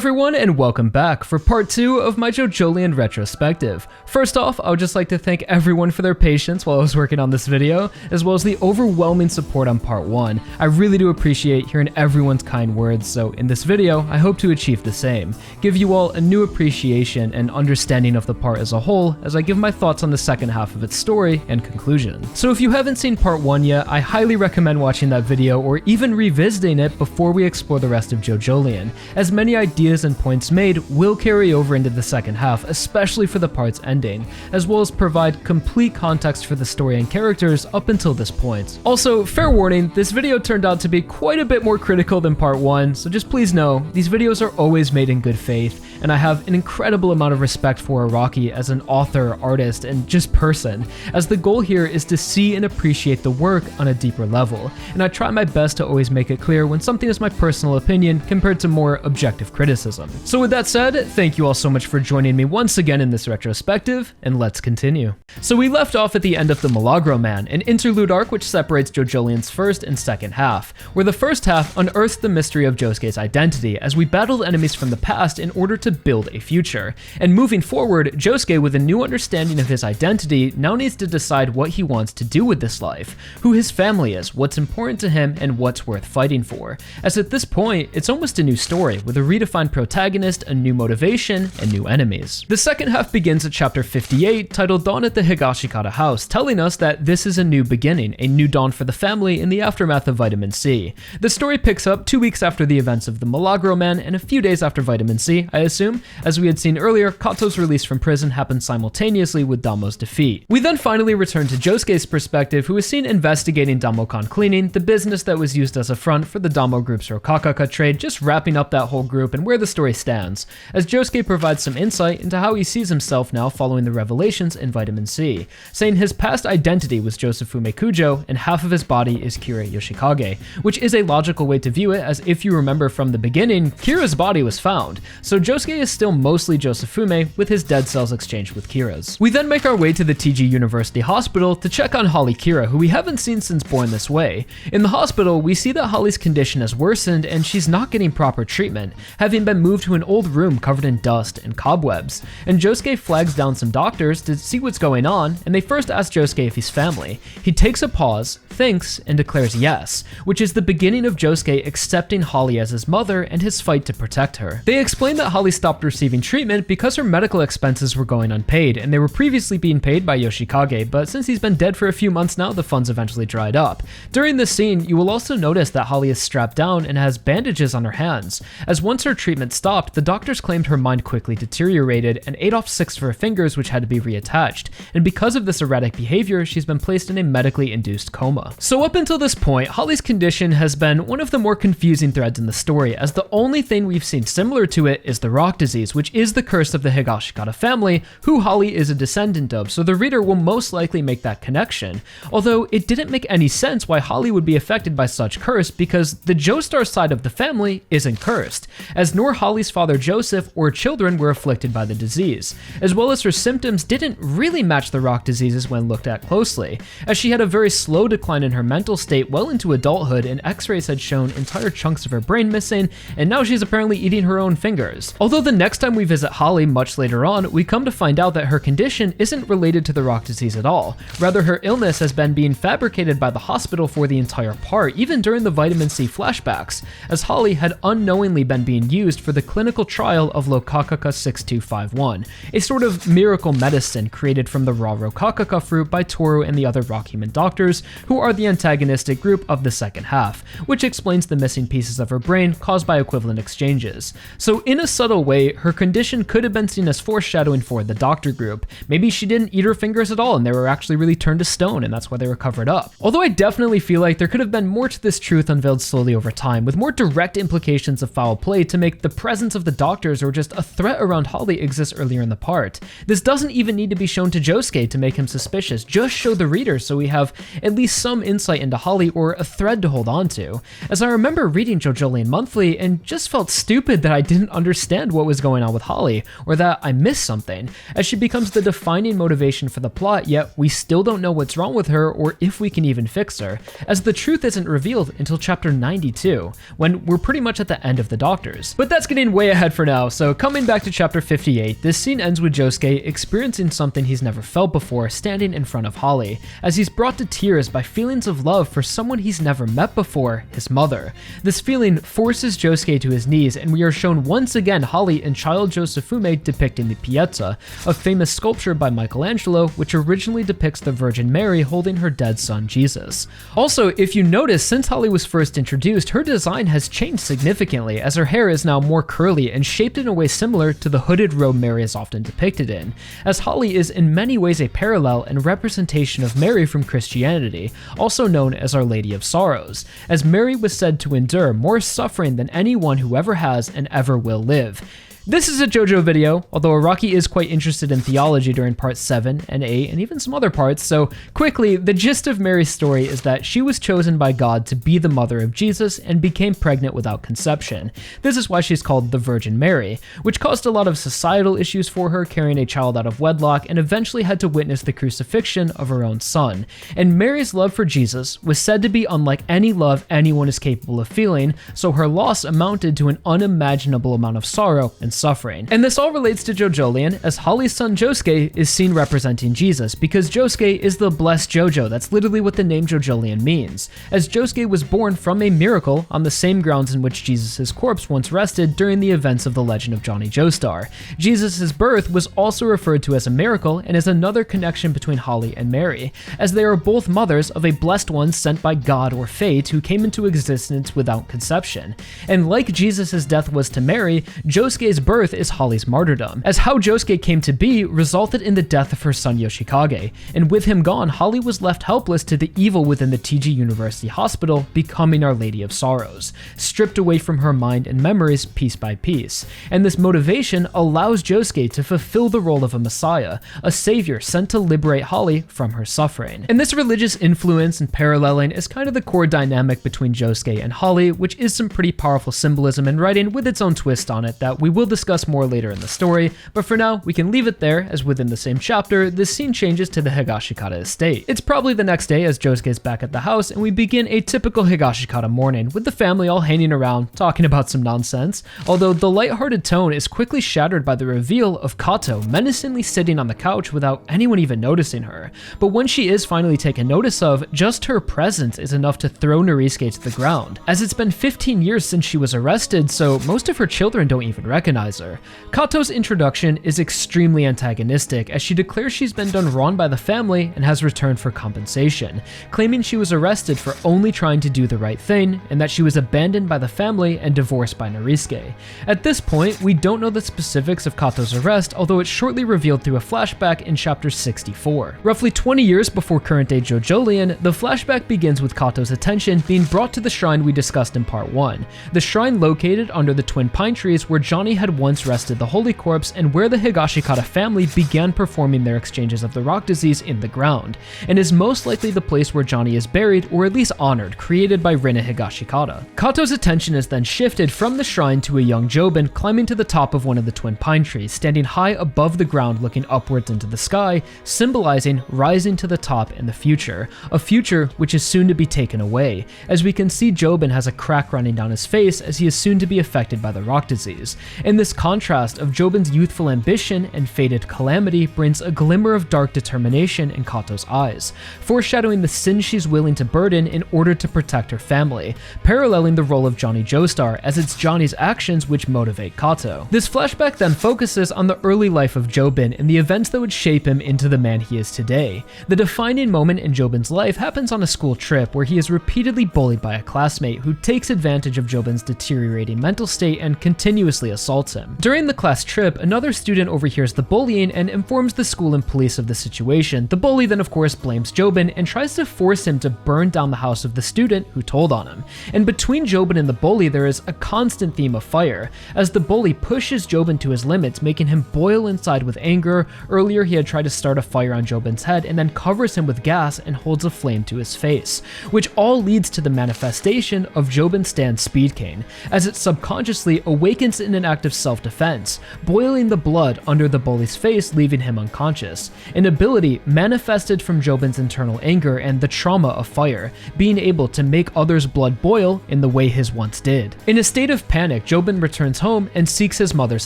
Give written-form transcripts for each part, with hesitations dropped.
everyone, and welcome back for part 2 of my JoJolion retrospective. First off, I would just like to thank everyone for their patience while I was working on this video, as well as the overwhelming support on part 1. I really do appreciate hearing everyone's kind words, so in this video, I hope to achieve the same. Give you all a new appreciation and understanding of the part as a whole, as I give my thoughts on the second half of its story and conclusion. So if you haven't seen part 1 yet, I highly recommend watching that video or even revisiting it before we explore the rest of JoJolion, as many ideas and points made will carry over into the second half, especially for the part's ending, as well as provide complete context for the story and characters up until this point. Also, fair warning, this video turned out to be quite a bit more critical than part 1, so just please know, these videos are always made in good faith, and I have an incredible amount of respect for Araki as an author, artist, and just person, as the goal here is to see and appreciate the work on a deeper level, and I try my best to always make it clear when something is my personal opinion compared to more objective criticism. So with that said, thank you all so much for joining me once again in this retrospective, and let's continue. So we left off at the end of the Milagro Man, an interlude arc which separates JoJolion's first and second half, where the first half unearthed the mystery of Josuke's identity as we battled enemies from the past in order to build a future. And moving forward, Josuke, with a new understanding of his identity, now needs to decide what he wants to do with this life, who his family is, what's important to him, and what's worth fighting for. As at this point, it's almost a new story, with a redefined protagonist, a new motivation, and new enemies. The second half begins at chapter 58, titled Dawn at the Higashikata House, telling us that this is a new beginning, a new dawn for the family in the aftermath of Vitamin C. The story picks up 2 weeks after the events of the Milagro Man and a few days after Vitamin C, I assume. As we had seen earlier, Kato's release from prison happened simultaneously with Damo's defeat. We then finally return to Josuke's perspective, who is seen investigating Damokon Cleaning, the business that was used as a front for the Damo group's Rokakaka trade, just wrapping up that whole group and where the story stands, as Josuke provides some insight into how he sees himself now following the revelations in Vitamin C, saying his past identity was Josefume Kujo and half of his body is Kira Yoshikage, which is a logical way to view it, as if you remember from the beginning, Kira's body was found, so Josuke is still mostly Josefume with his dead cells exchanged with Kira's. We then make our way to the TG University Hospital to check on Holly Kira, who we haven't seen since Born This Way. In the hospital, we see that Holly's condition has worsened and she's not getting proper treatment, having been moved to an old room covered in dust and cobwebs, and Josuke flags down some doctors to see what's going on, and they first ask Josuke if he's family. He takes a pause, thinks, and declares yes, which is the beginning of Josuke accepting Holly as his mother and his fight to protect her. They explain that Holly stopped receiving treatment because her medical expenses were going unpaid, and they were previously being paid by Yoshikage, but since he's been dead for a few months now, the funds eventually dried up. During this scene, you will also notice that Holly is strapped down and has bandages on her hands, as once her treatment stopped, the doctors claimed her mind quickly deteriorated and ate off 6 of her fingers, which had to be reattached, and because of this erratic behavior, she's been placed in a medically induced coma. So up until this point, Holly's condition has been one of the more confusing threads in the story, as the only thing we've seen similar to it is the rock disease, which is the curse of the Higashikata family, who Holly is a descendant of, so the reader will most likely make that connection. Although it didn't make any sense why Holly would be affected by such curse, because the Joestar side of the family isn't cursed, as nor Holly's father Joseph or children were afflicted by the disease, as well as her symptoms didn't really match the rock diseases when looked at closely, as she had a very slow decline in her mental state well into adulthood, and x-rays had shown entire chunks of her brain missing, and now she's apparently eating her own fingers. Although the next time we visit Holly much later on, we come to find out that her condition isn't related to the rock disease at all. Rather, her illness has been being fabricated by the hospital for the entire part, even during the Vitamin C flashbacks, as Holly had unknowingly been being used for the clinical trial of Rokakaka 6251, a sort of miracle medicine created from the raw Rokakaka fruit by Tooru and the other rock human doctors, who are the antagonistic group of the second half, which explains the missing pieces of her brain caused by equivalent exchanges. So in a subtle way, her condition could have been seen as foreshadowing for the doctor group. Maybe she didn't eat her fingers at all and they were actually really turned to stone, and that's why they were covered up. Although I definitely feel like there could have been more to this truth unveiled slowly over time, with more direct implications of foul play to make the presence of the doctors or just a threat around Holly exist earlier in the part. This doesn't even need to be shown to Josuke to make him suspicious, just show the reader so we have at least some insight into Holly or a thread to hold on to. As I remember reading JoJolion Monthly and just felt stupid that I didn't understand understand what was going on with Holly, or that I missed something, as she becomes the defining motivation for the plot, yet we still don't know what's wrong with her or if we can even fix her, as the truth isn't revealed until chapter 92, when we're pretty much at the end of the Doctors. But that's getting way ahead for now, so coming back to chapter 58, this scene ends with Josuke experiencing something he's never felt before standing in front of Holly, as he's brought to tears by feelings of love for someone he's never met before, his mother. This feeling forces Josuke to his knees, and we are shown once again Holly and child Josefume depicting the Pietà, a famous sculpture by Michelangelo which originally depicts the Virgin Mary holding her dead son Jesus. Also, if you notice, since Holly was first introduced, her design has changed significantly, as her hair is now more curly and shaped in a way similar to the hooded robe Mary is often depicted in, as Holly is in many ways a parallel and representation of Mary from Christianity, also known as Our Lady of Sorrows, as Mary was said to endure more suffering than anyone who ever has and ever will live. This is a JoJo video, although Araki is quite interested in theology during parts 7 and 8 and even some other parts, so quickly, the gist of Mary's story is that she was chosen by God to be the mother of Jesus and became pregnant without conception. This is why she's called the Virgin Mary, which caused a lot of societal issues for her, carrying a child out of wedlock, and eventually had to witness the crucifixion of her own son. And Mary's love for Jesus was said to be unlike any love anyone is capable of feeling, so her loss amounted to an unimaginable amount of sorrow and suffering. And this all relates to JoJolion, as Holly's son Josuke is seen representing Jesus, because Josuke is the blessed JoJo. That's literally what the name JoJolion means, as Josuke was born from a miracle on the same grounds in which Jesus' corpse once rested during the events of the legend of Johnny Joestar. Jesus' birth was also referred to as a miracle and is another connection between Holly and Mary, as they are both mothers of a blessed one sent by God or fate who came into existence without conception. And like Jesus' death was to Mary, Josuke's birth is Holly's martyrdom, as how Josuke came to be resulted in the death of her son Yoshikage, and with him gone, Holly was left helpless to the evil within the TG University Hospital, becoming Our Lady of Sorrows, stripped away from her mind and memories piece by piece. And this motivation allows Josuke to fulfill the role of a messiah, a savior sent to liberate Holly from her suffering. And this religious influence and paralleling is kind of the core dynamic between Josuke and Holly, which is some pretty powerful symbolism and writing with its own twist on it that we will discuss more later in the story, but for now, we can leave it there, as within the same chapter, this scene changes to the Higashikata estate. It's probably the next day as Josuke is back at the house, and we begin a typical Higashikata morning, with the family all hanging around, talking about some nonsense, although the lighthearted tone is quickly shattered by the reveal of Kato menacingly sitting on the couch without anyone even noticing her. But when she is finally taken notice of, just her presence is enough to throw Norisuke to the ground, as it's been 15 years since she was arrested, so most of her children don't even recognize her. Kato's introduction is extremely antagonistic, as she declares she's been done wrong by the family and has returned for compensation, claiming she was arrested for only trying to do the right thing, and that she was abandoned by the family and divorced by Norisuke. At this point, we don't know the specifics of Kato's arrest, although it's shortly revealed through a flashback in chapter 64. Roughly 20 years before current-day JoJolion, the flashback begins with Kato's attention being brought to the shrine we discussed in part 1, the shrine located under the twin pine trees where Johnny had once rested the Holy Corpse and where the Higashikata family began performing their exchanges of the rock disease in the ground, and is most likely the place where Johnny is buried, or at least honored, created by Rina Higashikata. Kato's attention is then shifted from the shrine to a young Jobin climbing to the top of one of the twin pine trees, standing high above the ground looking upwards into the sky, symbolizing rising to the top in the future, a future which is soon to be taken away, as we can see Jobin has a crack running down his face as he is soon to be affected by the rock disease. And this contrast of Jobin's youthful ambition and fated calamity brings a glimmer of dark determination in Kato's eyes, foreshadowing the sin she's willing to burden in order to protect her family, paralleling the role of Johnny Joestar, as it's Johnny's actions which motivate Kato. This flashback then focuses on the early life of Jobin and the events that would shape him into the man he is today. The defining moment in Jobin's life happens on a school trip where he is repeatedly bullied by a classmate who takes advantage of Jobin's deteriorating mental state and continuously assaults him. During the class trip, another student overhears the bullying and informs the school and police of the situation. The bully then of course blames Jobin and tries to force him to burn down the house of the student who told on him. And between Jobin and the bully there is a constant theme of fire, as the bully pushes Jobin to his limits, making him boil inside with anger. Earlier he had tried to start a fire on Jobin's head and then covers him with gas and holds a flame to his face, which all leads to the manifestation of Jobin Stan's speed cane, as it subconsciously awakens in an act of self-defense, boiling the blood under the bully's face, leaving him unconscious, an ability manifested from Jobin's internal anger and the trauma of fire, being able to make others' blood boil in the way his once did. In a state of panic, Jobin returns home and seeks his mother's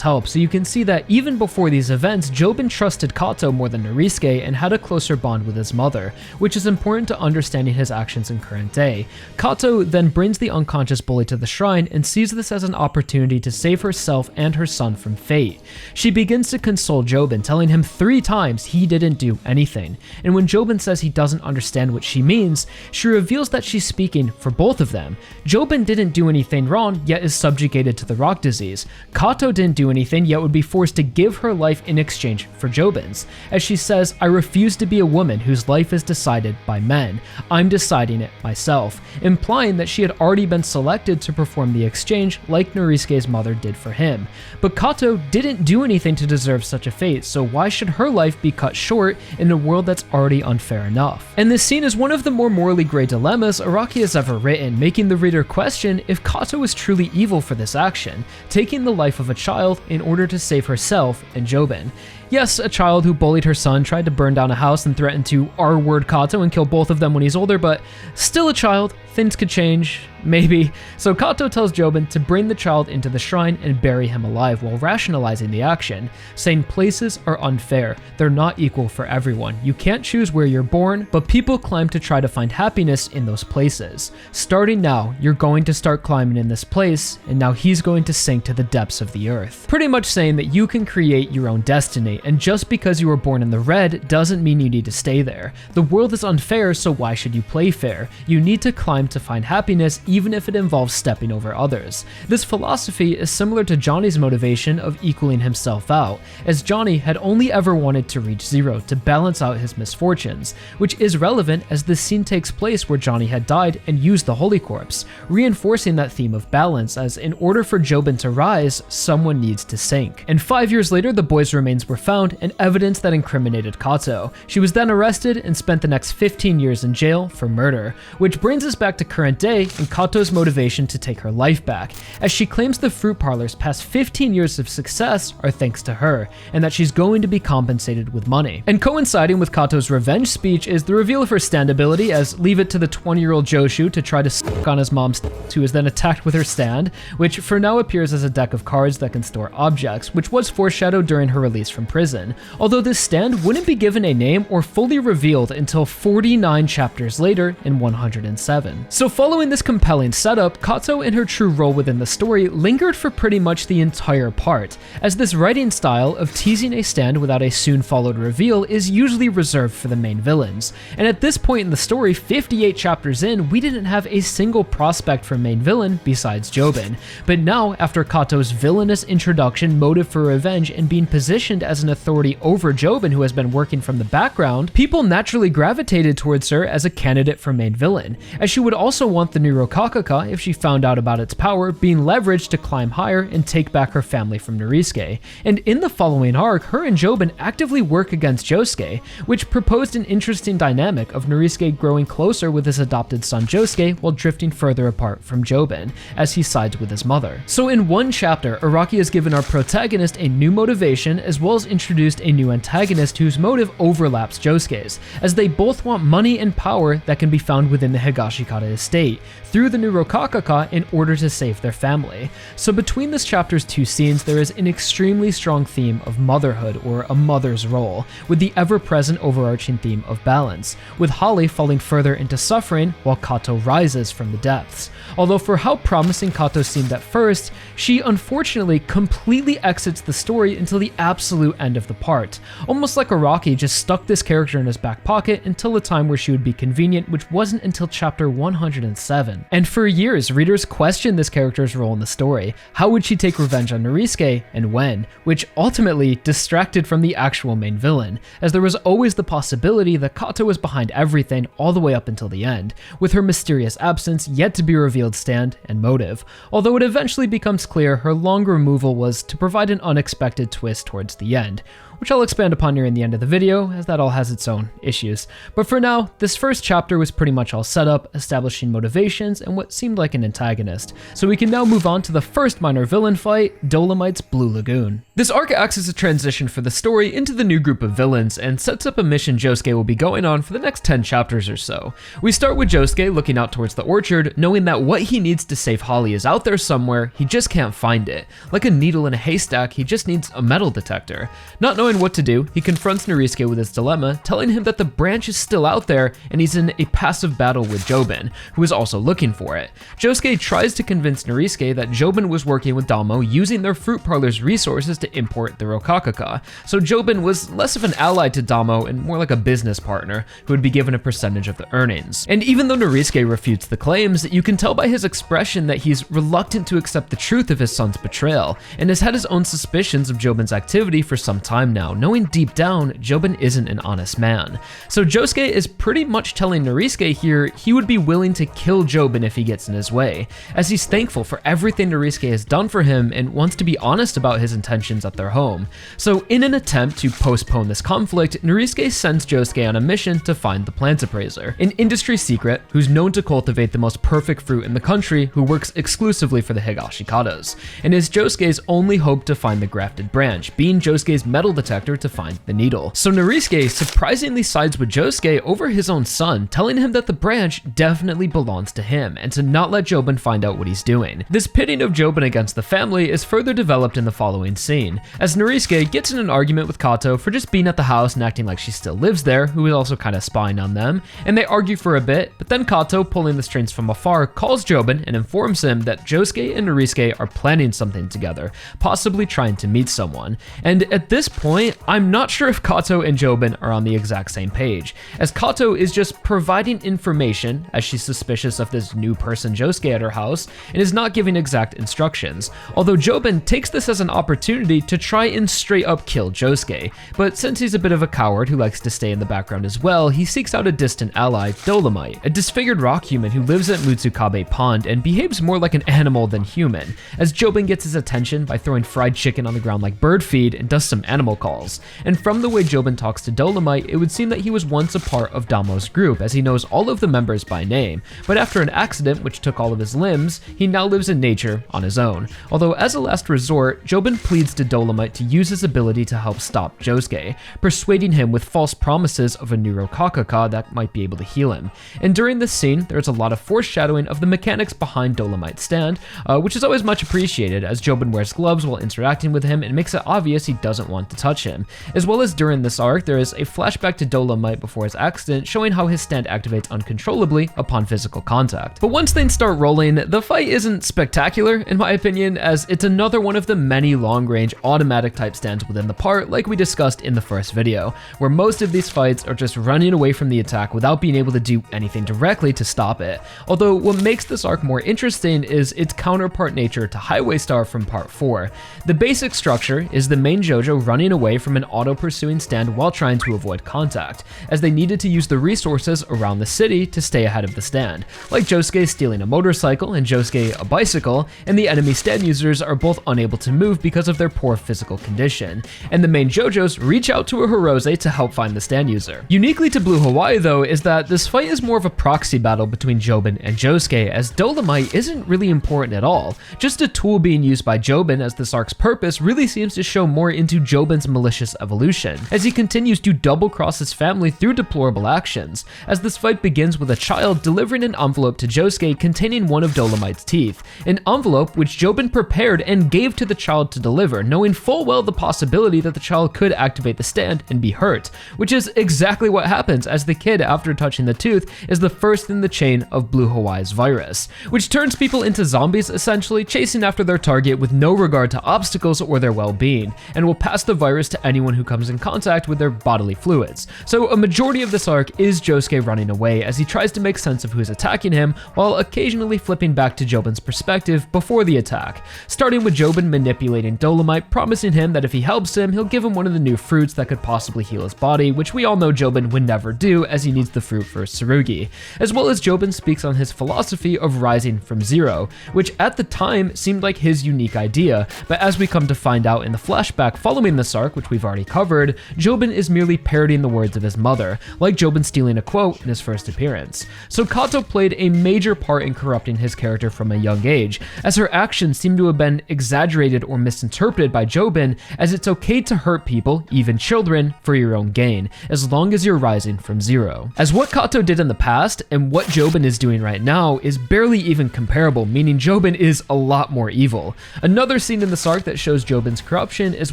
help, so you can see that even before these events, Jobin trusted Kato more than Norisuke and had a closer bond with his mother, which is important to understanding his actions in current day. Kato then brings the unconscious bully to the shrine and sees this as an opportunity to save herself and her son from fate. She begins to console Jobin, telling him 3 times he didn't do anything, and when Jobin says he doesn't understand what she means, she reveals that she's speaking for both of them. Jobin didn't do anything wrong, yet is subjugated to the rock disease. Kato didn't do anything, yet would be forced to give her life in exchange for Jobin's. As she says, "I refuse to be a woman whose life is decided by men. I'm deciding it myself," implying that she had already been selected to perform the exchange like Norisuke's mother did for him. But Kato didn't do anything to deserve such a fate, so why should her life be cut short in a world that's already unfair enough? And this scene is one of the more morally gray dilemmas Araki has ever written, making the reader question if Kato is truly evil for this action, taking the life of a child in order to save herself and Jobin. Yes, a child who bullied her son, tried to burn down a house and threatened to R-word Kato and kill both of them when he's older, but still a child. Things could change, maybe. So Kato tells Jobin to bring the child into the shrine and bury him alive while rationalizing the action, saying places are unfair, they're not equal for everyone. You can't choose where you're born, but people climb to try to find happiness in those places. Starting now, you're going to start climbing in this place, and now he's going to sink to the depths of the earth. Pretty much saying that you can create your own destiny, and just because you were born in the red doesn't mean you need to stay there. The world is unfair, so why should you play fair? You need to climb to find happiness, even if it involves stepping over others. This philosophy is similar to Johnny's motivation of equaling himself out, as Johnny had only ever wanted to reach 0 to balance out his misfortunes, which is relevant as this scene takes place where Johnny had died and used the Holy Corpse, reinforcing that theme of balance, as in order for Jobin to rise, someone needs to sink. And 5 years later, the boy's remains were found and evidence that incriminated Kato. She was then arrested and spent the next 15 years in jail for murder, which brings us back to current day and Kato's motivation to take her life back, as she claims the fruit parlor's past 15 years of success are thanks to her, and that she's going to be compensated with money. And coinciding with Kato's revenge speech is the reveal of her stand ability, as leave it to the 20-year-old Joshu to try to suck on his mom's who is then attacked with her stand, which for now appears as a deck of cards that can store objects, which was foreshadowed during her release from prison, although this stand wouldn't be given a name or fully revealed until 49 chapters later in 107. So following this compelling setup, Kato in her true role within the story lingered for pretty much the entire part, as this writing style of teasing a stand without a soon followed reveal is usually reserved for the main villains. And at this point in the story, 58 chapters in, we didn't have a single prospect for main villain besides Jobin. But now, after Kato's villainous introduction, motive for revenge, and being positioned as an authority over Jobin who has been working from the background, people naturally gravitated towards her as a candidate for main villain, as she would also want the Nirokakaka, if she found out about its power, being leveraged to climb higher and take back her family from Norisuke. And in the following arc, her and Jobin actively work against Josuke, which proposed an interesting dynamic of Norisuke growing closer with his adopted son Josuke while drifting further apart from Jobin, as he sides with his mother. So in one chapter, Araki has given our protagonist a new motivation as well as introduced a new antagonist whose motive overlaps Josuke's, as they both want money and power that can be found within the Higashikata estate, through the Nirokakaka in order to save their family. So between this chapter's two scenes, there is an extremely strong theme of motherhood, or a mother's role, with the ever-present overarching theme of balance, with Holly falling further into suffering while Kato rises from the depths. Although for how promising Kato seemed at first, she unfortunately completely exits the story until the absolute end of the part, almost like Araki just stuck this character in his back pocket until the time where she would be convenient, which wasn't until chapter 107. And for years, readers questioned this character's role in the story. How would she take revenge on Norisuke, and when? Which ultimately distracted from the actual main villain, as there was always the possibility that Kato was behind everything all the way up until the end, with her mysterious absence yet to be revealed stand and motive, although it eventually becomes clear her long removal was to provide an unexpected twist towards the end, mind, which I'll expand upon near the end of the video, as that all has its own issues. But for now, this first chapter was pretty much all set up, establishing motivations and what seemed like an antagonist. So we can now move on to the first minor villain fight, Dolomite's Blue Lagoon. This arc acts as a transition for the story into the new group of villains and sets up a mission Josuke will be going on for the next 10 chapters or so. We start with Josuke looking out towards the orchard, knowing that what he needs to save Holly is out there somewhere, he just can't find it. Like a needle in a haystack, he just needs a metal detector. Not knowing what to do, he confronts Narisuke with his dilemma, telling him that the branch is still out there and he's in a passive battle with Jobin, who is also looking for it. Josuke tries to convince Narisuke that Jobin was working with Damo using their fruit parlor's resources to import the Rokakaka, so Jobin was less of an ally to Damo and more like a business partner who would be given a percentage of the earnings. And even though Narisuke refutes the claims, you can tell by his expression that he's reluctant to accept the truth of his son's betrayal, and has had his own suspicions of Jobin's activity for some time now, knowing deep down Jobin isn't an honest man. So Josuke is pretty much telling Narisuke here he would be willing to kill Jobin if he gets in his way, as he's thankful for everything Narisuke has done for him and wants to be honest about his intentions at their home. So in an attempt to postpone this conflict, Narisuke sends Josuke on a mission to find the plant appraiser, an industry secret who's known to cultivate the most perfect fruit in the country, who works exclusively for the Higashikatas, and is Josuke's only hope to find the grafted branch, being Josuke's metal detector to find the needle. So Narisuke surprisingly sides with Josuke over his own son, telling him that the branch definitely belongs to him and to not let Jobin find out what he's doing. This pitting of Jobin against the family is further developed in the following scene, as Narisuke gets in an argument with Kato for just being at the house and acting like she still lives there, who is also kind of spying on them, and they argue for a bit, but then Kato, pulling the strings from afar, calls Jobin and informs him that Josuke and Narisuke are planning something together, possibly trying to meet someone. And at this point, I'm not sure if Kato and Jobin are on the exact same page, as Kato is just providing information as she's suspicious of this new person Josuke at her house and is not giving exact instructions, although Jobin takes this as an opportunity to try and straight up kill Josuke, but since he's a bit of a coward who likes to stay in the background as well, he seeks out a distant ally, Dolomite, a disfigured rock human who lives at Mutsukabe Pond and behaves more like an animal than human, as Jobin gets his attention by throwing fried chicken on the ground like bird feed and does some animal calls. And from the way Jobin talks to Dolomite, it would seem that he was once a part of Damo's group, as he knows all of the members by name, but after an accident which took all of his limbs, he now lives in nature on his own. Although as a last resort, Jobin pleads to Dolomite to use his ability to help stop Josuke, persuading him with false promises of a new Rokakaka that might be able to heal him. And during this scene, there's a lot of foreshadowing of the mechanics behind Dolomite's stand, which is always much appreciated, as Jobin wears gloves while interacting with him and makes it obvious he doesn't want to touch him. As well as during this arc, there is a flashback to Dolomite before his accident, showing how his stand activates uncontrollably upon physical contact. But once things start rolling, the fight isn't spectacular, in my opinion, as it's another one of the many long-range automatic type stands within the part, like we discussed in the first video, where most of these fights are just running away from the attack without being able to do anything directly to stop it. Although what makes this arc more interesting is its counterpart nature to Highway Star from part 4. The basic structure is the main JoJo running away from an auto-pursuing stand while trying to avoid contact, as they needed to use the resources around the city to stay ahead of the stand, like Josuke stealing a motorcycle and Josuke a bicycle, and the enemy stand users are both unable to move because of their poor physical condition, and the main JoJos reach out to a Hirose to help find the stand user. Uniquely to Blue Hawaii though is that this fight is more of a proxy battle between Jobin and Josuke, as Dolomite isn't really important at all, just a tool being used by Jobin, as this arc's purpose really seems to show more into Jobin's malicious evolution, as he continues to double-cross his family through deplorable actions, as this fight begins with a child delivering an envelope to Josuke containing one of Dolomite's teeth, an envelope which Jobin prepared and gave to the child to deliver, knowing full well the possibility that the child could activate the stand and be hurt, which is exactly what happens, as the kid, after touching the tooth, is the first in the chain of Blue Hawaii's virus, which turns people into zombies, essentially chasing after their target with no regard to obstacles or their well-being, and will pass the virus to anyone who comes in contact with their bodily fluids. So a majority of this arc is Josuke running away as he tries to make sense of who's attacking him, while occasionally flipping back to Jobin's perspective before the attack, starting with Jobin manipulating Dolomite, promising him that if he helps him, he'll give him one of the new fruits that could possibly heal his body, which we all know Jobin would never do, as he needs the fruit for Tsurugi, as well as Jobin speaks on his philosophy of rising from zero, which at the time seemed like his unique idea, but as we come to find out in the flashback following Following this arc, which we've already covered, Jobin is merely parodying the words of his mother, like Jobin stealing a quote in his first appearance. So Kato played a major part in corrupting his character from a young age, as her actions seem to have been exaggerated or misinterpreted by Jobin as it's okay to hurt people, even children, for your own gain, as long as you're rising from zero. As what Kato did in the past and what Jobin is doing right now is barely even comparable, meaning Jobin is a lot more evil. Another scene in this arc that shows Jobin's corruption is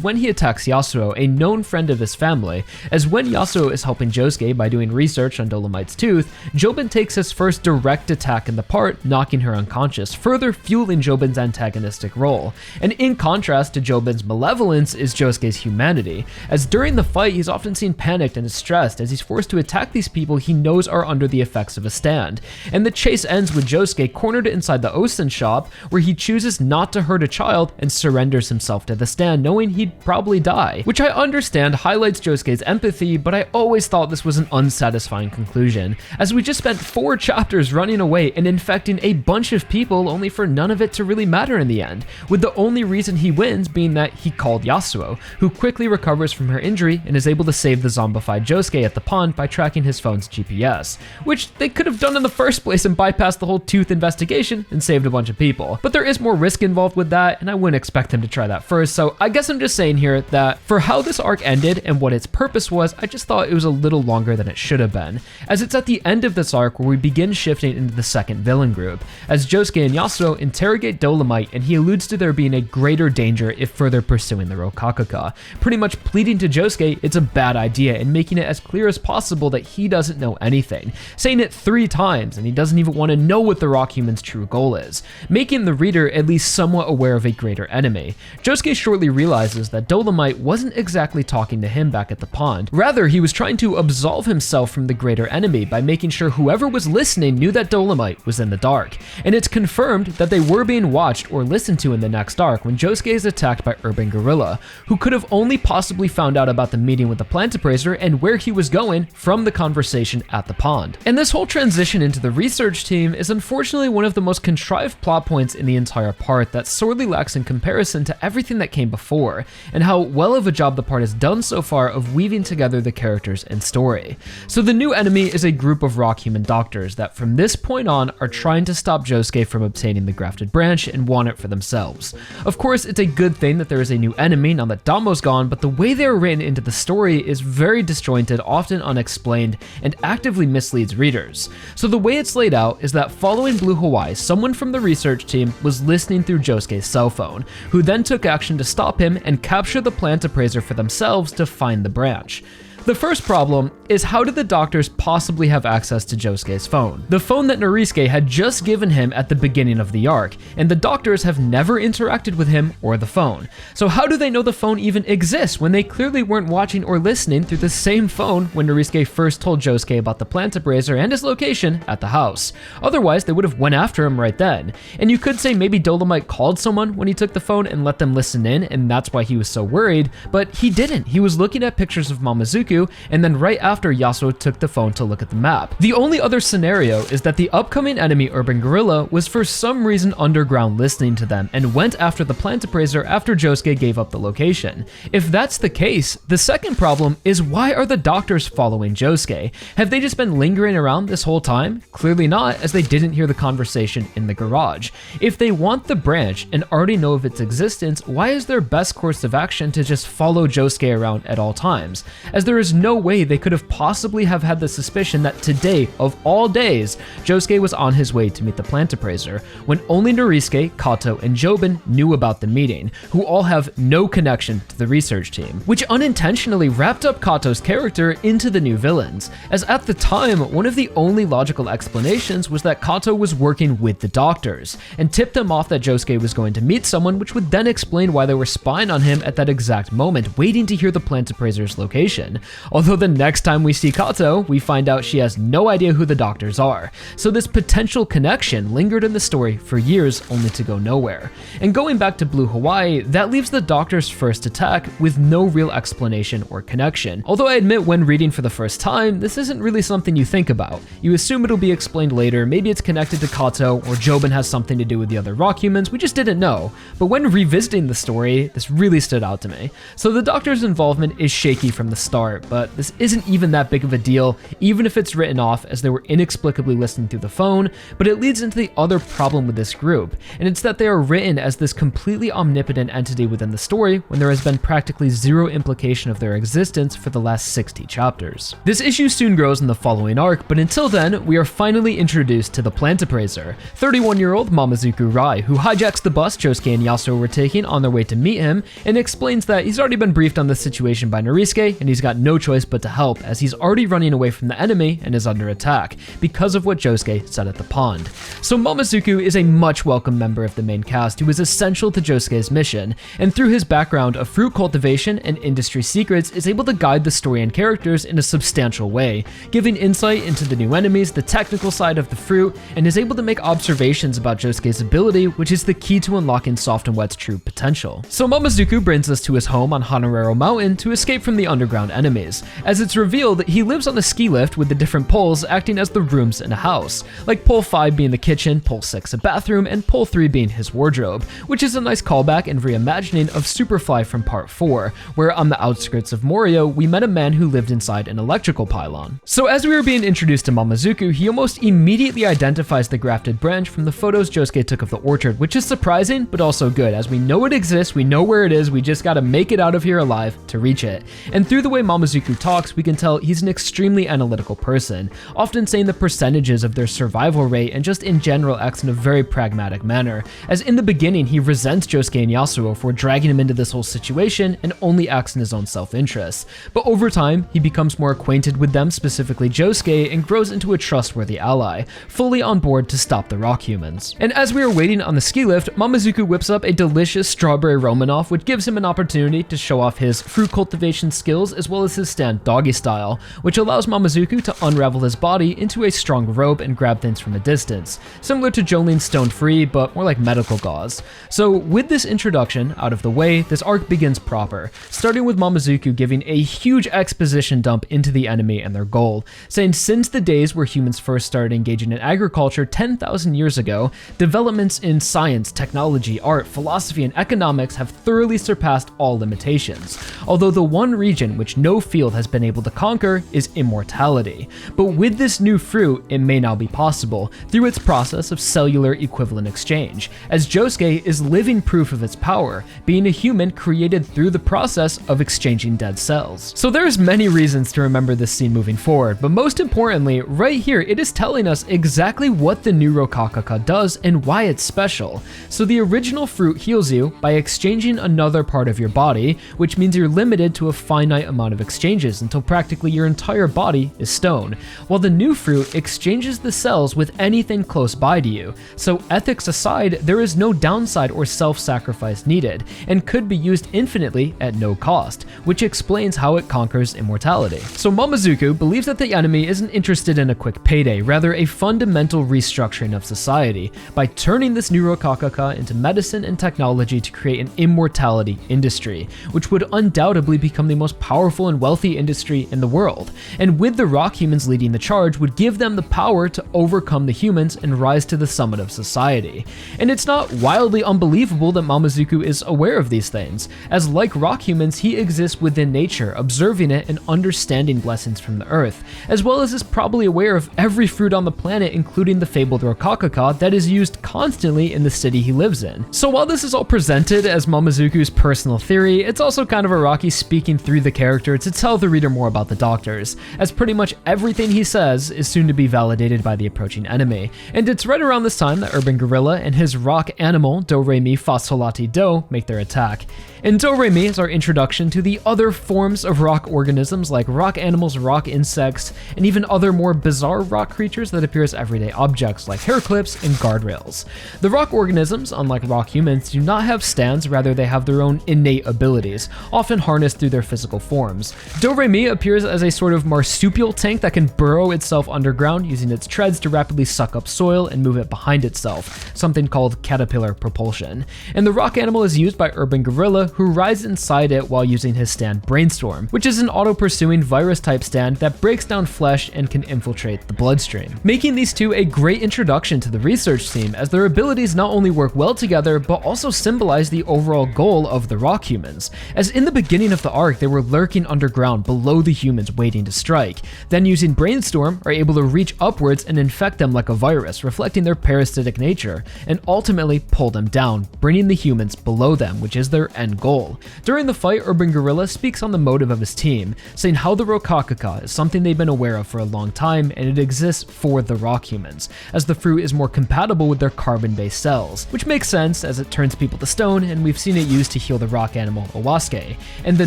when he attacks Yasuo, a known friend of his family, as when Yasuo is helping Josuke by doing research on Dolomite's tooth, Jobin takes his first direct attack in the part, knocking her unconscious, further fueling Jobin's antagonistic role. And in contrast to Jobin's malevolence is Josuke's humanity, as during the fight he's often seen panicked and stressed as he's forced to attack these people he knows are under the effects of a stand. And the chase ends with Josuke cornered inside the Ozone shop, where he chooses not to hurt a child and surrenders himself to the stand, knowing he'd probably die, which I understand highlights Josuke's empathy, but I always thought this was an unsatisfying conclusion, as we just spent 4 chapters running away and infecting a bunch of people only for none of it to really matter in the end, with the only reason he wins being that he called Yasuo, who quickly recovers from her injury and is able to save the zombified Josuke at the pond by tracking his phone's GPS, which they could have done in the first place and bypassed the whole tooth investigation and saved a bunch of people. But there is more risk involved with that, and I wouldn't expect them to try that first, so I guess I'm just saying here that for how this arc ended and what its purpose was, I just thought it was a little longer than it should have been, as it's at the end of this arc where we begin shifting into the second villain group, as Josuke and Yasuo interrogate Dolomite and he alludes to there being a greater danger if further pursuing the Rokakaka, pretty much pleading to Josuke it's a bad idea and making it as clear as possible that he doesn't know anything, saying it 3 times and he doesn't even want to know what the rock human's true goal is, making the reader at least somewhat aware of a greater enemy. Josuke shortly realizes that Dolomite wasn't exactly talking to him back at the pond, rather he was trying to absolve himself from the greater enemy by making sure whoever was listening knew that Dolomite was in the dark, and it's confirmed that they were being watched or listened to in the next arc when Josuke is attacked by Urban Guerilla, who could have only possibly found out about the meeting with the plant appraiser and where he was going from the conversation at the pond. And this whole transition into the research team is unfortunately one of the most contrived plot points in the entire part that sorely lacks in comparison to everything that came before, and how well of a job the part has done so far of weaving together the characters and story. So the new enemy is a group of rock human doctors that from this point on are trying to stop Josuke from obtaining the grafted branch and want it for themselves. Of course, it's a good thing that there is a new enemy now that Damo's gone, but the way they are written into the story is very disjointed, often unexplained, and actively misleads readers. So the way it's laid out is that following Blue Hawaii, someone from the research team was listening through Josuke's cell phone, who then took action to stop him and capture the plant appraiser for themselves to find the branch. The first problem is, how did the doctors possibly have access to Josuke's phone? The phone that Norisuke had just given him at the beginning of the arc, and the doctors have never interacted with him or the phone. So how do they know the phone even exists when they clearly weren't watching or listening through the same phone when Norisuke first told Josuke about the plant appraiser and his location at the house? Otherwise, they would have went after him right then. And you could say maybe Dolomite called someone when he took the phone and let them listen in, and that's why he was so worried, but he didn't. He was looking at pictures of Mamazuku, and then right after Yasuo took the phone to look at the map. The only other scenario is that the upcoming enemy Urban Guerilla was for some reason underground listening to them and went after the plant appraiser after Josuke gave up the location. If that's the case, the second problem is, why are the doctors following Josuke? Have they just been lingering around this whole time? Clearly not, as they didn't hear the conversation in the garage. If they want the branch and already know of its existence, why is their best course of action to just follow Josuke around at all times? As there is no way they could have possibly have had the suspicion that today, of all days, Josuke was on his way to meet the plant appraiser, when only Norisuke, Kato, and Jobin knew about the meeting, who all have no connection to the research team, which unintentionally wrapped up Kato's character into the new villains, as at the time, one of the only logical explanations was that Kato was working with the doctors, and tipped them off that Josuke was going to meet someone, which would then explain why they were spying on him at that exact moment, waiting to hear the plant appraiser's location. Although the next time we see Kato, we find out she has no idea who the doctors are. So this potential connection lingered in the story for years only to go nowhere. And going back to Blue Hawaii, that leaves the doctor's first attack with no real explanation or connection. Although I admit when reading for the first time, this isn't really something you think about. You assume it'll be explained later, maybe it's connected to Kato or Jobin has something to do with the other rock humans, we just didn't know. But when revisiting the story, this really stood out to me. So the doctor's involvement is shaky from the start, but this isn't even that big of a deal, even if it's written off as they were inexplicably listening through the phone, but it leads into the other problem with this group, and it's that they are written as this completely omnipotent entity within the story when there has been practically zero implication of their existence for the last 60 chapters. This issue soon grows in the following arc, but until then, we are finally introduced to the plant appraiser, 31-year-old Mamazuku Rai, who hijacks the bus Josuke and Yasuo were taking on their way to meet him, and explains that he's already been briefed on the situation by Norisuke, and he's got no choice but to help, as he's already running away from the enemy and is under attack, because of what Josuke said at the pond. So Mamazuku is a much welcome member of the main cast who is essential to Josuke's mission, and through his background of fruit cultivation and industry secrets is able to guide the story and characters in a substantial way, giving insight into the new enemies, the technical side of the fruit, and is able to make observations about Josuke's ability, which is the key to unlocking Soft and Wet's true potential. So Mamazuku brings us to his home on Honoraro Mountain to escape from the underground enemies. As it's revealed, he lives on a ski lift with the different poles acting as the rooms in a house, like pole 5 being the kitchen, pole 6 a bathroom, and pole 3 being his wardrobe, which is a nice callback and reimagining of Superfly from part 4, where on the outskirts of Morio, we met a man who lived inside an electrical pylon. So as we were being introduced to Mamazuku, he almost immediately identifies the grafted branch from the photos Josuke took of the orchard, which is surprising, but also good, as we know it exists, we know where it is, we just gotta make it out of here alive to reach it. And through the way Mamazuku talks, we can tell he's an extremely analytical person, often saying the percentages of their survival rate and just in general acts in a very pragmatic manner, as in the beginning he resents Josuke and Yasuo for dragging him into this whole situation and only acts in his own self-interest. But over time, he becomes more acquainted with them, specifically Josuke, and grows into a trustworthy ally, fully on board to stop the rock humans. And as we are waiting on the ski lift, Mamazuku whips up a delicious strawberry Romanoff, which gives him an opportunity to show off his fruit cultivation skills as well as his stand doggy style, which allows Mamazuku to unravel his body into a strong rope and grab things from a distance, similar to JoJolion's Stone Free, but more like medical gauze. So with this introduction out of the way, this arc begins proper, starting with Mamazuku giving a huge exposition dump into the enemy and their goal, saying since the days where humans first started engaging in agriculture 10,000 years ago, developments in science, technology, art, philosophy, and economics have thoroughly surpassed all limitations, although the one region which no field has been able to conquer is immortality. But with this new fruit, it may now be possible through its process of cellular equivalent exchange, as Josuke is living proof of its power, being a human created through the process of exchanging dead cells. So there's many reasons to remember this scene moving forward, but most importantly, right here it is telling us exactly what the new Rokakaka does and why it's special. So the original fruit heals you by exchanging another part of your body, which means you're limited to a finite amount of exchanges until practically your entire body is stone, while the new fruit exchanges the cells with anything close by to you. So ethics aside, there is no downside or self-sacrifice needed, and could be used infinitely at no cost, which explains how it conquers immortality. So Mamazuku believes that the enemy isn't interested in a quick payday, rather a fundamental restructuring of society, by turning this new Rokakaka into medicine and technology to create an immortality industry, which would undoubtedly become the most powerful and wealthy industry in the world, and with the rock humans leading the charge would give them the power to overcome the humans and rise to the summit of society. And it's not wildly unbelievable that Mamazuku is aware of these things, as like rock humans, he exists within nature, observing it and understanding blessings from the earth, as well as is probably aware of every fruit on the planet, including the fabled Rokakaka that is used constantly in the city he lives in. So while this is all presented as Mamazuku's personal theory, it's also kind of Araki speaking through the character to tell the reader more about the doctors, as pretty much everything he says is soon to be validated by the approaching enemy. And it's right around this time that Urban Guerilla and his rock animal Doremifasolatido make their attack. And Doremi is our introduction to the other forms of rock organisms like rock animals, rock insects, and even other more bizarre rock creatures that appear as everyday objects like hair clips and guardrails. The rock organisms, unlike rock humans, do not have stands, rather they have their own innate abilities, often harnessed through their physical forms. Doremi appears as a sort of marsupial tank that can burrow itself underground using its treads to rapidly suck up soil and move it behind itself, something called caterpillar propulsion. And the rock animal is used by Urban Guerilla, who rides inside it while using his stand Brainstorm, which is an auto-pursuing virus-type stand that breaks down flesh and can infiltrate the bloodstream, making these two a great introduction to the research team, as their abilities not only work well together, but also symbolize the overall goal of the rock humans, as in the beginning of the arc they were lurking underground below the humans waiting to strike, then using Brainstorm are able to reach upwards and infect them like a virus, reflecting their parasitic nature, and ultimately pull them down, bringing the humans below them, which is their end goal. During the fight, Urban Guerilla speaks on the motive of his team, saying how the Rokakaka is something they've been aware of for a long time, and it exists for the rock humans, as the fruit is more compatible with their carbon-based cells, which makes sense as it turns people to stone, and we've seen it used to heal the rock animal Owasuke. And the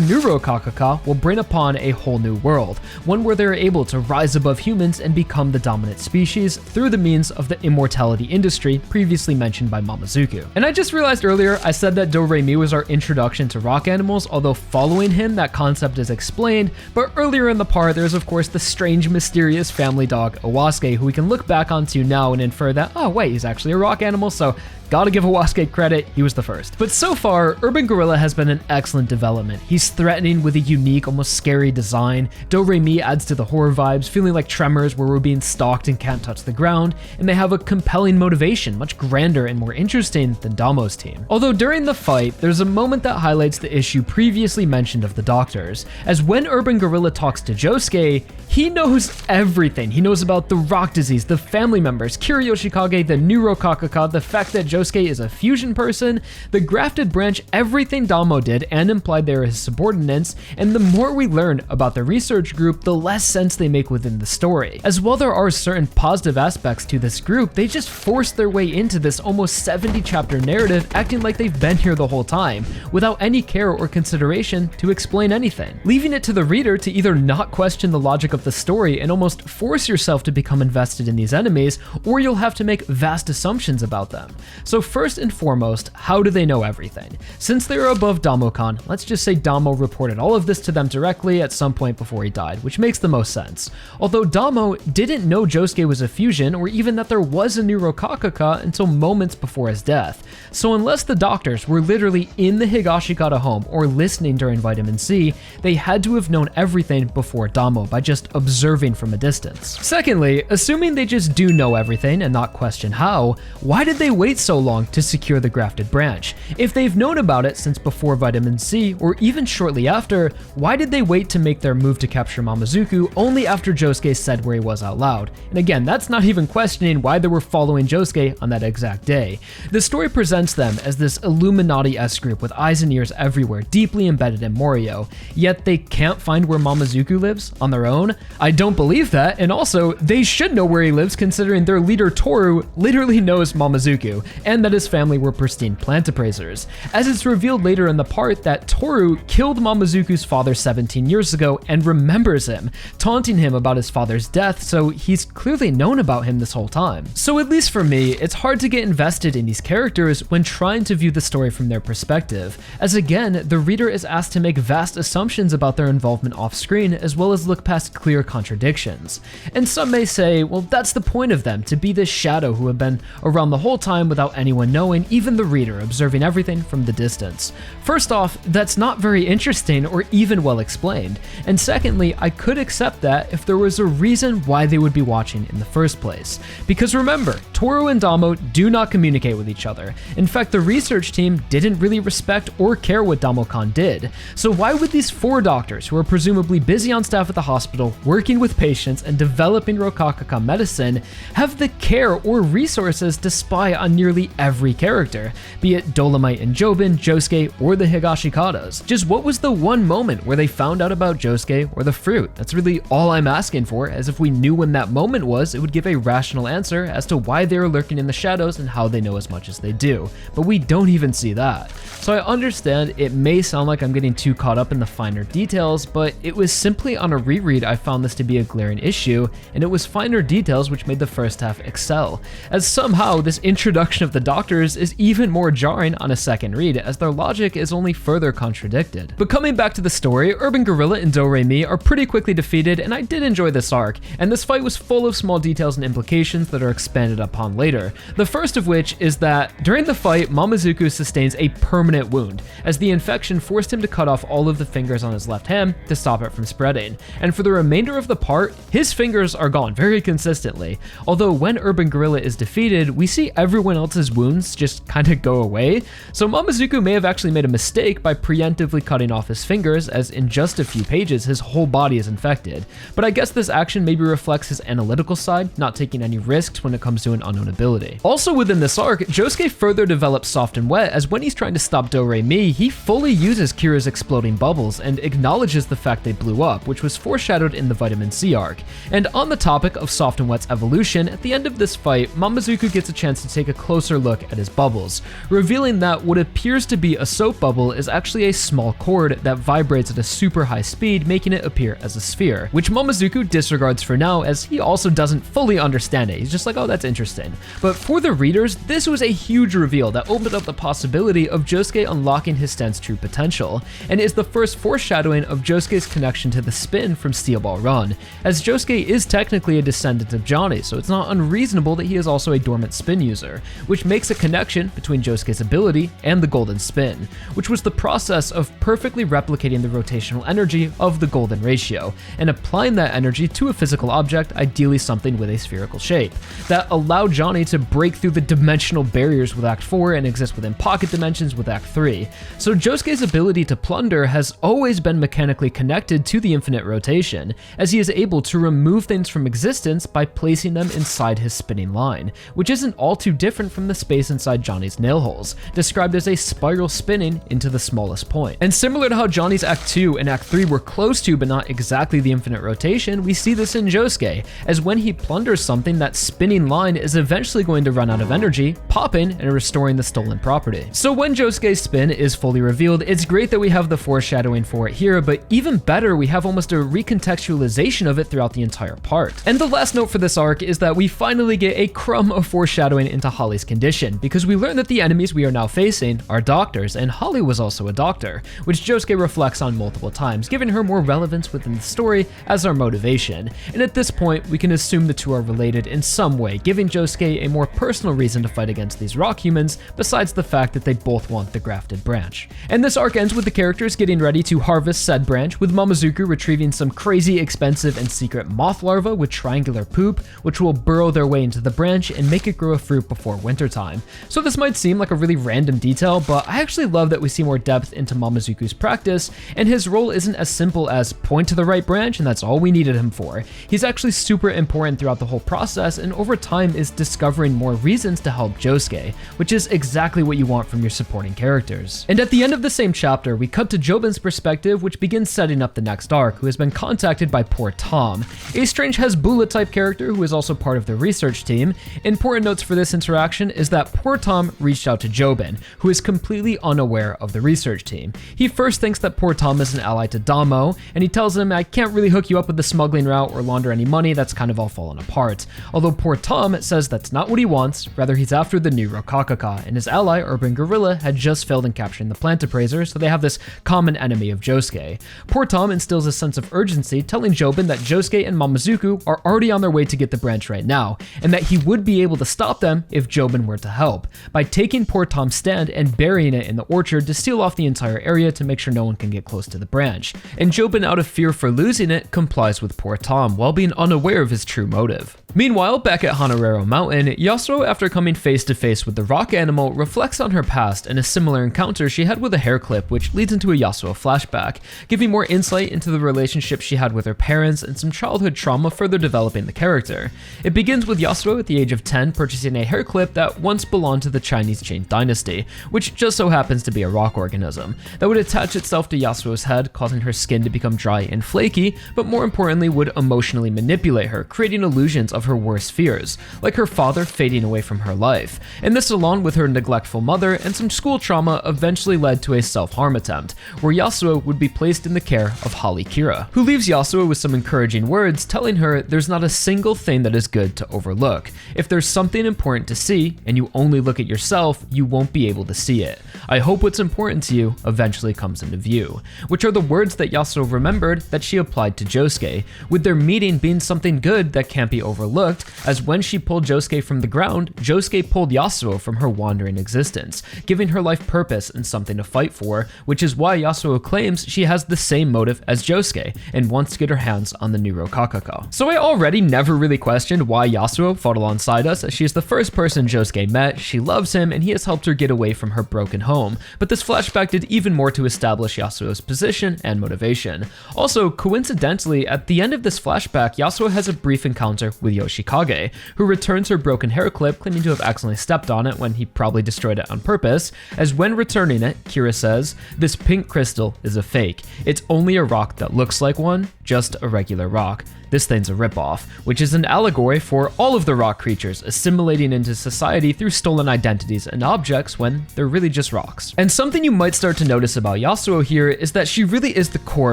new Rokakaka will bring upon a whole new world, one where they're able to rise above humans and become the dominant species through the means of the immortality industry previously mentioned by Mamazuku. And I just realized earlier I said that Doremi was our introduction to rock animals, although following him that concept is explained, but earlier in the part there's of course the strange mysterious family dog Owasuke, who we can look back onto now and infer that, oh wait, he's actually a rock animal, so gotta give Owasuke credit, he was the first. But so far, Urban Guerilla has been an excellent development. He's threatening with a unique, almost scary design. Doremi adds to the horror vibes, feeling like Tremors where we're being stalked and can't touch the ground, and they have a compelling motivation, much grander and more interesting than Damo's team. Although during the fight, there's a moment that highlights the issue previously mentioned of the doctors, as when Urban Guerilla talks to Josuke, he knows everything. He knows about the rock disease, the family members, Kiryoshikage, the new Rokakaka, the fact that Josuke is a fusion person, the grafted branch, everything Damo did and implied they are his subordinates, and the more we learn about the research group, the less sense they make within the story. As while there are certain positive aspects to this group, they just force their way into this almost 70 chapter narrative acting like they've been here the whole time, without any care or consideration to explain anything, leaving it to the reader to either not question the logic of the story and almost force yourself to become invested in these enemies, or you'll have to make vast assumptions about them. So first and foremost, how do they know everything? Since they are above Damo-kan, let's just say Damo reported all of this to them directly at some point before he died, which makes the most sense. Although Damo didn't know Josuke was a fusion, or even that there was a new Rokakaka until moments before his death. So unless the doctors were literally in the Higashikata home or listening during Vitamin C, they had to have known everything before Damo by just observing from a distance. Secondly, assuming they just do know everything and not question how, why did they wait so long to secure the grafted branch? If they've known about it since before Vitamin C, or even shortly after, why did they wait to make their move to capture Mamazuku only after Josuke said where he was out loud? And again, that's not even questioning why they were following Josuke on that exact day. The story presents them as this Illuminati-esque group with eyes and ears everywhere, deeply embedded in Morio, yet they can't find where Mamazuku lives on their own? I don't believe that, and also, they should know where he lives considering their leader Tooru literally knows Mamazuku, and that his family were pristine plant appraisers, as it's revealed later in the part that Tooru killed Mamazuku's father 17 years ago and remembers him, taunting him about his father's death, so he's clearly known about him this whole time. So at least for me, it's hard to get invested in these characters when trying to view the story from their perspective, as again, the reader is asked to make vast assumptions about their involvement off-screen as well as look past clear contradictions. And some may say, well, that's the point of them, to be this shadow who have been around the whole time without anyone knowing, even the reader observing everything from the distance. First off, that's not very interesting or even well explained, and secondly, I could accept that if there was a reason why they would be watching in the first place. Because remember, Tooru and Damo do not communicate with each other. In fact, the research team didn't really respect or care what Damo-kan did. So why would these 4 doctors, who are presumably busy on staff at the hospital, working with patients and developing Rokakaka medicine, have the care or resources to spy on nearly every character, be it Dolomite and Jobin, Josuke, or the Higashikatas? Just what was the one moment where they found out about Josuke or the fruit? That's really all I'm asking for, as if we knew when that moment was, it would give a rational answer as to why they are lurking in the shadows and how they know as much as they do. But we don't even see that. So I understand it may sound like I'm getting too caught up in the finer details, but it was simply on a reread I found this to be a glaring issue, and it was finer details which made the first half excel, as somehow this introduction of the doctors is even more jarring on a second read, as their logic is only further contradicted. But coming back to the story, Urban Guerilla and Doremi are pretty quickly defeated, and I did enjoy this arc, and this fight was full of small details and implications that are expanded upon later. The first of which is that during the fight, Momozuku sustains a permanent wound, as the infection forced him to cut off all of the fingers on his left hand to stop it from spreading, and for the remainder of the part, his fingers are gone very consistently. Although when Urban Guerilla is defeated, we see everyone else's wounds just kinda go away, so Momozuku may have actually made a mistake by preemptively cutting off his fingers, as in just a few pages his whole body is infected. But I guess this action maybe reflects his analytical side, not taking any risks when it comes to an unknown ability. Also within this arc, Josuke further develops Soft and Wet, as when he's trying to stop Doremi, he fully uses Kira's exploding bubbles and acknowledges the fact they blew up, which was foreshadowed in the Vitamin C arc. And on the topic of Soft and Wet's evolution, at the end of this fight, Momozuku gets a chance to take a closer look at his bubbles, revealing that what appears to be a soap bubble is actually a small cord that vibrates at a super high speed, making it appear as a sphere, which Momozuku disregards for now, as he also doesn't fully understand it. He's just like, oh, that's interesting. But for the readers, this was a huge reveal that opened up the possibility of Josuke unlocking his stand's true potential, and is the first foreshadowing of Josuke's connection to the spin from Steel Ball Run, as Josuke is technically a descendant of Johnny, so it's not unreasonable that he is also a dormant spin user, which makes a connection between Josuke's ability and the golden spin, which was the process of perfectly replicating the rotational energy of the golden ratio, and applying that energy to a physical object, ideally something with a spherical shape, that allowed Johnny to break through the dimensional barriers with Act 4 and exist within pocket dimensions with Act 3. So Josuke's ability to plunder has always been mechanically connected to the infinite rotation, as he is able to remove things from existence by placing them inside his spinning line, which isn't all too different from the space inside Johnny's nail holes, described as a spiral spinning into the smallest point. And similar to how Johnny's Act 2 and Act 3 were close to but not exactly the infinite rotation, we see this in Josuke, as when he plunders something, that spinning line is eventually going to run out of energy, popping and restoring the stolen property. So when Josuke's spin is fully revealed, it's great that we have the foreshadowing for it here, but even better, we have almost a recontextualization of it throughout the entire part. And the last note for this arc is that we finally get a crumb of foreshadowing into Holly's condition, because we learn that the enemies we are now facing are doctors, and Holly was also a doctor, which Josuke reflects on multiple times, giving her more relevance within the story as our motivation. And at this point, we can assume the two are related in some way, giving Josuke a more personal reason to fight against these rock humans, besides the fact that they both want the grafted branch. And this arc ends with the characters getting ready to harvest said branch, with Momozuku retrieving some crazy expensive and secret moth larvae with triangular poop, which will burrow their way into the branch and make it grow a fruit before wintertime. So this might seem like a really random detail, but I actually love that we see more depth into Momozuku's practice, and his role isn't as simple as point to the right branch and that's all we needed him for. He's actually super important throughout the whole process, and over time is discovering more reasons to help Josuke, which is exactly what you want from your supporting characters. And at the end of the same chapter, we cut to Jobin's perspective, which begins setting up the next arc, who has been contacted by poor Tom, a strange Hezbollah type character who is also part of the research team. Important notes for this interaction is that poor Tom reached out to Jobin, who is completely unaware of the research team. He first thinks that poor Tom is an ally to Damo, and he tells him, I can't really hook you up with the smuggling route or launder any money, that's kind of all fallen apart. Although poor Tom says that's not what he wants, rather he's after the new Rokakaka, and his ally Urban Guerilla had just failed in capturing the plant appraiser, so they have this common enemy of Josuke. Poor Tom instills a sense of urgency, telling Jobin that Josuke and Momozuku are already on their way to get the branch right now, and that he would be able to stop them if Jobin were to help, by taking poor Tom's stand and burying it in the orchard to seal off the entire area to make sure no one can get close to the branch. And Jobin, out of fear for losing it, complies with poor Tom while being unaware of his true motive. Meanwhile, back at Honorero Mountain, Yasuo, after coming face to face with the rock animal, reflects on her past and a similar encounter she had with a hair clip, which leads into a Yasuo flashback, giving more insight into the relationship she had with her parents and some childhood trauma, further developing the character. It begins with Yasuo at the age of 10 purchasing a hair clip that once belonged to the Chinese Qing Dynasty, which just so happens to be a rock organism, that would attach itself to Yasuo's head, causing her skin to become dry and flaky, but more importantly would emotionally manipulate her, creating illusions of her worst fears, like her father fading away from her life. And this, along with her neglectful mother and some school trauma, eventually led to a self-harm attempt, where Yasuo would be placed in the care of Holly Kira, who leaves Yasuo with some encouraging words telling her there's not a single thing that is good to overlook. If there's something important to see and you only look at yourself, you won't be able to see it. I hope what's important to you eventually comes into view, which are the words that Yasuo remembered that she applied to Josuke, with their meeting being something good that can't be overlooked, as when she pulled Josuke from the ground, Josuke pulled Yasuo from her wandering existence, giving her life purpose and something to fight for, which is why Yasuo claims she has the same motive as Josuke and wants to get her hands on the new Rokakaka. So I already never really questioned why Yasuo fought alongside us, as she is the first person Josuke met, she loves him, and he has helped her get away from her broken home, but this flashback did even more to establish Yasuo's position and motivation. Also, coincidentally, at the end of this flashback, Yasuo has a brief encounter with Yoshikage, who returns her broken hair clip, claiming to have accidentally stepped on it when he probably destroyed it on purpose, as when returning it, Kira says, "This pink crystal is a fake. It's only a rock that looks like one, just a regular rock. This thing's a ripoff," which is an allegory for all of the rock creatures assimilating into society through stolen identities and objects when they're really just rocks. And something you might start to notice about Yasuo here is that she really is the core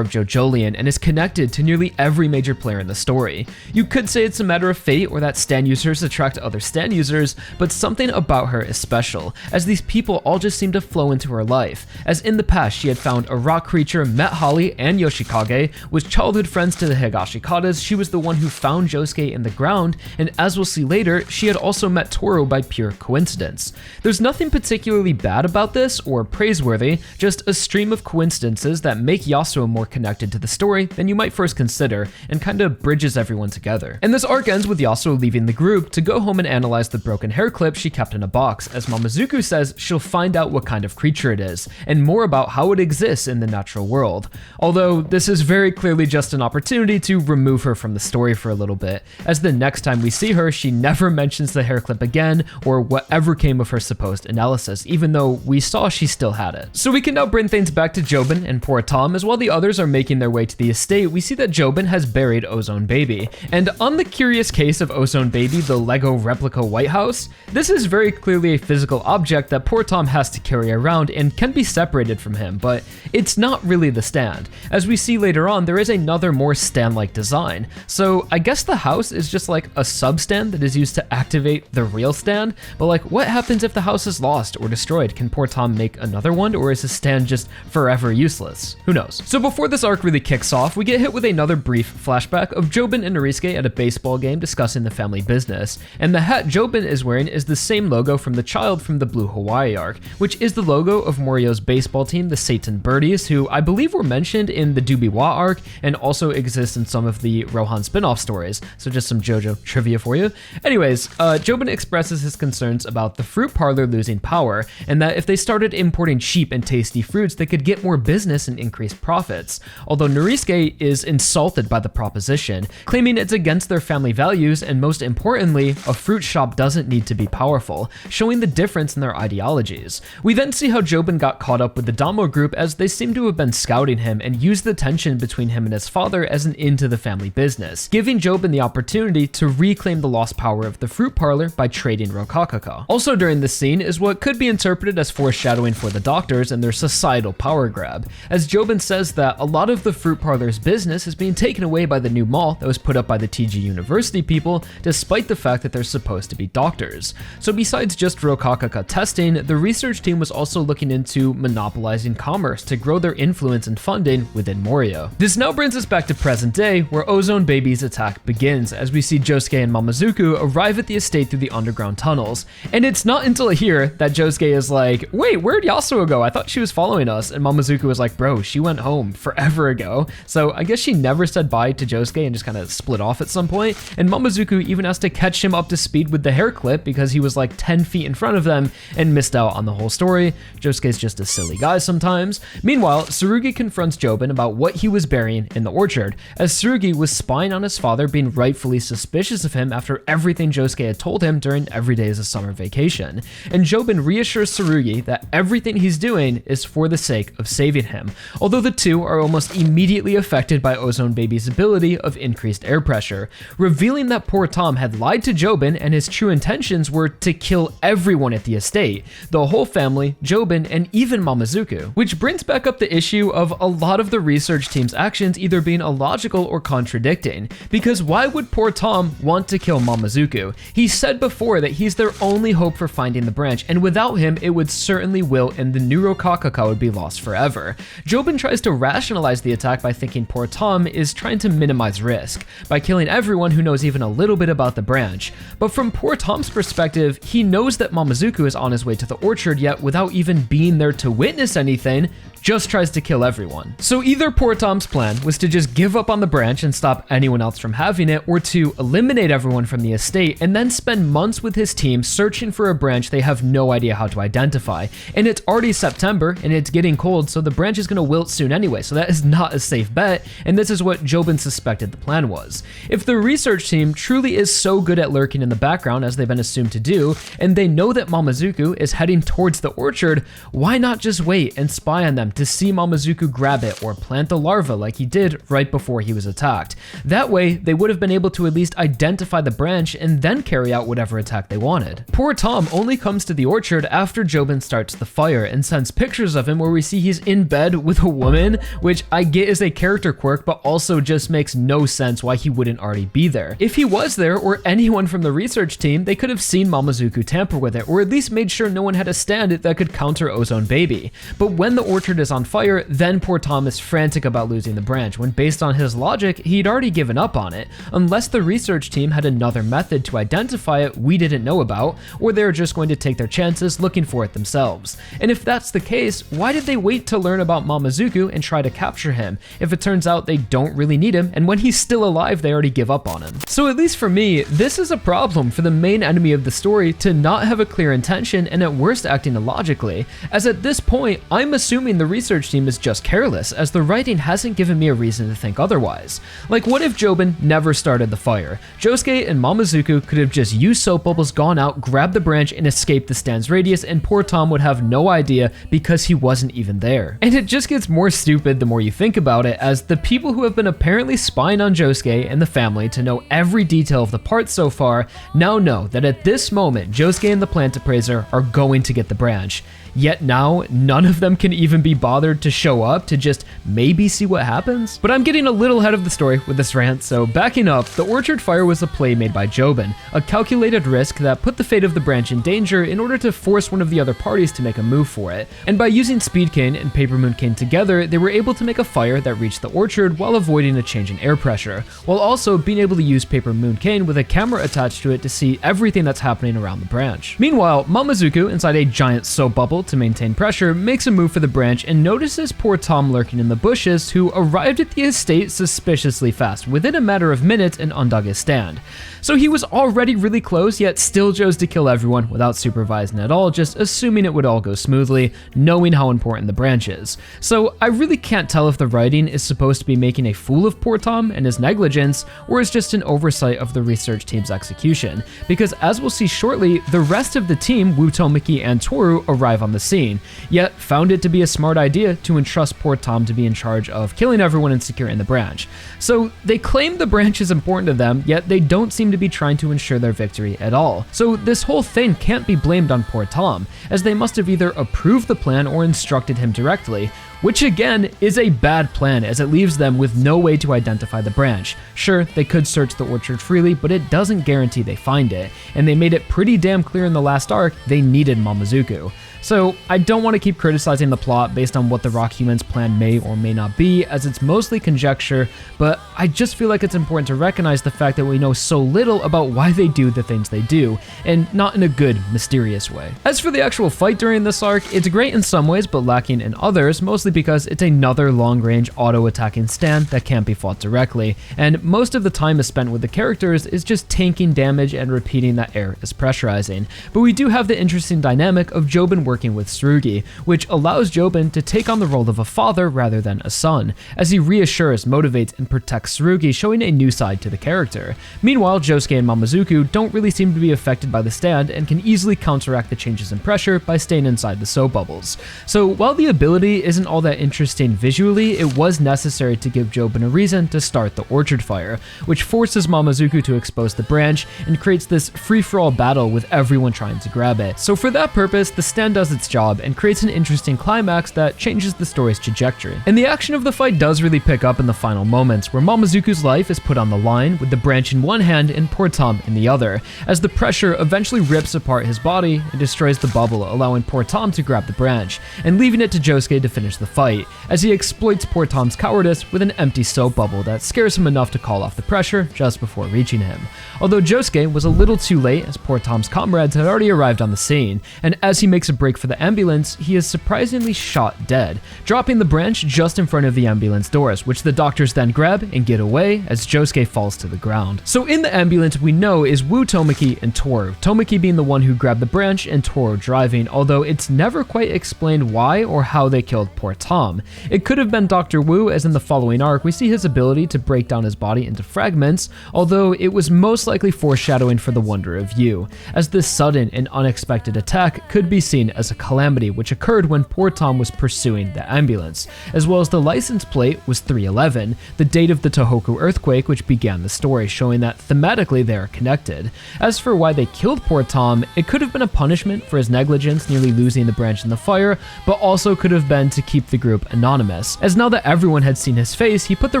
of JoJolion and is connected to nearly every major player in the story. You could say it's a matter of fate or that stan users attract other stan users, but something about her is special, as these people all just seem to flow into her life, as in the past she had found a rock creature, met Holly and Yoshikage, was childhood friends to the Higashikatas, she was the one who found Josuke in the ground, and as we'll see later, she had also met Tooru by pure coincidence. There's nothing particularly bad about this or praiseworthy, just a stream of coincidences that make Yasuo more connected to the story than you might first consider, and kinda bridges everyone together. And this arc ends with Yasuo leaving the group to go home and analyze the broken hair clip she kept in a box, as Mamazuku says she'll find out what kind of creature it is, and more about how it exists in the natural world. Although this is very clearly just an opportunity to remove her from the story for a little bit, as the next time we see her, she never mentions the hair clip again or whatever came of her supposed analysis, even though we saw she still had it. So we can now bring things back to Jobin and poor Tom, as while the others are making their way to the estate, we see that Jobin has buried Ozone Baby. And on the curious case of Ozone Baby, the Lego replica White House, this is very clearly a physical object that poor Tom has to carry around and can be separated from him, but it's not really the stand. As we see later on, there is another more stand-like design. So I guess the house is just like a sub-stand that is used to activate the real stand, but like what happens if the house is lost or destroyed? Can poor Tom make another one, or is his stand just forever useless? Who knows? So before this arc really kicks off, we get hit with another brief flashback of Jobin and Norisuke at a baseball game discussing the family business, and the hat Jobin is wearing is the same logo from the child from the Blue Hawaii arc, which is the logo of Morio's baseball team, the Satan Birdies, who I believe were mentioned in the Dubiwa arc and also exist in some of the Rohan spin-off stories, so just some JoJo trivia for you. Anyways, Jobin expresses his concerns about the fruit parlor losing power, and that if they started importing cheap and tasty fruits, they could get more business and increase profits. Although Norisuke is insulted by the proposition, claiming it's against their family values, and most importantly, a fruit shop doesn't need to be powerful, showing the difference in their ideologies. We then see how Jobin got caught up with the Damo group, as they seem to have been scouting him and used the tension between him and his father as an into the family business, giving Jobin the opportunity to reclaim the lost power of the fruit parlor by trading Rokakaka. Also during this scene is what could be interpreted as foreshadowing for the doctors and their societal power grab, as Jobin says that a lot of the fruit parlor's business is being taken away by the new mall that was put up by the TG University people, despite the fact that they're supposed to be doctors. So besides just Rokakaka testing, the research team was also looking into monopolizing commerce to grow their influence and funding within Morio. This now brings us back to present day, where Ozone Baby's attack begins, as we see Josuke and Mamazuku arrive at the estate through the underground tunnels. And it's not until here that Josuke is like, wait, where'd Yasuo go? I thought she was following us. And Mamazuku was like, bro, she went home forever ago. So I guess she never said bye to Josuke and just kind of split off at some point. And Mamazuku even has to catch him up to speed with the hair clip because he was like 10 feet in front of them and missed out on the whole story. Josuke's just a silly guy sometimes. Meanwhile, Tsurugi confronts Jobin about what he was burying in the orchard, as Tsurugi was spying on his father, being rightfully suspicious of him after everything Josuke had told him during every day as a summer vacation. And Jobin reassures Tsurugi that everything he's doing is for the sake of saving him, although the two are almost immediately affected by Ozone Baby's ability of increased air pressure, revealing that poor Tom had lied to Jobin and his true intentions were to kill everyone at the estate, the whole family, Jobin, and even Mamazuku. Which brings back up the issue of a lot of the research team's actions either being illogical or contradicting, because why would poor Tom want to kill Mamazuku? He said before that he's their only hope for finding the branch, and without him it would certainly wilt and the Neurokakaka would be lost forever. Jobin tries to rationalize the attack by thinking poor Tom is trying to minimize risk, by killing everyone who knows even a little bit about the branch. But from poor Tom's perspective, he knows that Mamazuku is on his way to the orchard, yet without even being there to witness anything, just tries to kill everyone. So either poor Tom's plan was to just give up on the branch and stop anyone else from having it, or to eliminate everyone from the estate and then spend months with his team searching for a branch they have no idea how to identify. And it's already September and it's getting cold, so the branch is going to wilt soon anyway, so that is not a safe bet, and this is what Jobin suspected the plan was. If the research team truly is so good at lurking in the background as they've been assumed to do, and they know that Mamazuku is heading towards the orchard, why not just wait and spy on them to see Mamazuku grab it or plant the larva like he did right before he was attacked? That way, they would have been able to at least identify the branch and then carry out whatever attack they wanted. Poor Tom only comes to the orchard after Jobin starts the fire and sends pictures of him where we see he's in bed with a woman, which I get is a character quirk, but also just makes no sense why he wouldn't already be there. If he was there, or anyone from the research team, they could have seen Mamazuku tamper with it, or at least made sure no one had a stand that could counter Ozone Baby. But when the orchard is on fire, then poor Tom is frantic about losing the branch, when based on his logic, he'd already given up on it, unless the research team had another method to identify it we didn't know about, or they're just going to take their chances looking for it themselves. And if that's the case, why did they wait to learn about Mamazuku and try to capture him, if it turns out they don't really need him, and when he's still alive they already give up on him? So at least for me, this is a problem for the main enemy of the story to not have a clear intention and at worst acting illogically, as at this point I'm assuming the research team is just careless, as the writing hasn't given me a reason to think otherwise. Like, what if Jobin never started the fire? Josuke and Mamazuku could have just used soap bubbles, gone out, grabbed the branch, and escaped the stand's radius, and poor Tom would have no idea because he wasn't even there. And it just gets more stupid the more you think about it, as the people who have been apparently spying on Josuke and the family to know every detail of the parts so far now know that at this moment Josuke and the plant appraiser are going to get the branch. Yet now, none of them can even be bothered to show up to just maybe see what happens? But I'm getting a little ahead of the story with this rant, so backing up, the orchard fire was a play made by Jobin, a calculated risk that put the fate of the branch in danger in order to force one of the other parties to make a move for it. And by using Speed Cane and Paper Moon Cane together, they were able to make a fire that reached the orchard while avoiding a change in air pressure, while also being able to use Paper Moon Cane with a camera attached to it to see everything that's happening around the branch. Meanwhile, Mamazuku, inside a giant soap bubble to maintain pressure, makes a move for the branch and notices poor Tom lurking in the bushes, who arrived at the estate suspiciously fast, within a matter of minutes, and undug his stand. So he was already really close, yet still chose to kill everyone without supervising at all, just assuming it would all go smoothly, knowing how important the branch is. So I really can't tell if the writing is supposed to be making a fool of poor Tom and his negligence, or is just an oversight of the research team's execution, because as we'll see shortly, the rest of the team, Wutomiki and Tooru, arrive on the scene, yet found it to be a smart idea to entrust poor Tom to be in charge of killing everyone and securing the branch. So they claim the branch is important to them, yet they don't seem to be trying to ensure their victory at all. So this whole thing can't be blamed on poor Tom, as they must have either approved the plan or instructed him directly, which again is a bad plan, as it leaves them with no way to identify the branch. Sure, they could search the orchard freely, but it doesn't guarantee they find it, and they made it pretty damn clear in the last arc they needed Mamazuku. So I don't want to keep criticizing the plot based on what the Rock Humans' plan may or may not be, as it's mostly conjecture, but I just feel like it's important to recognize the fact that we know so little about why they do the things they do, and not in a good, mysterious way. As for the actual fight during this arc, it's great in some ways but lacking in others, mostly mostly because it's another long-range auto-attacking stand that can't be fought directly, and most of the time is spent with the characters is just tanking damage and repeating that air is pressurizing. But we do have the interesting dynamic of Jobin working with Tsurugi, which allows Jobin to take on the role of a father rather than a son, as he reassures, motivates, and protects Tsurugi, showing a new side to the character. Meanwhile, Josuke and Momozuku don't really seem to be affected by the stand and can easily counteract the changes in pressure by staying inside the soap bubbles. So while the ability isn't all that interesting visually, it was necessary to give Jobin a reason to start the orchard fire, which forces Momozuku to expose the branch and creates this free-for-all battle with everyone trying to grab it. So for that purpose, the stand does its job and creates an interesting climax that changes the story's trajectory. And the action of the fight does really pick up in the final moments, where Momozuku's life is put on the line with the branch in one hand and poor Tom in the other, as the pressure eventually rips apart his body and destroys the bubble, allowing poor Tom to grab the branch, and leaving it to Josuke to finish the fight, as he exploits poor Tom's cowardice with an empty soap bubble that scares him enough to call off the pressure just before reaching him. Although Josuke was a little too late, as poor Tom's comrades had already arrived on the scene, and as he makes a break for the ambulance, he is surprisingly shot dead, dropping the branch just in front of the ambulance doors, which the doctors then grab and get away as Josuke falls to the ground. So in the ambulance we know is Wu, Tomoki, and Tooru, Tomoki being the one who grabbed the branch and Tooru driving, although it's never quite explained why or how they killed poor Tom. It could have been Dr. Wu, as in the following arc we see his ability to break down his body into fragments, although it was most likely foreshadowing for the Wonder of You, as this sudden and unexpected attack could be seen as a calamity which occurred when poor Tom was pursuing the ambulance, as well as the license plate was 311, the date of the Tohoku earthquake which began the story, showing that thematically they are connected. As for why they killed poor Tom, it could have been a punishment for his negligence nearly losing the branch in the fire, but also could have been to keep the group anonymous, as now that everyone had seen his face, he put the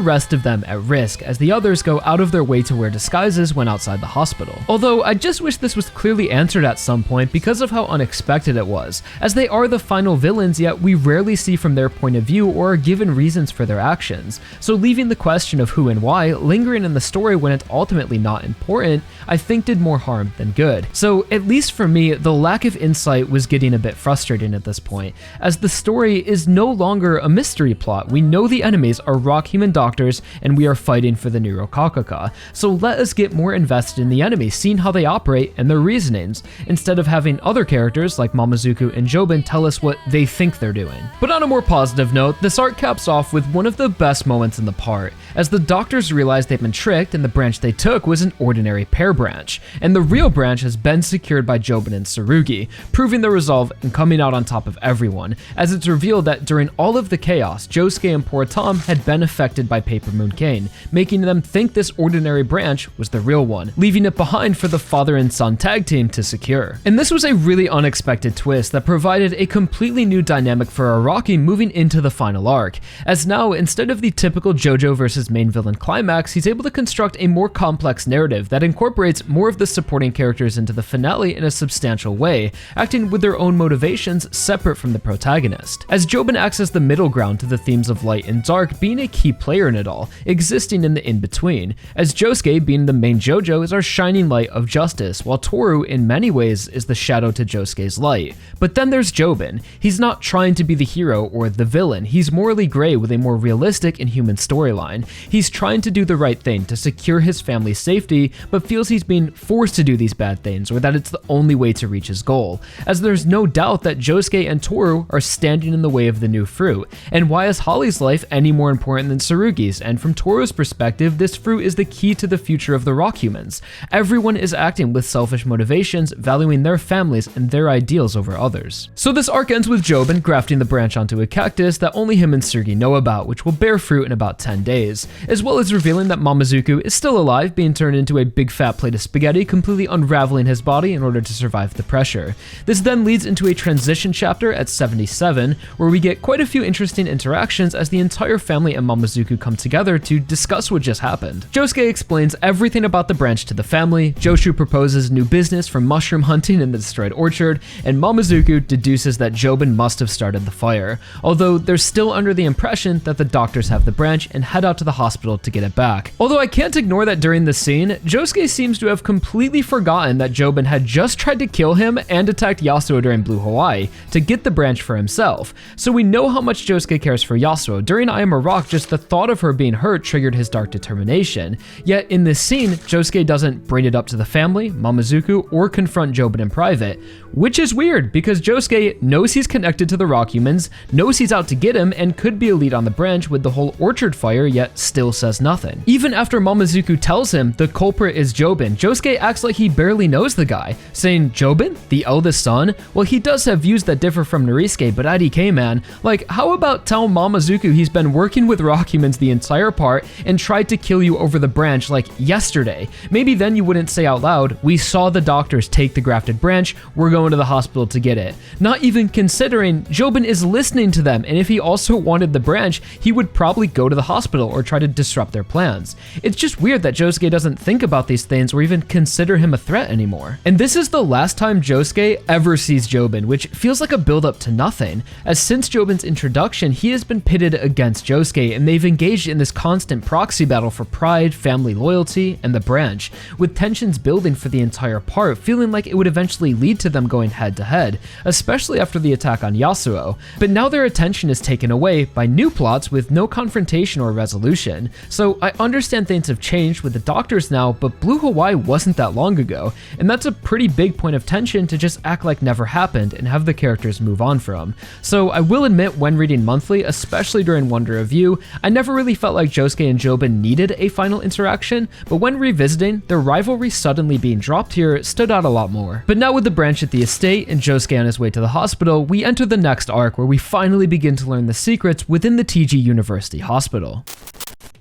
rest of them at risk, as the others go out of their way to wear disguises when outside the hospital. Although I just wish this was clearly answered at some point because of how unexpected it was, as they are the final villains, yet we rarely see from their point of view or are given reasons for their actions. So leaving the question of who and why lingering in the story when it's ultimately not important, I think did more harm than good. So at least for me, the lack of insight was getting a bit frustrating at this point, as the story is no longer a mystery plot. We know the enemies are rock human doctors and we are fighting for the Neurokakaka, so let us get more invested in the enemies, seeing how they operate and their reasonings, instead of having other characters like Momozuku and Jobin tell us what they think they're doing. But on a more positive note, this arc caps off with one of the best moments in the part, as the doctors realize they've been tricked and the branch they took was an ordinary pear branch, and the real branch has been secured by Jobin and Tsurugi, proving their resolve and coming out on top of everyone, as it's revealed that during all of the chaos, Josuke and poor Tom had been affected by Paper Moon Cane, making them think this ordinary branch was the real one, leaving it behind for the father and son tag team to secure. And this was a really unexpected twist that provided a completely new dynamic for Araki moving into the final arc, as now instead of the typical JoJo versus main villain climax, he's able to construct a more complex narrative that incorporates more of the supporting characters into the finale in a substantial way, acting with their own motivations separate from the protagonist. As Jobin acts as the middle ground to the themes of light and dark, being a key player in it all, existing in the in-between, as Josuke, being the main JoJo, is our shining light of justice, while Tooru in many ways is the shadow to Josuke's light. But then there's Jobin. He's not trying to be the hero or the villain, he's morally gray with a more realistic and human storyline. He's trying to do the right thing to secure his family's safety, but feels he's being forced to do these bad things, or that it's the only way to reach his goal, as there's no doubt that Josuke and Tooru are standing in the way of the new fruit. And why is Holly's life any more important than Tsurugi's? And from Tooru's perspective, this fruit is the key to the future of the rock humans. Everyone is acting with selfish motivations, valuing their families and their ideals over others. So this arc ends with Jobin grafting the branch onto a cactus that only him and Tsurugi know about, which will bear fruit in about 10 days, as well as revealing that Momozuku is still alive, being turned into a big fat plate of spaghetti, completely unraveling his body in order to survive the pressure. This then leads into a transition chapter at 77, where we get quite a few interesting interactions as the entire family and Momozuku come together to discuss what just happened. Josuke explains everything about the branch to the family, Joshu proposes new business for mushroom hunting in the destroyed orchard, and Momozuku deduces that Jobin must have started the fire, although they're still under the impression that the doctors have the branch and head out to the hospital to get it back. Although I can't ignore that during this scene, Josuke seems to have completely forgotten that Jobin had just tried to kill him and attacked Yasuo during Blue Hawaii to get the branch for himself, so we know know how much Josuke cares for Yasuo. During I Am a Rock, just the thought of her being hurt triggered his dark determination. Yet in this scene, Josuke doesn't bring it up to the family, Mamazuku, or confront Jobin in private, which is weird because Josuke knows he's connected to the rock humans, knows he's out to get him, and could be a lead on the branch with the whole orchard fire, yet still says nothing. Even after Mamazuku tells him the culprit is Jobin, Josuke acts like he barely knows the guy, saying, "Jobin? The eldest son? Well, he does have views that differ from Norisuke, but IDK man, like, how about tell Mamazuku he's been working with rock humans the entire part and tried to kill you over the branch like yesterday? Maybe then you wouldn't say out loud, 'We saw the doctors take the grafted branch, we're going to the hospital to get it.' Not even considering Jobin is listening to them, and if he also wanted the branch, he would probably go to the hospital or try to disrupt their plans. It's just weird that Josuke doesn't think about these things or even consider him a threat anymore. And this is the last time Josuke ever sees Jobin, which feels like a build-up to nothing, as since Jobin's introduction, he has been pitted against Josuke, and they've engaged in this constant proxy battle for pride, family loyalty, and the branch, with tensions building for the entire part, feeling like it would eventually lead to them going head-to-head, especially after the attack on Yasuo. But now their attention is taken away by new plots with no confrontation or resolution. So I understand things have changed with the doctors now, but Blue Hawaii wasn't that long ago, and that's a pretty big point of tension to just act like never happened and have the characters move on from. So I will admit, when reading Monthly, especially during Wonder of You, I never really felt like Josuke and Jobin needed a final interaction, but when revisiting, their rivalry suddenly being dropped here stood out a lot more. But now with the branch at the estate and Josuke on his way to the hospital, we enter the next arc where we finally begin to learn the secrets within the TG University Hospital.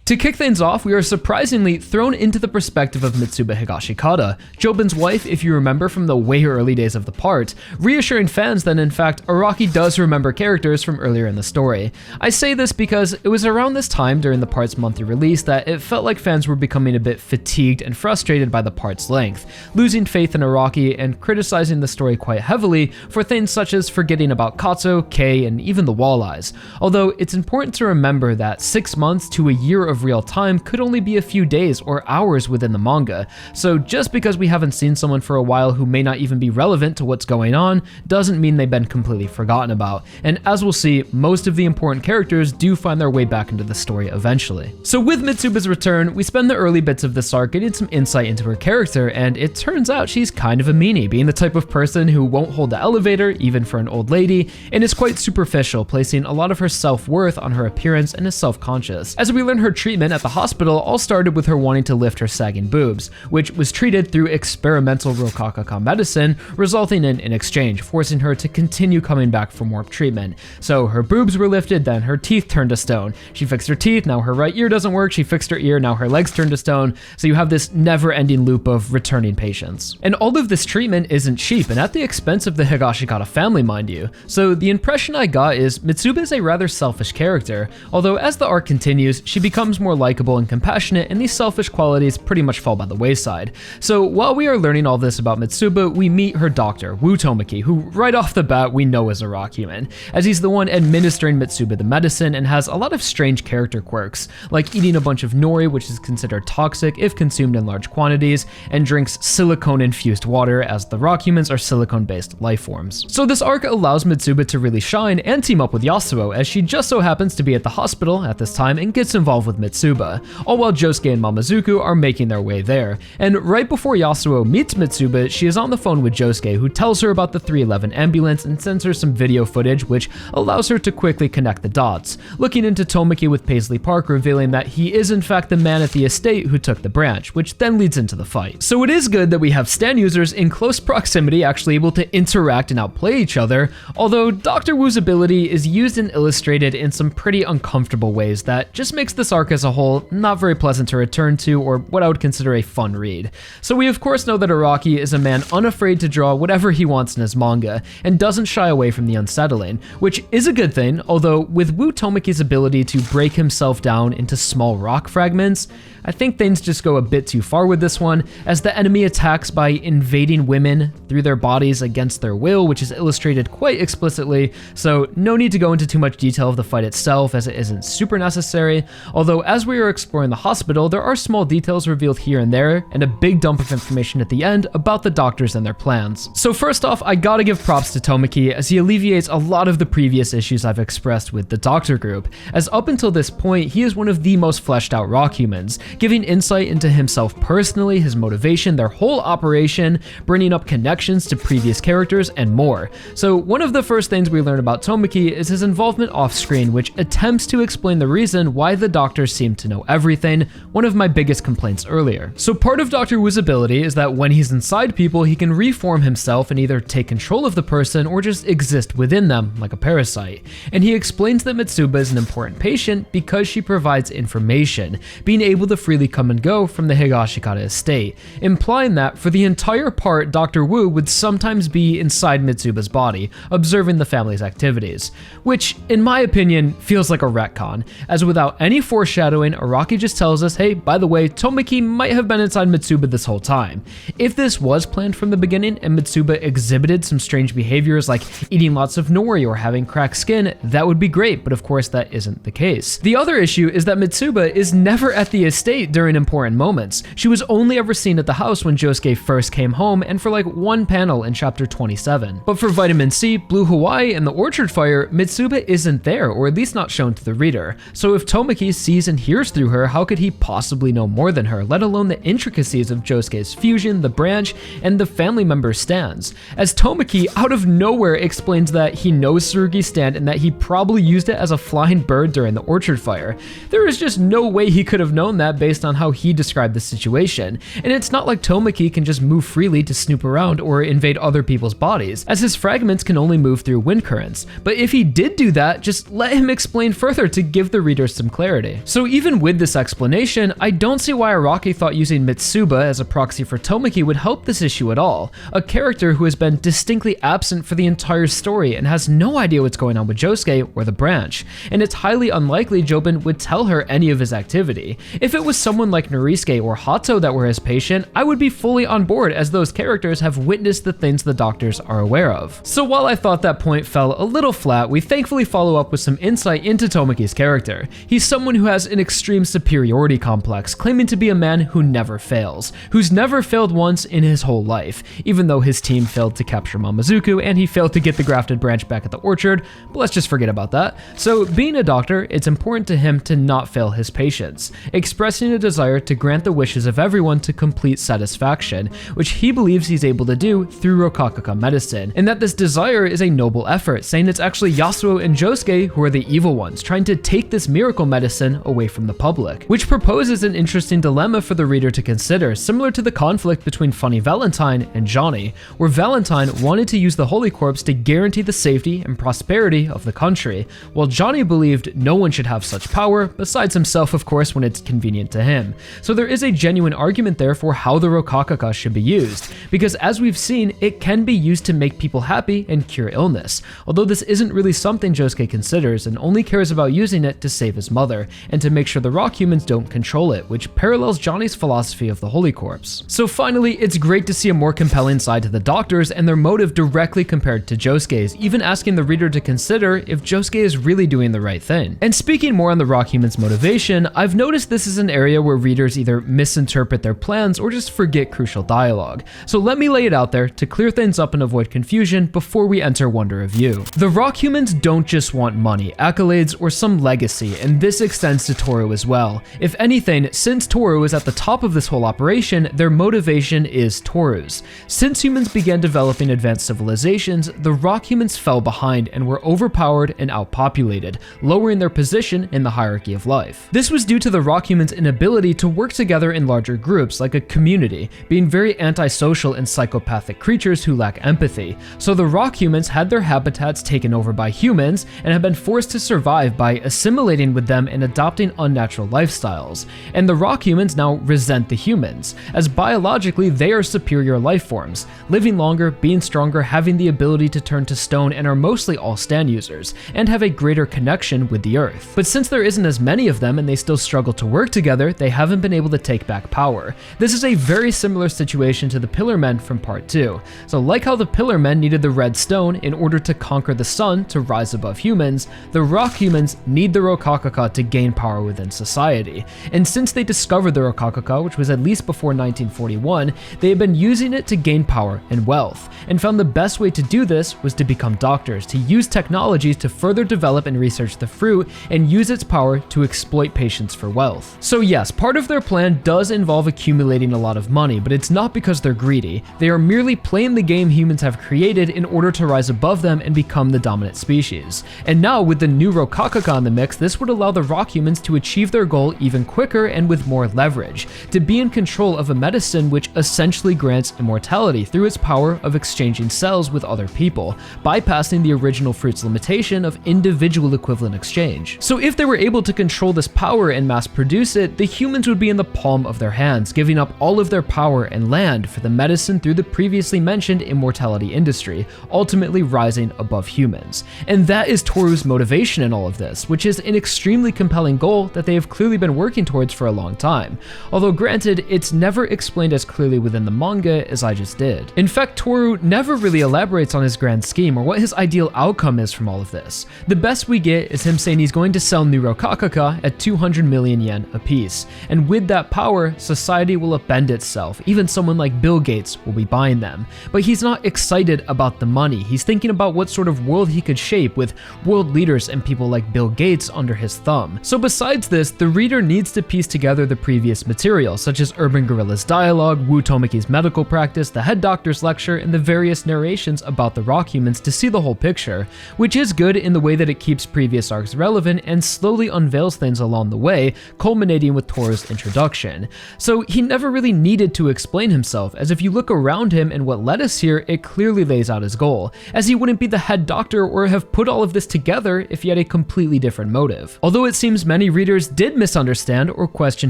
To kick things off, we are surprisingly thrown into the perspective of Mitsuba Higashikata, Jobin's wife if you remember from the way early days of the part, reassuring fans that in fact Araki does remember characters from earlier in the story. I say this because it was around this time during the part's monthly release that it felt like fans were becoming a bit fatigued and frustrated by the part's length, losing faith in Araki and criticizing the story quite heavily for things such as forgetting about Kato, Kei, and even the walleyes. Although it's important to remember that 6 months to a year of real time could only be a few days or hours within the manga, so just because we haven't seen someone for a while who may not even be relevant to what's going on doesn't mean they've been completely forgotten about, and as we'll see, most of the important characters do find their way back into the story eventually. So with Mitsuba's return, we spend the early bits of this arc getting some insight into her character, and it turns out she's kind of a meanie, being the type of person who won't hold the elevator, even for an old lady, and is quite superficial, placing a lot of her self-worth on her appearance and is self-conscious. As we learn, her treatment at the hospital all started with her wanting to lift her sagging boobs, which was treated through experimental Rokakaka medicine, resulting in an exchange, forcing her to continue coming back for more treatment. So her boobs were lifted, then her teeth turned to stone. She fixed her teeth, now her right ear doesn't work, she fixed her ear, now her legs turned to stone, so you have this never-ending loop of returning patients. And all of this treatment isn't cheap, and at the expense of the Higashikata family, mind you. So the impression I got is Mitsuba is a rather selfish character, although as the arc continues, she becomes more likable and compassionate, and these selfish qualities pretty much fall by the wayside. So while we are learning all this about Mitsuba, we meet her doctor, Wu Tomiki, who right off the bat we know is a rock human, as he's the one administering Mitsuba the medicine and has a lot of strange character quirks, like eating a bunch of nori, which is considered toxic if consumed in large quantities, and drinks silicone-infused water, as the rock humans are silicone-based life forms. So this arc allows Mitsuba to really shine and team up with Yasuo, as she just so happens to be at the hospital at this time and gets involved with Mitsuba, all while Josuke and Mamazuku are making their way there. And right before Yasuo meets Mitsuba, she is on the phone with Josuke, who tells her about the 311 ambulance and sends her some video footage, which allows her to quickly connect the dots, looking into Tomiki with Paisley Park, revealing that he is in fact the man at the estate who took the branch, which then leads into the fight. So it is good that we have stan users in close proximity actually able to interact and outplay each other, although Dr. Wu's ability is used and illustrated in some pretty uncomfortable ways that just makes this arc as a whole not very pleasant to return to, or what I would consider a fun read. So we of course know that Araki is a man unafraid to draw whatever he wants in his manga, and doesn't shy away from the unsettling, which is a good thing, although with Wu Tomiki's ability to break himself down into small rock fragments, I think things just go a bit too far with this one, as the enemy attacks by invading women through their bodies against their will, which is illustrated quite explicitly, so no need to go into too much detail of the fight itself as it isn't super necessary, although as we are exploring the hospital, there are small details revealed here and there, and a big dump of information at the end about the doctors and their plans. So first off, I gotta give props to Tomoki, as he alleviates a lot of the previous issues I've expressed with the doctor group, as up until this point, he is one of the most fleshed out rock humans, giving insight into himself personally, his motivation, their whole operation, bringing up connections to previous characters, and more. So one of the first things we learn about Tomoki is his involvement off screen, which attempts to explain the reason why the doctors seem to know everything, one of my biggest complaints earlier. So part of Dr. Wu's ability is that when he's inside people, he can reform himself and either take control of the person or just exist within them like a parasite. And he explains that Mitsuba is an important patient because she provides information, being able to freely come and go from the Higashikata estate, implying that for the entire part, Dr. Wu would sometimes be inside Mitsuba's body, observing the family's activities, which, in my opinion, feels like a retcon, as without any foreshadowing, Araki just tells us, hey, by the way, Tomoki might have been inside Mitsuba this whole time. If this was planned from the beginning and Mitsuba exhibited some strange behaviors like eating lots of nori or having cracked skin, that would be great, but of course that isn't the case. The other issue is that Mitsuba is never at the estate during important moments. She was only ever seen at the house when Josuke first came home and for like one panel in chapter 27. But for Vitamin C, Blue Hawaii, and the Orchard Fire, Mitsuba isn't there, or at least not shown to the reader. So if Tomoki sees and hears through her, how could he possibly know more than her, let alone the intricacies of Josuke's fusion, the branch, and the family member's stands? As Tomoki, out of nowhere, explains that he knows Tsurugi's stand and that he probably used it as a flying bird during the Orchard Fire. There is just no way he could have known that based on how he described the situation. And it's not like Tomoki can just move freely to snoop around or invade other people's bodies, as his fragments can only move through wind currents. But if he did do that, just let him explain further to give the reader some clarity. So even with this explanation, I don't see why Araki thought using Mitsuba as a proxy for Tomoki would help this issue at all, a character who has been distinctly absent for the entire story and has no idea what's going on with Josuke or the branch, and it's highly unlikely Jobin would tell her any of his activity. If it was someone like Norisuke or Hato that were his patient, I would be fully on board, as those characters have witnessed the things the doctors are aware of. So while I thought that point fell a little flat, we thankfully follow up with some insight into Tomoki's character. He's someone who has an extreme superiority complex, claiming to be a man who never fails, who's never failed once in his whole life, even though his team failed to capture Mamazuku and he failed to get the grafted branch back at the orchard, but let's just forget about that. So being a doctor, it's important to him to not fail his patients, expressing a desire to grant the wishes of everyone to complete satisfaction, which he believes he's able to do through Rokakuka medicine, and that this desire is a noble effort, saying it's actually Yasuo and Josuke who are the evil ones, trying to take this miracle medicine away from the public, which proposes an interesting dilemma for the reader to consider, similar to the conflict between Funny Valentine and Johnny, where Valentine wanted to use the Holy Corpse to guarantee the safety and prosperity of the country, while Johnny believed no one should have such power, besides himself of course when it's convenient to him. So there is a genuine argument there for how the Rokakuka should be used, because as we've seen, it can be used to make people happy and cure illness, although this isn't really something Josuke considers and only cares about using it to save his mother, and to make sure the rock humans don't control it, which parallels Johnny's philosophy of the Holy Corpse. So finally, it's great to see a more compelling side to the doctors and their motive directly compared to Josuke's, even asking the reader to consider if Josuke is really doing the right thing. And speaking more on the rock humans' motivation, I've noticed this is an area where readers either misinterpret their plans or just forget crucial dialogue. So let me lay it out there to clear things up and avoid confusion before we enter Wonder Review. The rock humans don't just want money, accolades, or some legacy, and this extends to Tooru as well. If anything, since Tooru is at the top of this whole operation, their motivation is Tooru's. Since humans began developing advanced civilizations, the rock humans fell behind and were overpowered and outpopulated, lowering their position in the hierarchy of life. This was due to the rock humans' inability to work together in larger groups like a community, being very antisocial and psychopathic creatures who lack empathy. So the rock humans had their habitats taken over by humans and have been forced to survive by assimilating with them and adopting unnatural lifestyles. And the rock humans now resent the humans, as biologically they are superior life forms, living longer, being stronger, having the ability to turn to stone, and are mostly all stand users, and have a greater connection with the earth. But since there isn't as many of them and they still struggle to work together, they haven't been able to take back power. This is a very similar situation to the Pillar Men from part 2. So like how the Pillar Men needed the red stone in order to conquer the sun to rise above humans, the rock humans need the Rokakuka to gain power power within society. And since they discovered the Rokakaka, which was at least before 1941, they had been using it to gain power and wealth, and found the best way to do this was to become doctors, to use technologies to further develop and research the fruit and use its power to exploit patients for wealth. So yes, part of their plan does involve accumulating a lot of money, but it's not because they're greedy. They are merely playing the game humans have created in order to rise above them and become the dominant species. And now with the new Rokakaka in the mix, this would allow the rock humans to achieve their goal even quicker and with more leverage, to be in control of a medicine which essentially grants immortality through its power of exchanging cells with other people, bypassing the original fruit's limitation of individual equivalent exchange. So if they were able to control this power and mass produce it, the humans would be in the palm of their hands, giving up all of their power and land for the medicine through the previously mentioned immortality industry, ultimately rising above humans. And that is Tooru's motivation in all of this, which is an extremely compelling goal that they have clearly been working towards for a long time. Although granted, it's never explained as clearly within the manga as I just did. In fact, Tooru never really elaborates on his grand scheme or what his ideal outcome is from all of this. The best we get is him saying he's going to sell new Rokakaka at 200 million yen apiece, and with that power, society will upend itself. Even someone like Bill Gates will be buying them. But he's not excited about the money. He's thinking about what sort of world he could shape with world leaders and people like Bill Gates under his thumb. So besides this, the reader needs to piece together the previous material, such as Urban Guerilla's dialogue, Wu Tomoki's medical practice, the head doctor's lecture, and the various narrations about the rock humans to see the whole picture, which is good in the way that it keeps previous arcs relevant and slowly unveils things along the way, culminating with Tooru's introduction. So he never really needed to explain himself, as if you look around him and what led us here, it clearly lays out his goal, as he wouldn't be the head doctor or have put all of this together if he had a completely different motive. Although it seems many readers did misunderstand or question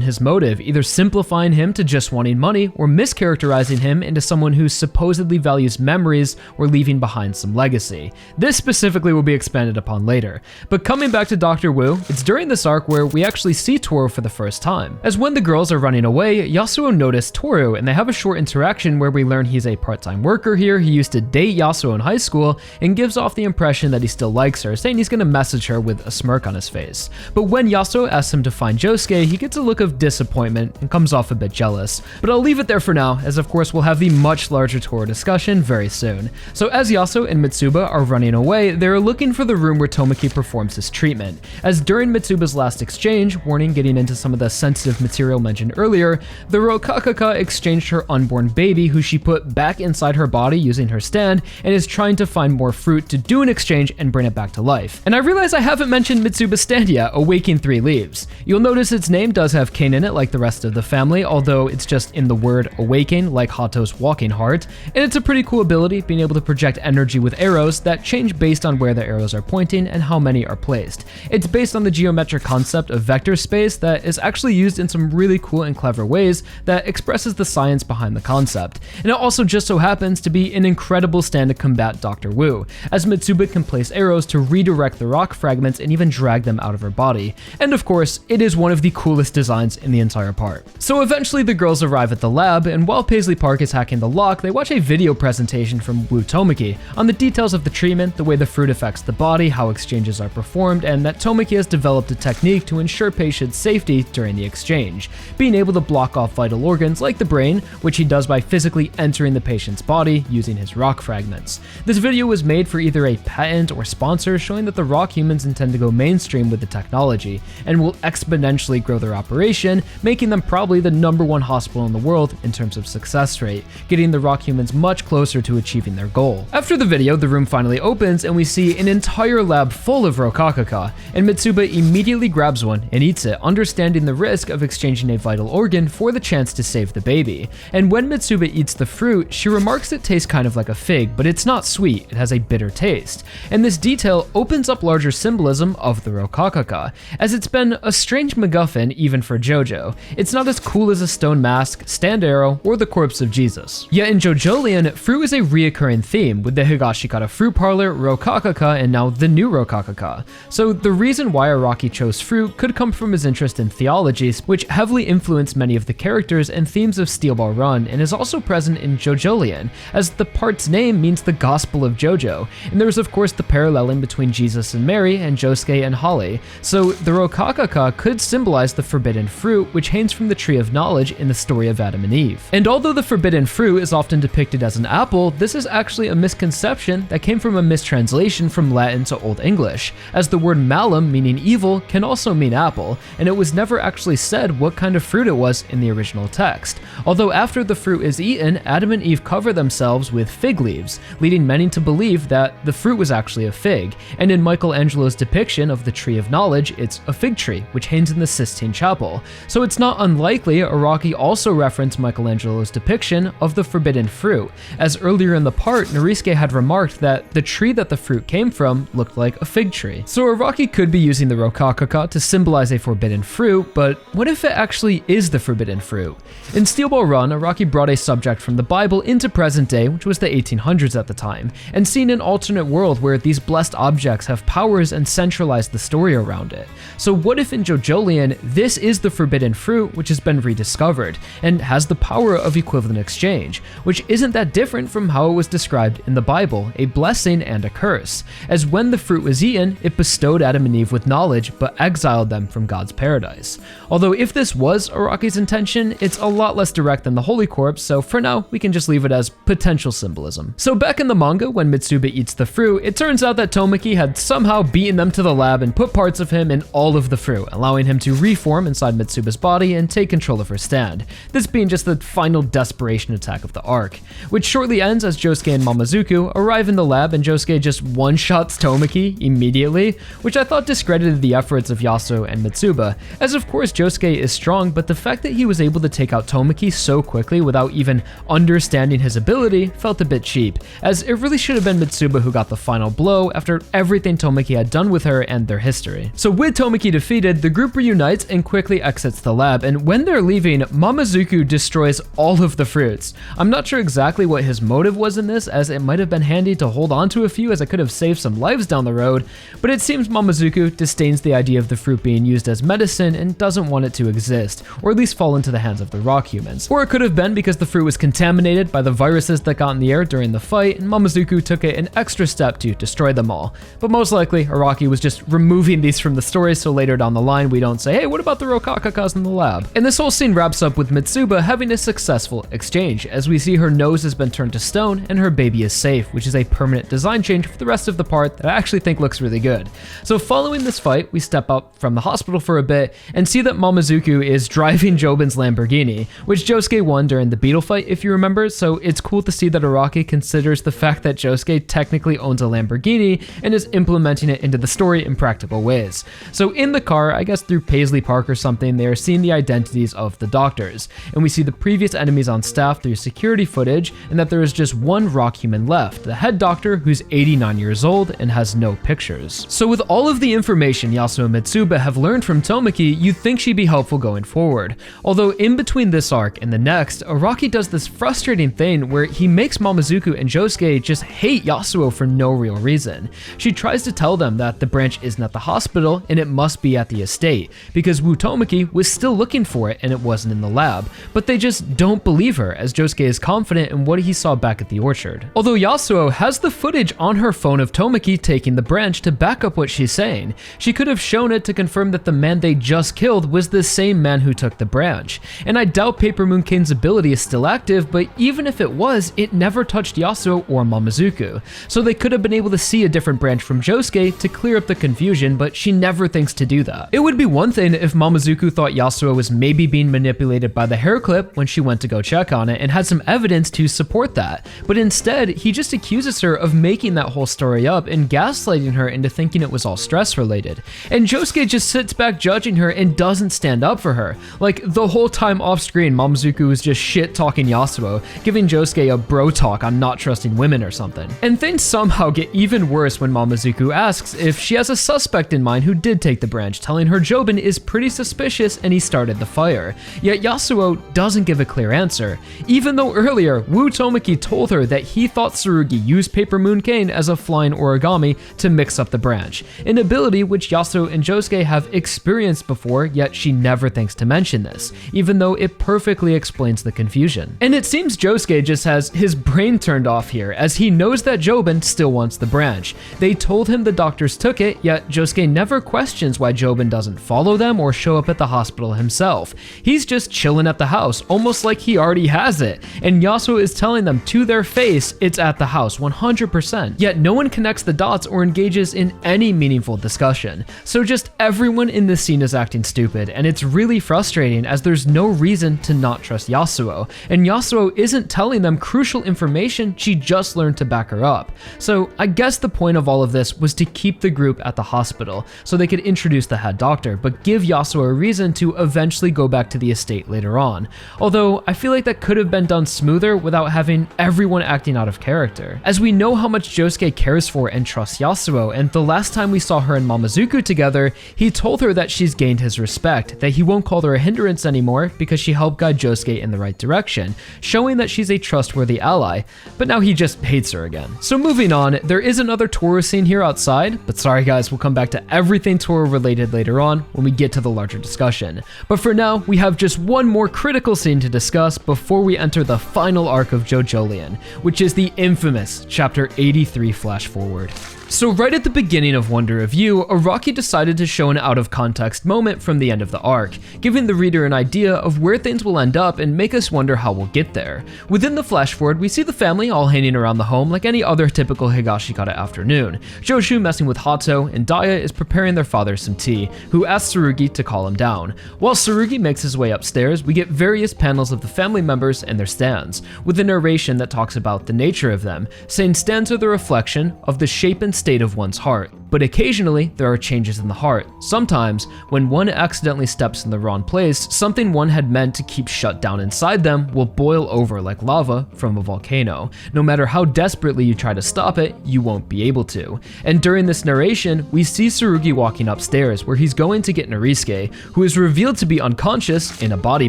his motive, either simplifying him to just wanting money or mischaracterizing him into someone who supposedly values memories or leaving behind some legacy. This specifically will be expanded upon later. But coming back to Dr. Wu, it's during this arc where we actually see Tooru for the first time. As when the girls are running away, Yasuo noticed Tooru and they have a short interaction where we learn he's a part-time worker here, he used to date Yasuo in high school, and gives off the impression that he still likes her, saying he's gonna message her with a smirk on his face. But when Yasuo asks him to find Josuke, he gets a look of disappointment and comes off a bit jealous. But I'll leave it there for now, as of course we'll have the much larger Tooru discussion very soon. So as Yasuo and Mitsuba are running away, they're looking for the room where Tomoki performs his treatment, as during Mitsuba's last exchange, warning getting into some of the sensitive material mentioned earlier, the Rokakaka exchanged her unborn baby who she put back inside her body using her stand and is trying to find more fruit to do an exchange and bring it back to life. And I realize I haven't mentioned Mitsuba's stand yet, Awaking 3 Leaves. You'll notice its name does have Qing in it like the rest of the family, although it's just in the word awaken like Hato's walking heart, and it's a pretty cool ability, being able to project energy with arrows that change based on where the arrows are pointing and how many are placed. It's based on the geometric concept of vector space that is actually used in some really cool and clever ways that expresses the science behind the concept. And it also just so happens to be an incredible stand to combat Dr. Wu, as Mitsuba can place arrows to redirect the rock fragments and even drag them out of her body. And of course, it is one of the coolest designs in the entire part. So eventually the girls arrive at the lab, and while Paisley Park is hacking the lock, they watch a video presentation from Wu Tomoki on the details of the treatment, the way the fruit affects the body, how exchanges are performed, and that Tomoki has developed a technique to ensure patients' safety during the exchange, being able to block off vital organs like the brain, which he does by physically entering the patient's body using his rock fragments. This video was made for either a patent or sponsor, showing that the rock humans intend to go mainstream with the technology and will exponentially grow their operation, making them probably the #1 hospital in the world in terms of success rate, getting the rock humans much closer to achieving their goal. After the video, the room finally opens and we see an entire lab full of Rokakaka, and Mitsuba immediately grabs one and eats it, understanding the risk of exchanging a vital organ for the chance to save the baby. And when Mitsuba eats the fruit, she remarks it tastes kind of like a fig, but it's not sweet, it has a bitter taste. And this detail opens up larger symbolism of the Rokakaka, as it's been a strange MacGuffin even for JoJo. It's not as cool as a stone mask, stand arrow, or the corpse of Jesus. Yet in JoJolion, fruit is a reoccurring theme, with the Higashikata fruit parlor, Rokakaka, and now the new Rokakaka. So the reason why Araki chose fruit could come from his interest in theologies, which heavily influenced many of the characters and themes of Steel Ball Run, and is also present in JoJolion, as the part's name means the Gospel of JoJo, and there's of course the paralleling between Jesus and Mary and Josuke and Holly. So the Rokakaka could symbolize the forbidden fruit which hangs from the tree of knowledge in the story of Adam and Eve. And although the forbidden fruit is often depicted as an apple, this is actually a misconception that came from a mistranslation from Latin to Old English, as the word malum, meaning evil, can also mean apple, and it was never actually said what kind of fruit it was in the original text. Although after the fruit is eaten, Adam and Eve cover themselves with fig leaves, leading many to believe that the fruit was actually a fig, and in Michelangelo's depiction of the Tree of Knowledge, it's a fig tree, which hangs in the Sistine Chapel. So it's not unlikely Araki also referenced Michelangelo's depiction of the forbidden fruit, as earlier in the part, Norisuke had remarked that the tree that the fruit came from looked like a fig tree. So Araki could be using the Rokakaka to symbolize a forbidden fruit, but what if it actually is the forbidden fruit? In Steel Ball Run, Araki brought a subject from the Bible into present day, which was the 1800s at the time, and seen an alternate world where these blessed objects have powers and centralize the story around it. So what if in JoJolion, this is the forbidden fruit which has been rediscovered, and has the power of equivalent exchange, which isn't that different from how it was described in the Bible, a blessing and a curse, as when the fruit was eaten, it bestowed Adam and Eve with knowledge, but exiled them from God's paradise. Although if this was Araki's intention, it's a lot less direct than the Holy Corpse, so for now, we can just leave it as potential symbolism. So back in the manga, when Mitsuba eats the fruit, it turns out that Tomoki had somehow beaten them to the lab and put parts of him in all of the fruit, allowing him to reform inside Mitsuba's body and take control of her stand, this being just the final desperation attack of the arc, which shortly ends as Josuke and Mamazuku arrive in the lab and Josuke just one-shots Tomoki immediately, which I thought discredited the efforts of Yasuo and Mitsuba, as of course Josuke is strong, but the fact that he was able to take out Tomoki so quickly without even understanding his ability felt a bit cheap, as it really should have been Mitsuba who got the final blow after everything Tomoki had done with her and their history. So with Tomoki defeated, the group reunites and quickly exits the lab, and when they're leaving, Mamazuku destroys all of the fruits. I'm not sure exactly what his motive was in this, as it might have been handy to hold on to a few as it could have saved some lives down the road, but it seems Mamazuku disdains the idea of the fruit being used as medicine and doesn't want it to exist, or at least fall into the hands of the rock humans. Or it could have been because the fruit was contaminated by the viruses that got in the air during the fight, and Mamazuku took it an extra step to destroy them all. But most likely, Araki was just removing these from the story so later down the line we don't say, hey, what about the Rokakakas in the lab? And this whole scene wraps up with Mitsuba having a successful exchange, as we see her nose has been turned to stone and her baby is safe, which is a permanent design change for the rest of the part that I actually think looks really good. So following this fight, we step up from the hospital for a bit and see that Mamazuku is driving Jobin's Lamborghini, which Josuke won during the beetle fight if you remember, so it's cool to see that Araki considers the fact that Josuke technically owns a Lamborghini and is implementing it into the story in practical ways. So in the car, I guess through Paisley Park or something, they are seeing the identities of the doctors, and we see the previous enemies on staff through security footage, and that there is just one rock human left, the head doctor who's 89 years old and has no pictures. So with all of the information Yasuo and Mitsuba have learned from Tomoki, you'd think she'd be helpful going forward. Although in between this arc and the next, Araki does this frustrating thing where he makes Mamazuku and Josuke just hate Yasuo for no real reason. She tries to tell them that the branch isn't at the hospital and it must be at the estate, because Wu Tomoki was still looking for it and it wasn't in the lab, but they just don't believe her, as Josuke is confident in what he saw back at the orchard. Although Yasuo has the footage on her phone of Tomoki taking the branch to back up what she's saying, she could have shown it to confirm that the man they just killed was the same man who took the branch. And I doubt Paper Moon Kane's ability is still active, but even if it was, it never touched Yasuo or Mamazuku. So they could have been able to see a different branch from Josuke to clear up the confusion, but she never thinks to do that. It would be one thing if Mamazuku thought Yasuo was maybe being manipulated by the hair clip when she went to go check on it and had some evidence to support that, but instead he just accuses her of making that whole story up and gaslighting her into thinking it was all stress related. And Josuke just sits back judging her and doesn't stand up for her. Like the whole time off screen, Mamazuku was just shit talking Yasuo, giving Josuke a bro talk on not trusting women or something. And things somehow get even worse when Mamazuku asks if she has a suspect in mind who did take the branch, telling her Jobin is pretty suspicious and he started the fire. Yet Yasuo doesn't give a clear answer, even though earlier Wu Tomoki told her that he thought Tsurugi used Paper Moon Cane as a flying origami to mix up the branch, an ability which Yasuo and Josuke have experienced before, yet she never thinks to mention this, even though it perfectly explains the confusion. And it seems Josuke just has his brain turned off here, as he knows that Jobin still wants the branch. They told him the doctors took it, yet Josuke never questions understands why Jobin doesn't follow them or show up at the hospital himself. He's just chilling at the house, almost like he already has it, and Yasuo is telling them to their face it's at the house 100%. Yet no one connects the dots or engages in any meaningful discussion. So just everyone in this scene is acting stupid, and it's really frustrating as there's no reason to not trust Yasuo, and Yasuo isn't telling them crucial information she just learned to back her up. So I guess the point of all of this was to keep the group at the hospital so they could introduce the head doctor, but give Yasuo a reason to eventually go back to the estate later on. Although I feel like that could have been done smoother without having everyone acting out of character, as we know how much Josuke cares for and trusts Yasuo, and the last time we saw her and Mamazuku together, he told her that she's gained his respect, that he won't call her a hindrance anymore because she helped guide Josuke in the right direction, showing that she's a trustworthy ally, but now he just hates her again. So moving on, there is another Tooru scene here outside, but sorry guys, we'll come back to everything Tooru related later on when we get to the larger discussion. But for now, we have just one more critical scene to discuss before we enter the final arc of JoJolion, which is the infamous Chapter 83 flash forward. So right at the beginning of Wonder of You, Araki decided to show an out-of-context moment from the end of the arc, giving the reader an idea of where things will end up and make us wonder how we'll get there. Within the flash forward, we see the family all hanging around the home like any other typical Higashikata afternoon. Joshua messing with Hato, and Daya is preparing their father some tea, who asks Tsurugi to calm him down. While Tsurugi makes his way upstairs, we get various panels of the family members and their stands, with a narration that talks about the nature of them, saying stands are the reflection of the shape and state of one's heart. But occasionally, there are changes in the heart. Sometimes, when one accidentally steps in the wrong place, something one had meant to keep shut down inside them will boil over like lava from a volcano. No matter how desperately you try to stop it, you won't be able to. And during this narration, we see Tsurugi walking upstairs where he's going to get Norisuke, who is revealed to be unconscious in a body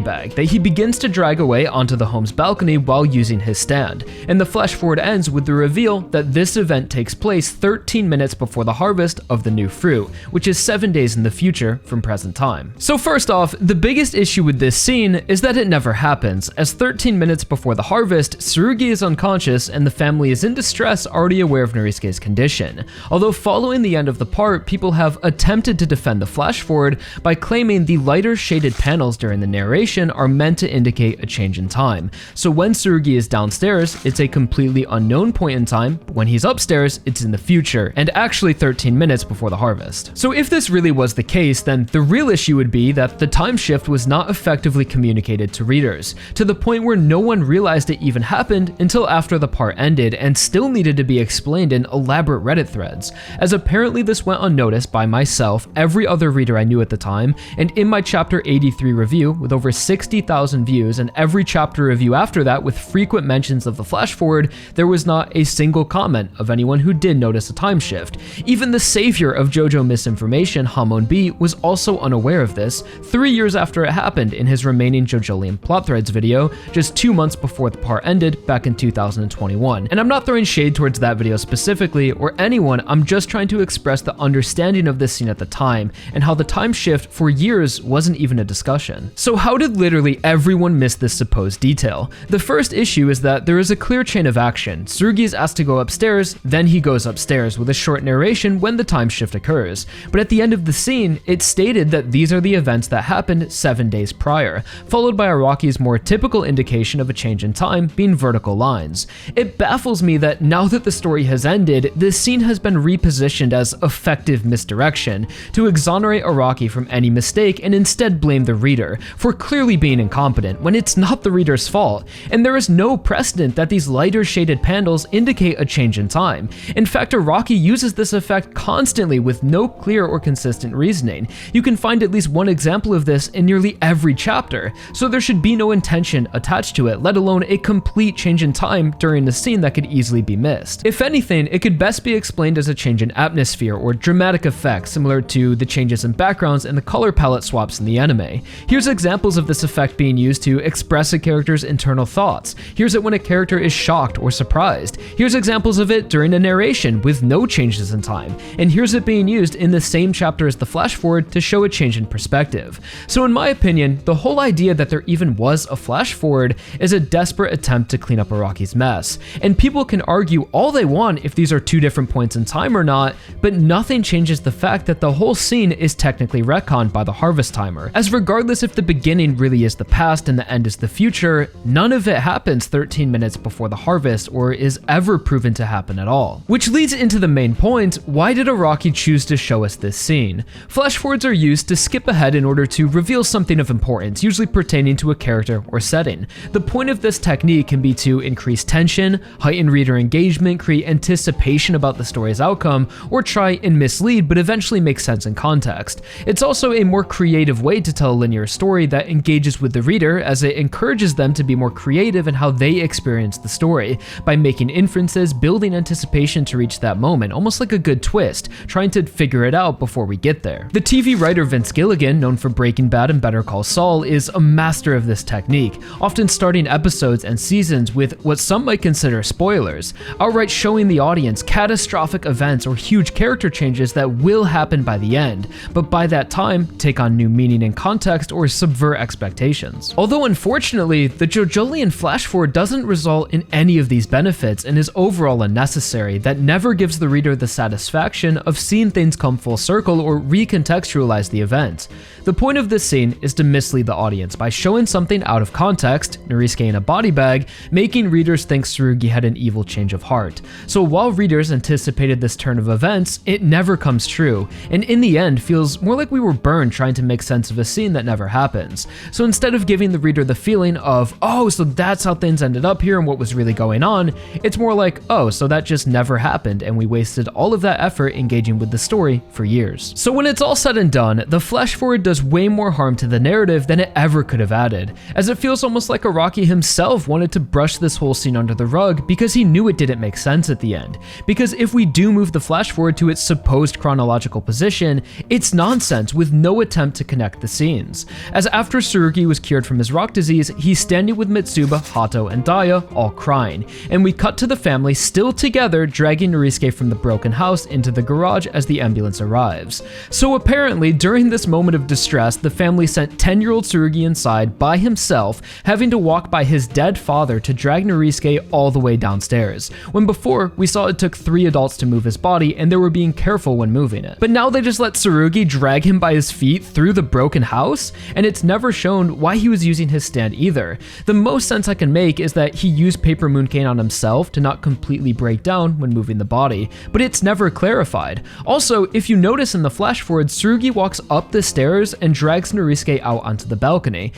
bag that he begins to drag away onto the home's balcony while using his stand. And the flash forward ends with the reveal that this event takes place 13 minutes before the harvest of the new fruit, which is 7 days in the future from present time. So first off, the biggest issue with this scene is that it never happens, as 13 minutes before the harvest, Tsurugi is unconscious and the family is in distress, already aware of Norisuke's condition. Although following the end of the part, people have attempted to defend the flash forward by claiming the lighter shaded panels during the narration are meant to indicate a change in time. So when Tsurugi is downstairs, it's a completely unknown point in time, but when he's upstairs, it's in the future, and actually 13 minutes before the harvest. So if this really was the case, then the real issue would be that the time shift was not effectively communicated to readers, to the point where no one realized it even happened until after the part ended and still needed to be explained in elaborate Reddit threads, as apparently this went unnoticed by myself, every other reader I knew at the time, and in my Chapter 83 review with over 60,000 views and every chapter review after that with frequent mentions of the flash forward, there was not a single comment of anyone who did notice a time shift. Even the savior of JoJo misinformation, Hamon B, was also unaware of this 3 years after it happened in his remaining JoJolion plot threads video, just 2 months before the part ended back in 2021. And I'm not throwing shade towards that video specifically or anyone, I'm just trying to express the understanding of this scene at the time and how the time shift for years wasn't even a discussion. So how did literally everyone miss this supposed detail? The first issue is that there is a clear chain of action. Tsurugi is asked to go upstairs, then he goes upstairs with a short narration when the time shift occurs. But at the end of the scene, it's stated that these are the events that happened 7 days prior, followed by Araki's more typical indication of a change in time being vertical lines. It baffles me that now that the story has ended, this scene has been repositioned as effective misdirection to exonerate Araki from any mistake and instead blame the reader for clearly being incompetent when it's not the reader's fault, and there is no precedent that these lighter shaded panels indicate a change in time. In fact, Araki uses this effect constantly with no clear or consistent reasoning. You can find at least one example of this in nearly every chapter, so there should be no intention attached to it, let alone a complete change in time during the scene that could easily be missed. If anything, it could best be explained as a change in atmosphere or dramatic effect, similar to the changes in backgrounds and the color palette swaps in the anime. Here's examples of this effect being used to express a character's internal thoughts. Here's it when a character is shocked or surprised. Here's examples of it during a narration with no changes in time. and here's it being used in the same chapter as the flash forward to show a change in perspective. So in my opinion, the whole idea that there even was a flash forward is a desperate attempt to clean up Araki's mess, and people can argue all they want if these are two different points in time or not, but nothing changes the fact that the whole scene is technically retconned by the harvest timer, as regardless if the beginning really is the past and the end is the future, none of it happens 13 minutes before the harvest or is ever proven to happen at all. Which leads into the main point: why did Araki choose to show us this scene? Flash forwards are used to skip ahead in order to reveal something of importance, usually pertaining to a character or setting. The point of this technique can be to increase tension, heighten reader engagement, create anticipation about the story's outcome, or try and mislead but eventually make sense in context. It's also a more creative way to tell a linear story that engages with the reader, as it encourages them to be more creative in how they experience the story, by making inferences, building anticipation to reach that moment, almost like a good twist, trying to figure it out before we get there. The TV writer Vince Gilligan, known for Breaking Bad and Better Call Saul, is a master of this technique, often starting episodes and seasons with what some might consider spoilers, outright showing the audience catastrophic events or huge character changes that will happen by the end, but by that time take on new meaning and context or subvert expectations. Although unfortunately, the JoJolion flash forward doesn't result in any of these benefits and is overall unnecessary, that never gives the reader the satisfaction of seeing things come full circle or recontextualize the event. The point of this scene is to mislead the audience by showing something out of context, Norisuke in a body bag, making readers think Tsurugi had an evil change of heart. So while readers anticipated this turn of events, it never comes true, and in the end feels more like we were burned trying to make sense of a scene that never happens. So instead of giving the reader the feeling of, oh, so that's how things ended up here and what was really going on, it's more like, oh, so that just never happened and we wasted all of that effort engaging with the story for years. So when it's all said and done, the flash forward does way more harm to the narrative than it ever could have added, as it feels almost like Araki himself wanted to brush this whole scene under the rug because he knew it didn't make sense at the end. Because if we do move the flash forward to its supposed chronological position, it's nonsense with no attempt to connect the scenes. As after Tsurugi was cured from his rock disease, he's standing with Mitsuba, Hato, and Daya all crying, and we cut to the family still together dragging Norisuke from the broken house into the garage as the ambulance arrives. So apparently during this moment of distress, the family sent 10-year-old Tsurugi inside by himself, having to walk by his dead father to drag Norisuke all the way downstairs, when before we saw it took 3 adults to move his body and they were being careful when moving it. But now they just let Tsurugi drag him by his feet through the broken house, and it's never shown why he was using his stand either. The most sense I can make is that he used paper mooncane on himself to not completely break down when moving the body, but it's never clarified. Also, if you notice in the flash forward, Tsurugi walks up the stairs and drags Norisuke out onto the balcony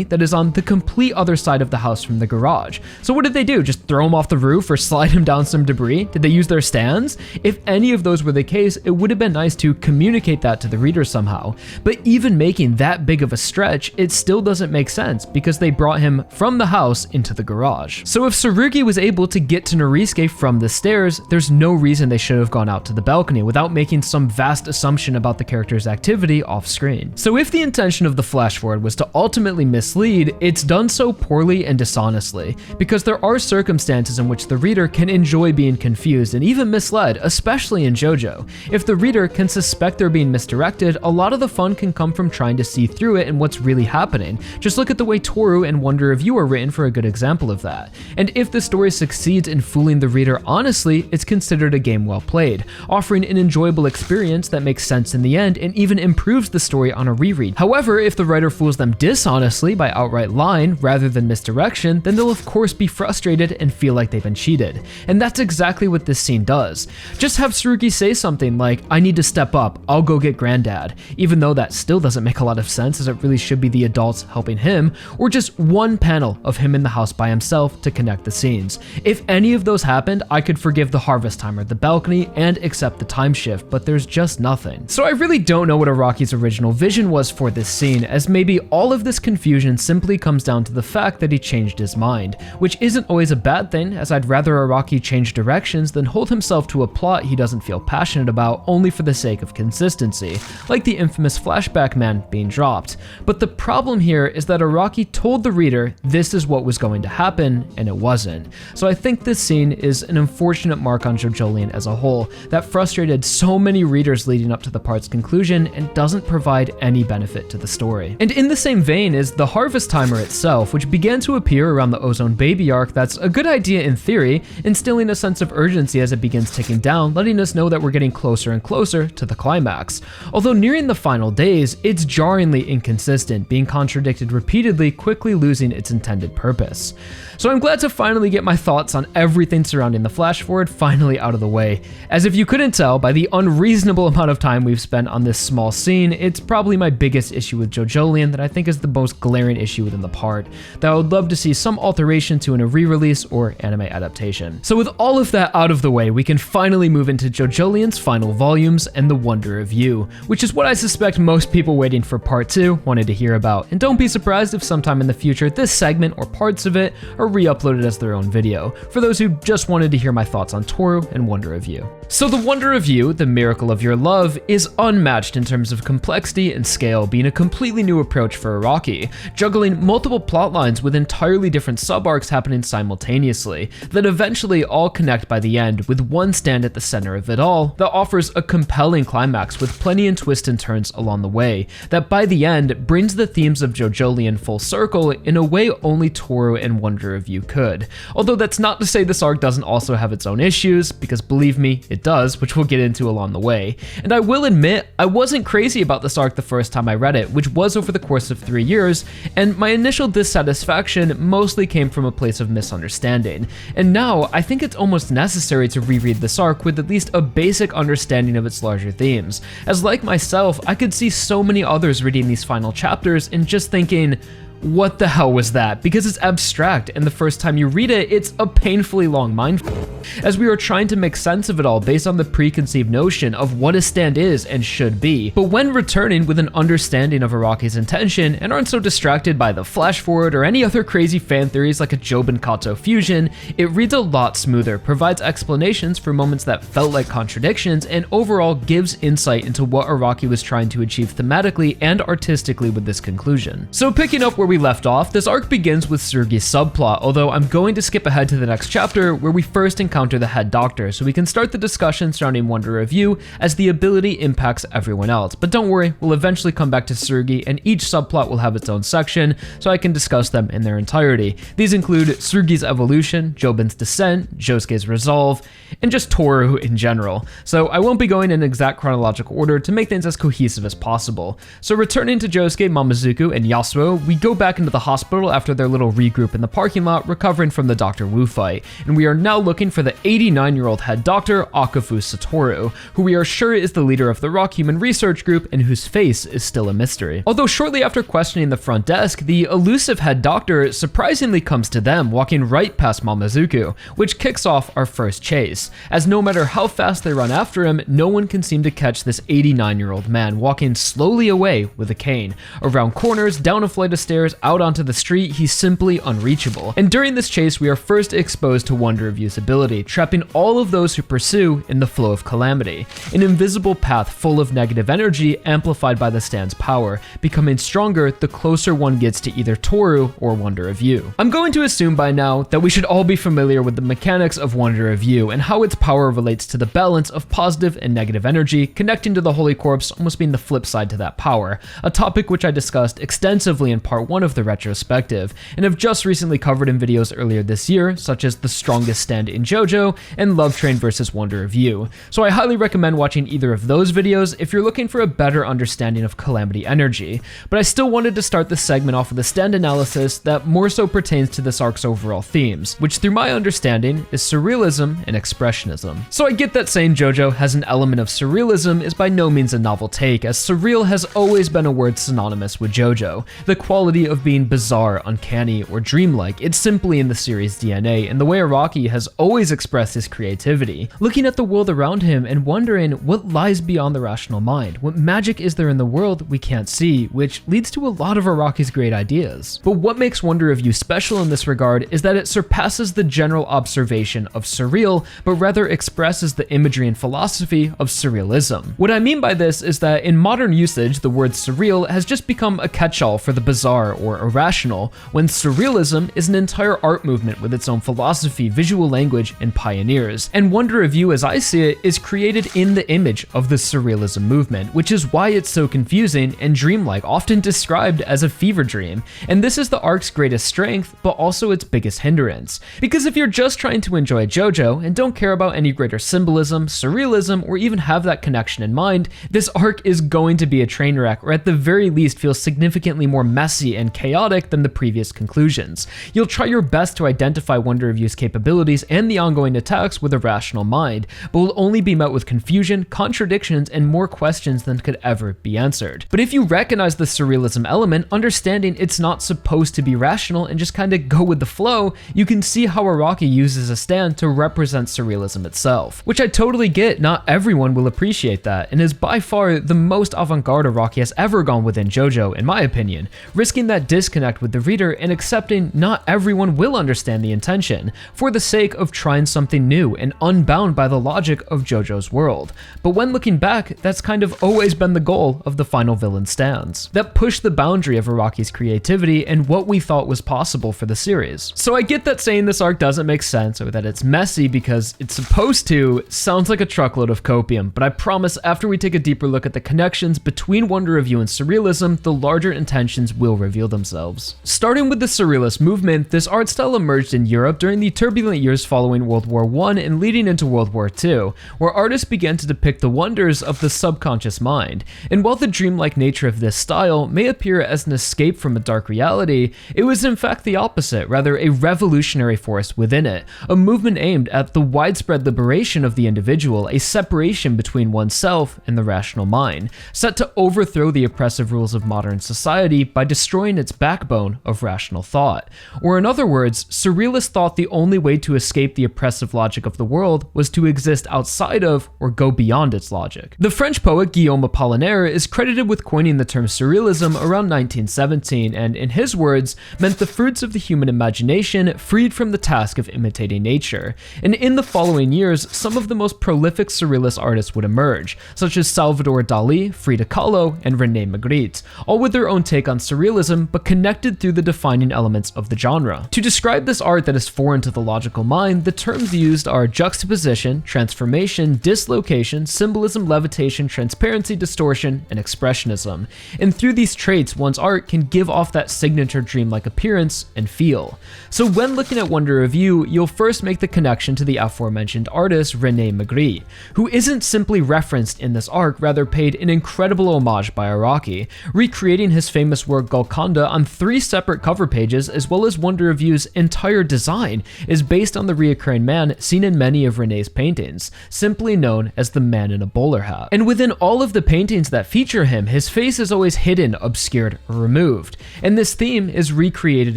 that is on the complete other side of the house from the garage. So what did they do? Just throw him off the roof or slide him down some debris? Did they use their stands? If any of those were the case, it would have been nice to communicate that to the reader somehow. But even making that big of a stretch, it still doesn't make sense because they brought him from the house into the garage. So if Tsurugi was able to get to Norisuke from the stairs, there's no reason they should have gone out to the balcony without making some vast assumption about the character's activity off screen. So if the intention of the flash forward was to ultimately mislead, it's done so poorly and dishonestly, because there are circumstances in which the reader can enjoy being confused and even misled, especially in JoJo. If the reader can suspect they're being misdirected, a lot of the fun can come from trying to see through it and what's really happening. Just look at the way Tooru and Wonder of You are written for a good example of that. And if the story succeeds in fooling the reader honestly, it's considered a game well played, offering an enjoyable experience that makes sense in the end and even improves the story on a reread. However, if the writer fools them dishonestly by outright lying rather than misdirection, then they'll of course be frustrated and feel like they've been cheated. And that's exactly what this scene does. Just have Tsurugi say something like, "I need to step up, I'll go get granddad," even though that still doesn't make a lot of sense as it really should be the adults helping him, or just one panel of him in the house by himself to connect the scenes. If any of those happened, I could forgive the harvest timer, the balcony, and accept the time shift, but there's just nothing. So I really don't know what Araki's original vision was for this scene, as maybe all of this confusion simply comes down to the fact that he changed his mind, which isn't always a bad thing, as I'd rather Araki change directions than hold himself to a plot he doesn't feel passionate about only for the sake of consistency, like the infamous flashback man being dropped. But the problem here is that Araki told the reader this is what was going to happen, and it wasn't. So I think this scene is an unfortunate mark on JoJolion as a whole, that frustrated so many readers leading up to the part's conclusion and doesn't provide any benefit to the story. And in the same vein is the Harvest Timer itself, which began to appear around the Ozone baby arc. That's a good idea in theory, instilling a sense of urgency as it begins ticking down, letting us know that we're getting closer and closer to the climax. Although nearing the final days, it's jarringly inconsistent, being contradicted repeatedly, quickly losing its intended purpose. So I'm glad to finally get my thoughts on everything surrounding the flash forward finally out of the way. As if you couldn't tell by the unreasonable amount of time we've spent on this small scene, it's probably my biggest issue with JoJolion that I think is the most glaring issue within the part, that I would love to see some alteration to in a re-release or anime adaptation. So with all of that out of the way, we can finally move into JoJolion's final volumes and the Wonder of You, which is what I suspect most people waiting for part 2 wanted to hear about. And don't be surprised if sometime in the future this segment or parts of it are re-uploaded as their own video, for those who just wanted to hear my thoughts on Tooru and Wonder of You. So the Wonder of You, the Miracle of Your Love, is unmatched in terms of complexity and scale, being a completely new approach for Araki, juggling multiple plot lines with entirely different sub-arcs happening simultaneously, that eventually all connect by the end with one stand at the center of it all, that offers a compelling climax with plenty of twists and turns along the way, that by the end brings the themes of JoJolion full circle in a way only Tooru and Wonder of You could. Although that's not to say this arc doesn't also have its own issues, because believe me, it does, which we'll get into along the way. And I will admit, I wasn't crazy about this arc the first time I read it, which was over the course of 3 years, and my initial dissatisfaction mostly came from a place of misunderstanding. And now, I think it's almost necessary to reread this arc with at least a basic understanding of its larger themes, as like myself, I could see so many others reading these final chapters and just thinking, what the hell was that? Because it's abstract, and the first time you read it, it's a painfully long mindfuck, as we are trying to make sense of it all based on the preconceived notion of what a stand is and should be. But when returning with an understanding of Araki's intention and aren't so distracted by the flash forward or any other crazy fan theories like a Jobin Kato fusion, it reads a lot smoother, provides explanations for moments that felt like contradictions, and overall gives insight into what Araki was trying to achieve thematically and artistically with this conclusion. So picking up where we left off, this arc begins with Tsurugi's subplot, although I'm going to skip ahead to the next chapter where we first encounter the head doctor, so we can start the discussion surrounding Wonder of You as the ability impacts everyone else. But don't worry, we'll eventually come back to Tsurugi, and each subplot will have its own section, so I can discuss them in their entirety. These include Tsurugi's evolution, Jobin's descent, Josuke's resolve, and just Tooru in general. So I won't be going in exact chronological order to make things as cohesive as possible. So returning to Josuke, Mamazuku, and Yasuo, we go back into the hospital after their little regroup in the parking lot, recovering from the Dr. Wu fight, and we are now looking for the 89-year-old head doctor, Akafu Satoru, who we are sure is the leader of the Rock Human Research Group and whose face is still a mystery. Although shortly after questioning the front desk, the elusive head doctor surprisingly comes to them, walking right past Mamazuku, which kicks off our first chase, as no matter how fast they run after him, no one can seem to catch this 89-year-old man walking slowly away with a cane. Around corners, down a flight of stairs, out onto the street, he's simply unreachable. And during this chase, we are first exposed to Wonder of You's ability, trapping all of those who pursue in the flow of Calamity, an invisible path full of negative energy amplified by the stand's power, becoming stronger the closer one gets to either Tooru or Wonder of You. I'm going to assume by now that we should all be familiar with the mechanics of Wonder of You and how its power relates to the balance of positive and negative energy, connecting to the Holy Corpse almost being the flip side to that power, a topic which I discussed extensively in part 1 of the retrospective, and have just recently covered in videos earlier this year, such as The Strongest Stand in JoJo and Love Train vs. Wonder of You. So I highly recommend watching either of those videos if you're looking for a better understanding of Calamity energy, but I still wanted to start this segment off with a stand analysis that more so pertains to this arc's overall themes, which through my understanding is surrealism and expressionism. So I get that saying JoJo has an element of surrealism is by no means a novel take, as surreal has always been a word synonymous with JoJo, the quality of being bizarre, uncanny, or dreamlike. It's simply in the series' DNA, and the way Araki has always expressed his creativity, looking at the world around him and wondering what lies beyond the rational mind, what magic is there in the world we can't see, which leads to a lot of Araki's great ideas. But what makes Wonder of You special in this regard is that it surpasses the general observation of surreal, but rather expresses the imagery and philosophy of surrealism. What I mean by this is that in modern usage, the word surreal has just become a catch-all for the bizarre or irrational, when Surrealism is an entire art movement with its own philosophy, visual language, and pioneers. And Wonder of You, as I see it, is created in the image of the Surrealism movement, which is why it's so confusing and dreamlike, often described as a fever dream. And this is the arc's greatest strength, but also its biggest hindrance. Because if you're just trying to enjoy JoJo and don't care about any greater symbolism, surrealism, or even have that connection in mind, this arc is going to be a train wreck, or at the very least feel significantly more messy and chaotic than the previous conclusions. You'll try your best to identify Wonder of You's capabilities and the ongoing attacks with a rational mind, but will only be met with confusion, contradictions, and more questions than could ever be answered. But if you recognize the surrealism element, understanding it's not supposed to be rational and just kinda go with the flow, you can see how Araki uses a stand to represent surrealism itself. Which I totally get, not everyone will appreciate that, and is by far the most avant-garde Araki has ever gone within JoJo, in my opinion, risking that disconnect with the reader and accepting not everyone will understand the intention, for the sake of trying something new and unbound by the logic of JoJo's world. But when looking back, that's kind of always been the goal of the final villain stands, that pushed the boundary of Araki's creativity and what we thought was possible for the series. So I get that saying this arc doesn't make sense or that it's messy because it's supposed to sounds like a truckload of copium, but I promise after we take a deeper look at the connections between Wonder of You and Surrealism, the larger intentions will reveal themselves. Starting with the Surrealist movement, this art style emerged in Europe during the turbulent years following World War I and leading into World War II, where artists began to depict the wonders of the subconscious mind. And while the dreamlike nature of this style may appear as an escape from a dark reality, it was in fact the opposite, rather a revolutionary force within it, a movement aimed at the widespread liberation of the individual, a separation between oneself and the rational mind, set to overthrow the oppressive rules of modern society by destroying its backbone of rational thought. Or in other words, Surrealists thought the only way to escape the oppressive logic of the world was to exist outside of or go beyond its logic. The French poet Guillaume Apollinaire is credited with coining the term surrealism around 1917, and in his words, meant the fruits of the human imagination freed from the task of imitating nature. And in the following years, some of the most prolific surrealist artists would emerge, such as Salvador Dali, Frida Kahlo, and René Magritte, all with their own take on surrealism, but connected through the defining elements of the genre. To describe this art that is foreign to the logical mind, the terms used are juxtaposition, transformation, dislocation, symbolism, levitation, transparency, distortion, and expressionism. And through these traits, one's art can give off that signature dreamlike appearance and feel. So when looking at Wonder of You, you'll first make the connection to the aforementioned artist René Magritte, who isn't simply referenced in this arc, rather paid an incredible homage by Araki, recreating his famous work Golconda on 3 separate cover pages, as well as Wonder of You's entire design is based on the reoccurring man seen in many of René's paintings, simply known as the man in a bowler hat. And within all of the paintings that feature him, his face is always hidden, obscured, or removed. And this theme is recreated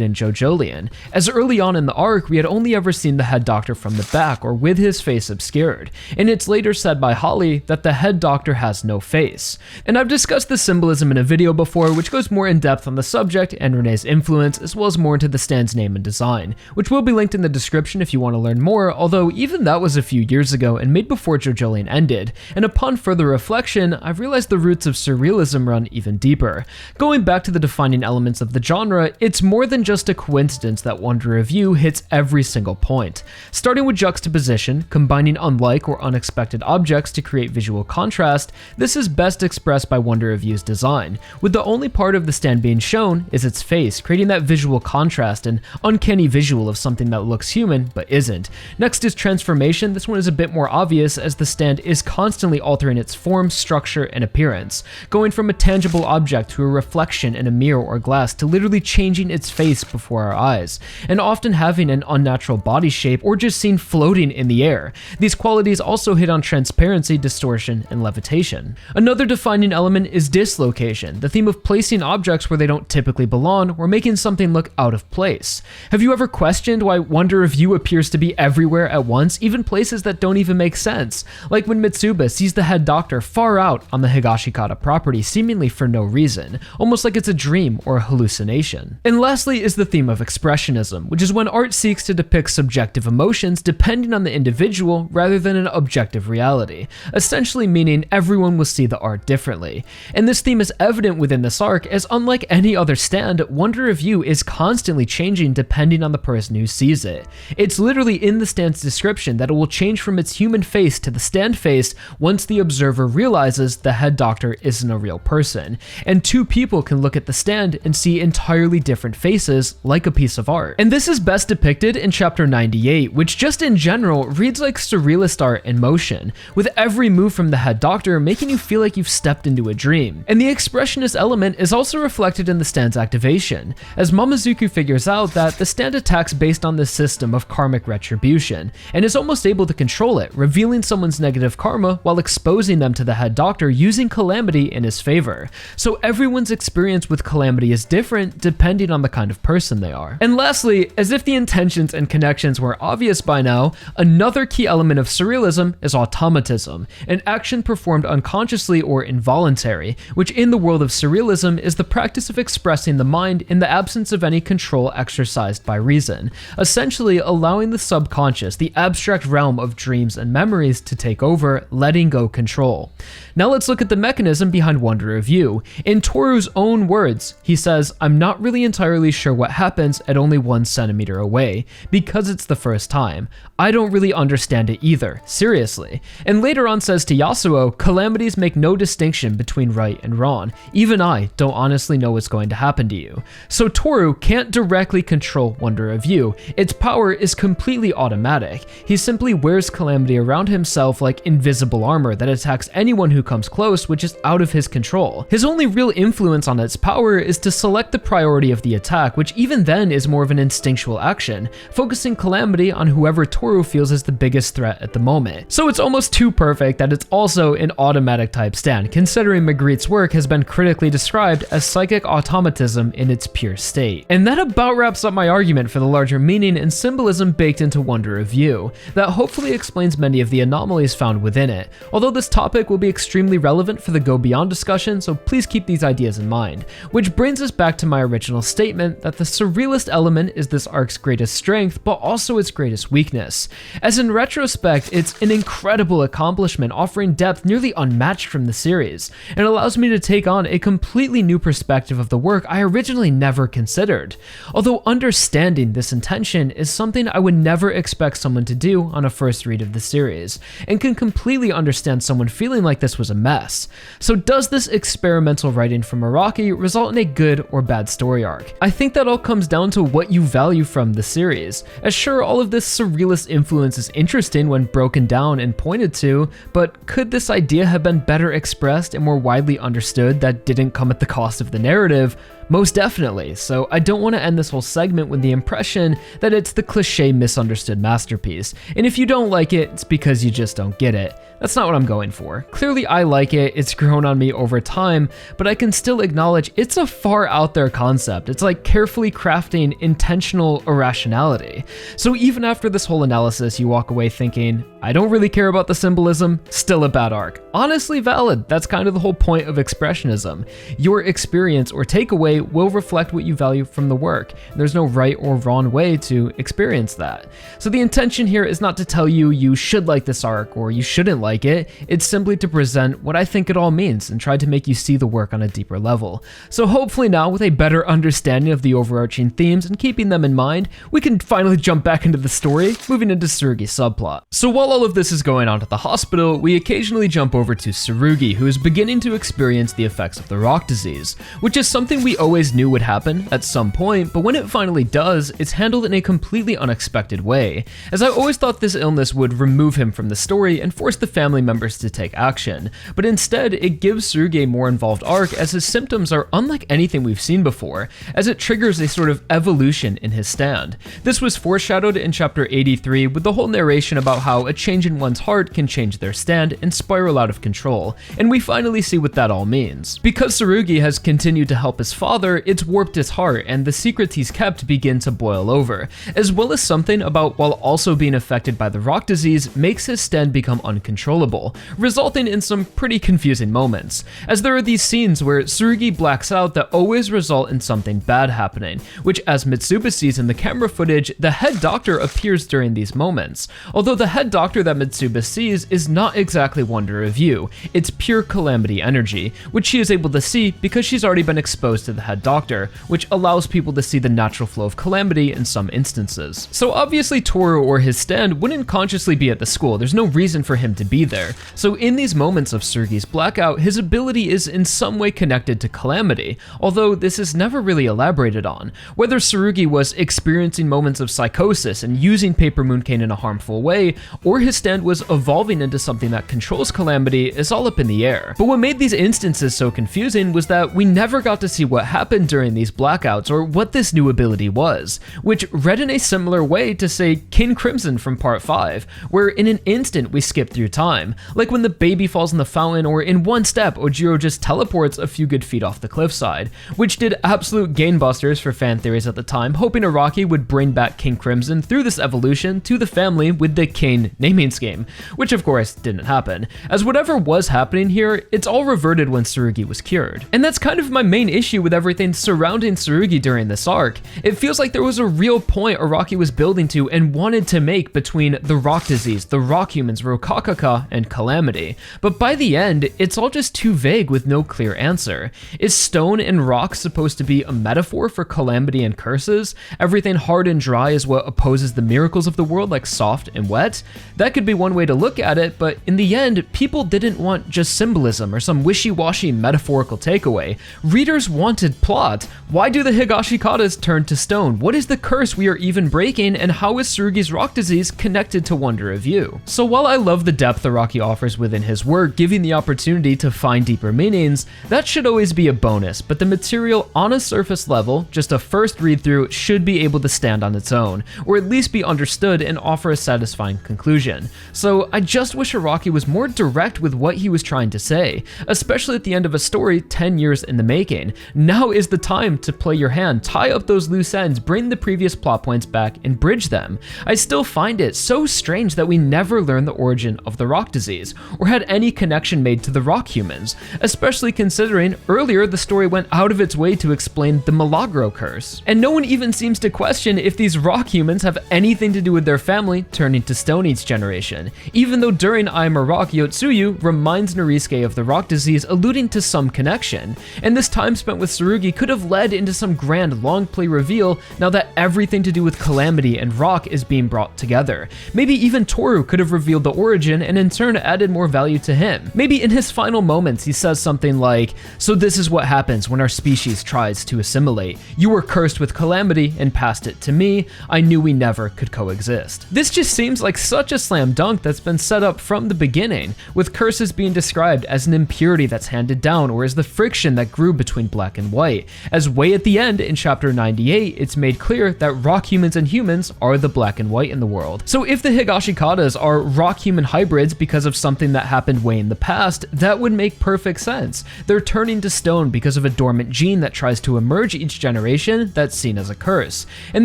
in JoJolion, as early on in the arc we had only ever seen the head doctor from the back or with his face obscured, and it's later said by Holly that the head doctor has no face. And I've discussed the symbolism in a video before, which goes more in depth on the subject and René's influence, as well as more into the stand's name and design, which will be linked in the description if you want to learn more, although even that was a few years ago and made before JoJolion ended, and upon further reflection, I've realized the roots of surrealism run even deeper. Going back to the defining elements of the genre, it's more than just a coincidence that Wonder of You hits every single point. Starting with juxtaposition, combining unlike or unexpected objects to create visual contrast, this is best expressed by Wonder of You's design, with the only part of the stand being shown is its face, creating that visual contrast and uncanny visual of something that looks human but isn't. Next is transformation. This one is a bit more obvious as the stand is constantly altering its form, structure, and appearance, going from a tangible object to a reflection in a mirror or glass to literally changing its face before our eyes, and often having an unnatural body shape or just seen floating in the air. These qualities also hit on transparency, distortion, and levitation. Another defining element is dislocation, the theme of placing objects where they don't typically belong or making something look out of place. Have you ever questioned why Wonder of You appears to be everywhere at once, even places that don't even make sense? Like when Mitsuba sees the head doctor far out on the Higashikata property seemingly for no reason, almost like it's a dream or a hallucination. And lastly is the theme of expressionism, which is when art seeks to depict subjective emotions depending on the individual rather than an objective reality, essentially meaning everyone will see the art differently. And this theme is evident within this arc, as unlike any other father's stand, Wonder of You is constantly changing depending on the person who sees it. It's literally in the stand's description that it will change from its human face to the stand face once the observer realizes the head doctor isn't a real person, and two people can look at the stand and see entirely different faces like a piece of art. And this is best depicted in chapter 98, which just in general reads like surrealist art in motion, with every move from the head doctor making you feel like you've stepped into a dream. And the expressionist element is also reflected in the stand's activation, as Mamazuku figures out that the stand attacks based on this system of karmic retribution, and is almost able to control it, revealing someone's negative karma while exposing them to the head doctor using Calamity in his favor. So everyone's experience with Calamity is different depending on the kind of person they are. And lastly, as if the intentions and connections were obvious by now, another key element of surrealism is automatism, an action performed unconsciously or involuntary, which in the world of surrealism is the practice of expressing the mind in the absence of any control exercised by reason, essentially allowing the subconscious, the abstract realm of dreams and memories, to take over, letting go control. Now let's look at the mechanism behind Wonder of You. In Tooru's own words, he says, "I'm not really entirely sure what happens at only 1 centimeter away, because it's the first time. I don't really understand it either, seriously." And later on says to Yasuo, "Calamities make no distinction between right and wrong. Even I don't honestly know what's going to happen to you." So Tooru can't directly control Wonder of You. Its power is completely automatic. He simply wears Calamity around himself like invisible armor that attacks anyone who comes close, which is out of his control. His only real influence on its power is to select the priority of the attack, which even then is more of an instinctual action, focusing Calamity on whoever Tooru feels is the biggest threat at the moment. So it's almost too perfect that it's also an automatic type stand, considering Magritte's work has been critically described as psychic automatism in its pure state. And that about wraps up my argument for the larger meaning and symbolism baked into Wonder of You, that hopefully explains many of the anomalies found within it, although this topic will be extremely relevant for the Go Beyond discussion, so please keep these ideas in mind. Which brings us back to my original statement that the surrealist element is this arc's greatest strength, but also its greatest weakness. As in retrospect, it's an incredible accomplishment, offering depth nearly unmatched from the series, and allows me to take on a completely new perspective of the work I originally never considered. Although understanding this intention is something I would never expect someone to do on a first read of the series, and can completely understand someone feeling like this was a mess. So does this experimental writing from Araki result in a good or bad story arc? I think that all comes down to what you value from the series, as sure, all of this surrealist influence is interesting when broken down and pointed to, but could this idea have been better expressed and more widely understood that didn't come at the cost of the narrative? Most definitely, so I don't want to end this whole segment with the impression that it's the cliche misunderstood masterpiece, and if you don't like it, it's because you just don't get it. That's not what I'm going for. Clearly I like it, it's grown on me over time, but I can still acknowledge it's a far out there concept. It's like carefully crafting intentional irrationality. So even after this whole analysis, you walk away thinking, I don't really care about the symbolism, still a bad arc. Honestly valid, that's kind of the whole point of expressionism. Your experience or takeaway will reflect what you value from the work. There's no right or wrong way to experience that. So the intention here is not to tell you you should like this arc or you shouldn't like it, it's simply to present what I think it all means and try to make you see the work on a deeper level. So hopefully now, with a better understanding of the overarching themes and keeping them in mind, we can finally jump back into the story, moving into Tsurugi's subplot. So while all of this is going on at the hospital, we occasionally jump over to Tsurugi, who is beginning to experience the effects of the rock disease, which is something we always knew would happen at some point, but when it finally does, it's handled in a completely unexpected way, as I always thought this illness would remove him from the story and force the family members to take action, but instead it gives Tsurugi a more involved arc, as his symptoms are unlike anything we've seen before, as it triggers a sort of evolution in his stand. This was foreshadowed in chapter 83 with the whole narration about how a change in one's heart can change their stand and spiral out of control, and we finally see what that all means. Because Tsurugi has continued to help his father, it's warped his heart, and the secrets he's kept begin to boil over, as well as something about while also being affected by the rock disease makes his stand become uncontrollable, resulting in some pretty confusing moments, as there are these scenes where Tsurugi blacks out that always result in something bad happening, which as Mitsuba sees in the camera footage, the head doctor appears during these moments, although the head doctor that Mitsuba sees is not exactly Wonder of You, it's pure Calamity energy, which she is able to see because she's already been exposed to the the head doctor, which allows people to see the natural flow of Calamity in some instances. So obviously Tooru or his stand wouldn't consciously be at the school, there's no reason for him to be there. So in these moments of Tsurugi's blackout, his ability is in some way connected to Calamity, although this is never really elaborated on. Whether Tsurugi was experiencing moments of psychosis and using Paper Moon Cane in a harmful way, or his stand was evolving into something that controls Calamity is all up in the air. But what made these instances so confusing was that we never got to see what happened during these blackouts or what this new ability was, which read in a similar way to, say, King Crimson from part 5, where in an instant we skip through time, like when the baby falls in the fountain, or in one step Ojiro just teleports a few good feet off the cliffside, which did absolute gangbusters for fan theories at the time, hoping Araki would bring back King Crimson through this evolution to the family with the Kane naming scheme, which of course didn't happen, as whatever was happening here, it's all reverted when Tsurugi was cured. And that's kind of my main issue with everything surrounding Tsurugi during this arc. It feels like there was a real point Araki was building to and wanted to make between the rock disease, the rock humans, Rokakaka, and Calamity. But by the end, it's all just too vague with no clear answer. Is stone and rock supposed to be a metaphor for calamity and curses? Everything hard and dry is what opposes the miracles of the world, like soft and wet? That could be one way to look at it, but in the end, people didn't want just symbolism or some wishy-washy metaphorical takeaway. Readers wanted plot. Why do the Higashikatas turn to stone? What is the curse we are even breaking, and how is Tsurugi's rock disease connected to Wonder of You? So while I love the depth Araki offers within his work, giving the opportunity to find deeper meanings, that should always be a bonus, but the material on a surface level, just a first read-through, should be able to stand on its own, or at least be understood and offer a satisfying conclusion. So I just wish Araki was more direct with what he was trying to say, especially at the end of a story 10 years in the making. Now is the time to play your hand, tie up those loose ends, bring the previous plot points back, and bridge them. I still find it so strange that we never learned the origin of the rock disease, or had any connection made to the rock humans, especially considering earlier the story went out of its way to explain the Milagro curse. And no one even seems to question if these rock humans have anything to do with their family turning to stone each generation, even though during I Am a Rock, Yotsuyu reminds Norisuke of the rock disease, alluding to some connection. And this time spent with Tsurugi could have led into some grand long play reveal now that everything to do with Calamity and rock is being brought together. Maybe even Tooru could have revealed the origin and in turn added more value to him. Maybe in his final moments he says something like, "So this is what happens when our species tries to assimilate. You were cursed with Calamity and passed it to me. I knew we never could coexist." This just seems like such a slam dunk that's been set up from the beginning, with curses being described as an impurity that's handed down or as the friction that grew between black and white, as way at the end in chapter 98 it's made clear that rock humans and humans are the black and white in the world. So if the Higashikatas are rock human hybrids because of something that happened way in the past, that would make perfect sense. They're turning to stone because of a dormant gene that tries to emerge each generation that's seen as a curse. And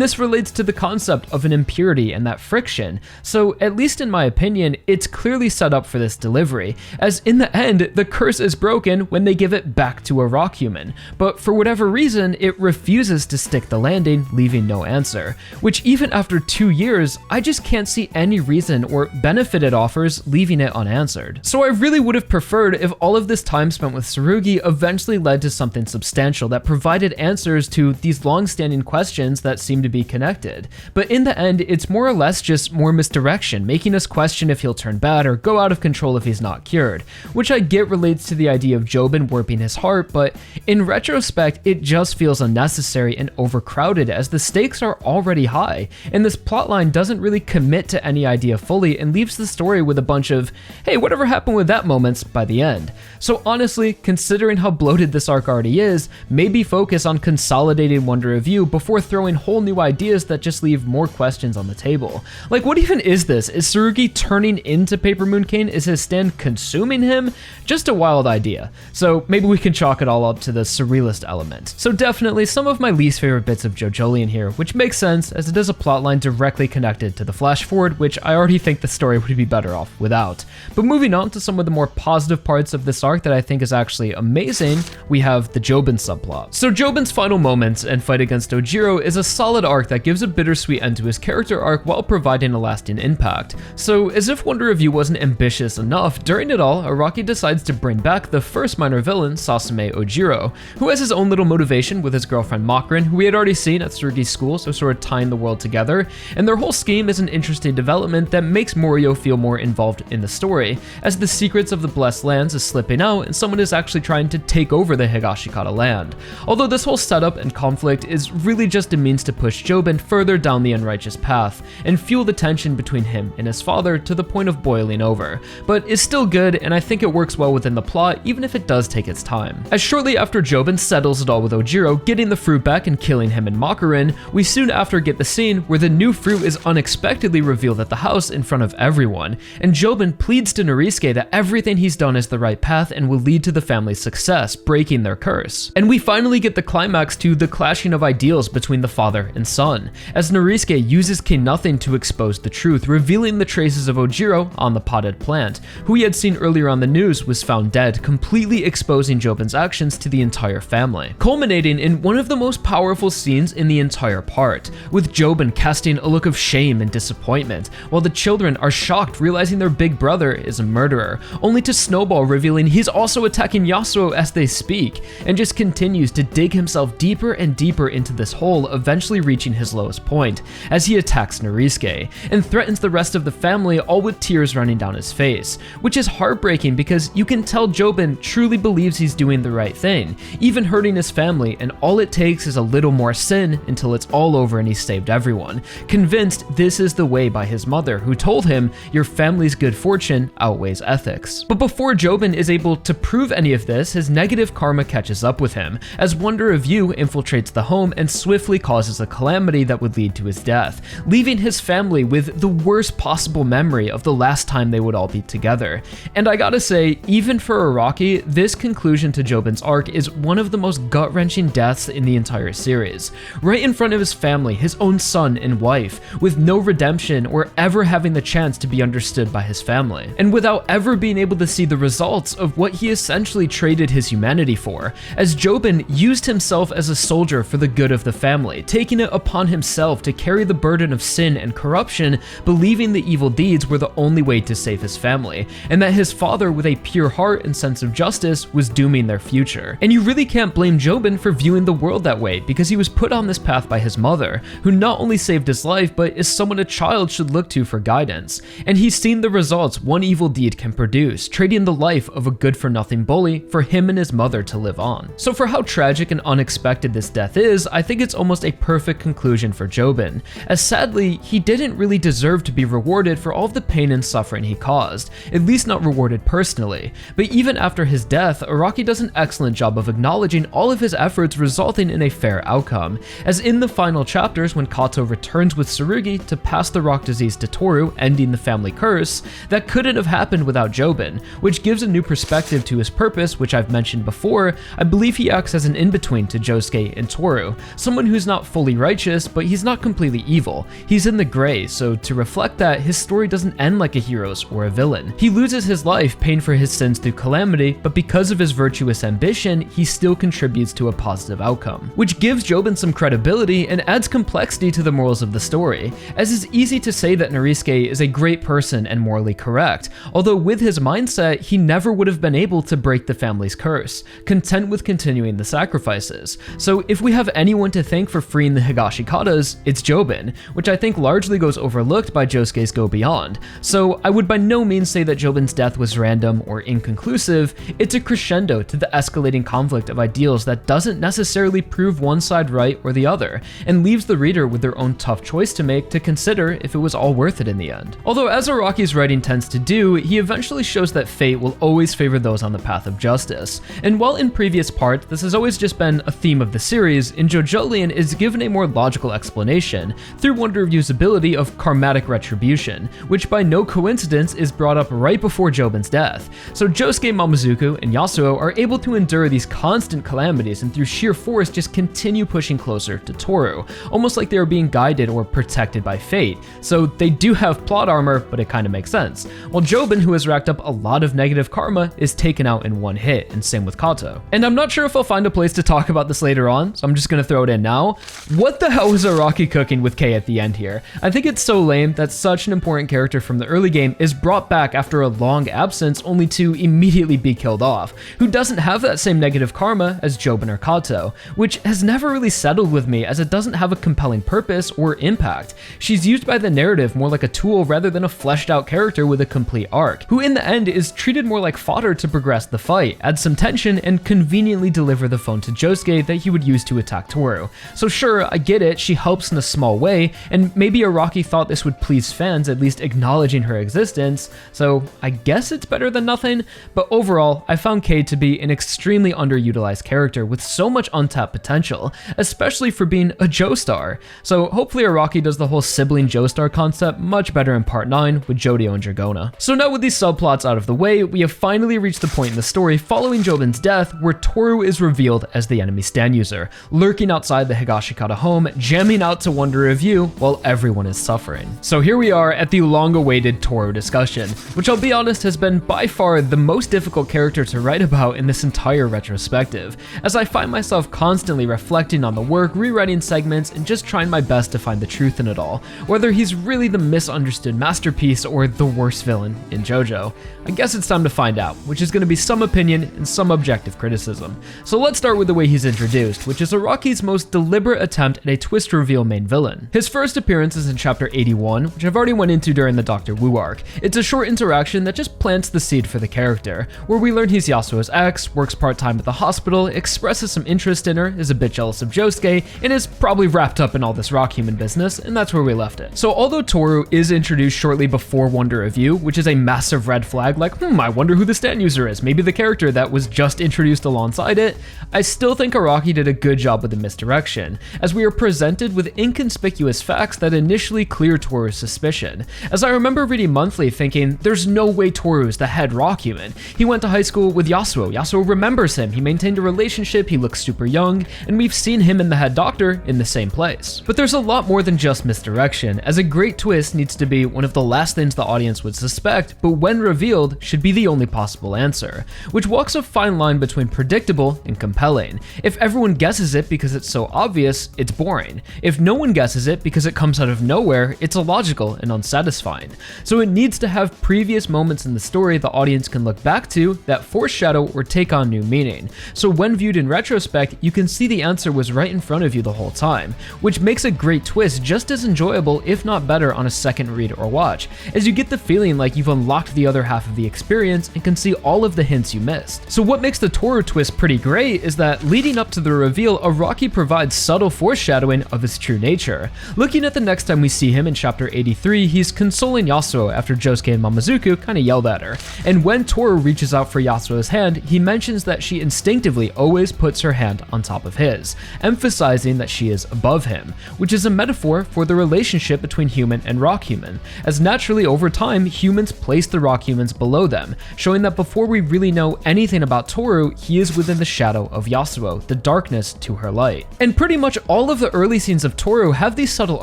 this relates to the concept of an impurity and that friction. So at least in my opinion, it's clearly set up for this delivery, as in the end, the curse is broken when they give it back to a rock human. But for whatever reason, it refuses to stick the landing, leaving no answer. Which even after 2 years, I just can't see any reason or benefit it offers leaving it unanswered. So I really would have preferred if all of this time spent with Tsurugi eventually led to something substantial that provided answers to these long-standing questions that seem to be connected. But in the end, it's more or less just more misdirection, making us question if he'll turn bad or go out of control if he's not cured, which I get relates to the idea of Jobin warping his heart, but in retrospect, it just feels unnecessary and overcrowded as the stakes are already high, and this plotline doesn't really commit to any idea fully and leaves the story with a bunch of, hey, whatever happened with that moments by the end. So honestly, considering how bloated this arc already is, maybe focus on consolidating Wonder of You before throwing whole new ideas that just leave more questions on the table. Like, what even is this? Is Tsurugi turning into Paper Moon Cane? Is his stand consuming him? Just a wild idea. So maybe we can chalk it all up to the surrealist element. So definitely some of my least favorite bits of JoJolion here, which makes sense as it is a plotline directly connected to the flash forward, which I already think the story would be better off without. But moving on to some of the more positive parts of this arc that I think is actually amazing, we have the Jobin subplot. So Jobin's final moments and fight against Ojiro is a solid arc that gives a bittersweet end to his character arc while providing a lasting impact. So as if Wonder of You wasn't ambitious enough, during it all, Araki decides to bring back the first minor villain, Sasame Ojiro, who has his own little motivation with his girlfriend Makurin, who we had already seen at Tsurugi's school, so sort of tying the world together, and their whole scheme is an interesting development that makes Morio feel more involved in the story, as the secrets of the Blessed Lands is slipping out and someone is actually trying to take over the Higashikata land. Although this whole setup and conflict is really just a means to push Jobin further down the unrighteous path, and fuel the tension between him and his father to the point of boiling over, but is still good, and I think it works well within the plot even if it does take its time. As shortly after Jobin settles it all with Ojiro, getting the fruit back and killing him and Makurin, we soon after get the scene where the new fruit is unexpectedly revealed at the house in front of everyone, and Jobin pleads to Norisuke that everything he's done is the right path and will lead to the family's success, breaking their curse. And we finally get the climax to the clashing of ideals between the father and son, as Norisuke uses King Nothing to expose the truth, revealing the traces of Ojiro on the potted plant, who he had seen earlier on the news was found dead, completely exposing Jobin's actions to the entire family, culminating in one of the most powerful scenes in the entire part, with Jobin casting a look of shame and disappointment, while the children are shocked realizing their big brother is a murderer, only to snowball revealing he's also attacking Yasuo as they speak, and just continues to dig himself deeper and deeper into this hole, eventually reaching his lowest point, as he attacks Norisuke, and threatens the rest of the family, all with tears running down his face, which is heartbreaking because you can tell Jobin truly believes he's doing the right thing, even hurting his family, and all it takes is a little more sin until it's all over and he's saved everyone, convinced this is the way by his mother, who told him, your family's good fortune outweighs ethics. But before Jobin is able to prove any of this, his negative karma catches up with him, as Wonder of You infiltrates the home and swiftly causes a calamity that would lead to his death, leaving his family with the worst possible memory of the last time they would all be together. And I gotta say, even for Araki, this conclusion to Jobin's arc is one of the most gut-wrenching deaths in the entire series. Right in front of his family, his own son and wife, with no redemption or ever having the chance to be understood by his family, and without ever being able to see the results of what he essentially traded his humanity for, as Jobin used himself as a soldier for the good of the family, taking it upon himself to carry the burden of sin and corruption, believing the evil deeds were the only way to save his family, and that his father with a pure heart and sense of justice was dooming their future. And you really can't blame Jobin for viewing the world that way, because he was put on this path by his mother, who not only saved his life, but is someone a child should look to for guidance. And he's seen the results one evil deed can produce, trading the life of a good-for-nothing bully for him and his mother to live on. So for how tragic and unexpected this death is, I think it's almost a perfect conclusion for Jobin, as sadly, he didn't really deserve to be rewarded for all of the pain and suffering he caused, at least not rewarded personally. But even after his death, Araki does an excellent job of acknowledging all of his efforts resulting in a fair outcome, as in the final chapters when Kato returns with Tsurugi to pass the rock disease to Tooru, ending the family curse, that couldn't have happened without Jobin, which gives a new perspective to his purpose, which I've mentioned before. I believe he acts as an in-between to Josuke and Tooru, someone who's not fully righteous, but he's not completely evil. He's in the gray, so to reflect that, his story doesn't end like a hero's or a villain. He loses his life paying for his sins through Calamity, but because of his virtuous ambition, he still contributes to a positive outcome, which gives Jobin some credibility and adds complexity to the morals of the story, as it's easy to say that Norisuke is a great person and morally correct, although with his mindset, he never would have been able to break the family's curse, content with continuing the sacrifices. So if we have anyone to thank for freeing the Higashikatas, it's Jobin, which I think largely goes overlooked by Josuke's Go Beyond. So I would by no means say that Jobin's death was random or inconclusive. It's a crescendo to the escalating conflict of ideals that doesn't necessarily prove one side right or the other, and leaves the reader with their own tough choice to make to consider if it was all worth it in the end. Although as Araki's writing tends to do, he eventually shows that fate will always favor those on the path of justice. And while in previous parts this has always just been a theme of the series, in JoJolion is given a more logical explanation through Wonder of You's ability of karmatic retribution, which by no coincidence is brought up right before Jobin's death. So Josuke, Mamazuku, and Yasuo are able to endure these constant calamities and through sheer force just continue pushing closer to Tooru, almost like they are being guided or protected by fate. So they do have plot armor, but it kind of makes sense. While Jobin, who has racked up a lot of negative karma, is taken out in one hit, and same with Kato. And I'm not sure if I'll find a place to talk about this later on, so I'm just gonna throw it in now. What the hell was Araki cooking with Kei at the end here? I think it's so lame that such an important character from the early game is brought back after a long absence only to immediately be killed off, who doesn't have that same negative karma Lotta as Jobin or Kato, which has never really settled with me as it doesn't have a compelling purpose or impact. She's used by the narrative more like a tool rather than a fleshed out character with a complete arc, who in the end is treated more like fodder to progress the fight, add some tension, and conveniently deliver the phone to Josuke that he would use to attack Tooru. So sure, I get it, she helps in a small way, and maybe Araki thought this would please fans, at least acknowledging her existence, so I guess it's better than nothing, but overall, I found Kei to be an extremely underutilized character with so much untapped potential, especially for being a Joestar. So hopefully Araki does the whole sibling Joestar concept much better in part 9 with Jodio and Dragona. So now with these subplots out of the way, we have finally reached the point in the story following Jobin's death where Tooru is revealed as the enemy stand user, lurking outside the Higashikata home, jamming out to Wonder of You while everyone is suffering. So here we are at the long-awaited Tooru discussion, which I'll be honest has been by far the most difficult character to write about in this entire retrospective, as I find myself constantly reflecting on the work, rewriting segments, and just trying my best to find the truth in it all, whether he's really the misunderstood masterpiece or the worst villain in JoJo. I guess it's time to find out, which is going to be some opinion and some objective criticism. So let's start with the way he's introduced, which is Araki's most deliberate attempt at a twist reveal main villain. His first appearance is in chapter 81, which I've already went into during the Dr. Wu arc. It's a short interaction that just plants the seed for the character, where we learn he's Yasuo's ex, works part-time at the hospital, expresses some interest in her, is a bit jealous of Josuke, and is probably wrapped up in all this rock human business, and that's where we left it. So although Tooru is introduced shortly before Wonder of You, which is a massive red flag like, I wonder who the stand user is, maybe the character that was just introduced alongside it, I still think Araki did a good job with the misdirection, as we are presented with inconspicuous facts that initially clear Tooru's suspicion. As I remember reading Monthly thinking, there's no way Tooru's the head rock human. He went to high school with Yasuo, Yasuo remembers him, he maintained a relationship, he looks super young, and we've seen him and the head doctor in the same place. But there's a lot more than just misdirection, as a great twist needs to be one of the last things the audience would suspect, but when revealed, should be the only possible answer, which walks a fine line between predictable and compelling. If everyone guesses it because it's so obvious, it's boring. If no one guesses it because it comes out of nowhere, it's illogical and unsatisfying. So it needs to have previous moments in the story the audience can look back to that foreshadow or take on new meaning. So when viewed in retrospect, you can see the answer was right in front of you the whole time, which makes a great twist just as enjoyable, if not better, on a second read or watch, as you get the feeling like you've unlocked the other half of the experience and can see all of the hints you missed. So what makes the Tooru twist pretty great is that leading up to the reveal, Araki provides subtle foreshadowing of his true nature. Looking at the next time we see him in chapter 83, he's consoling Yasuo after Josuke and Mamazuku kinda yelled at her. And when Tooru reaches out for Yasuo's hand, he mentions that she instinctively always puts her hand on top of his, emphasizing that she is above him, which is a metaphor for the relationship between human and rock human, as naturally over time, humans place the rock humans below them, showing that before we really know anything about Tooru, he is within the shadow of Yasuo, the darkness to her light. And pretty much all of the early scenes of Tooru have these subtle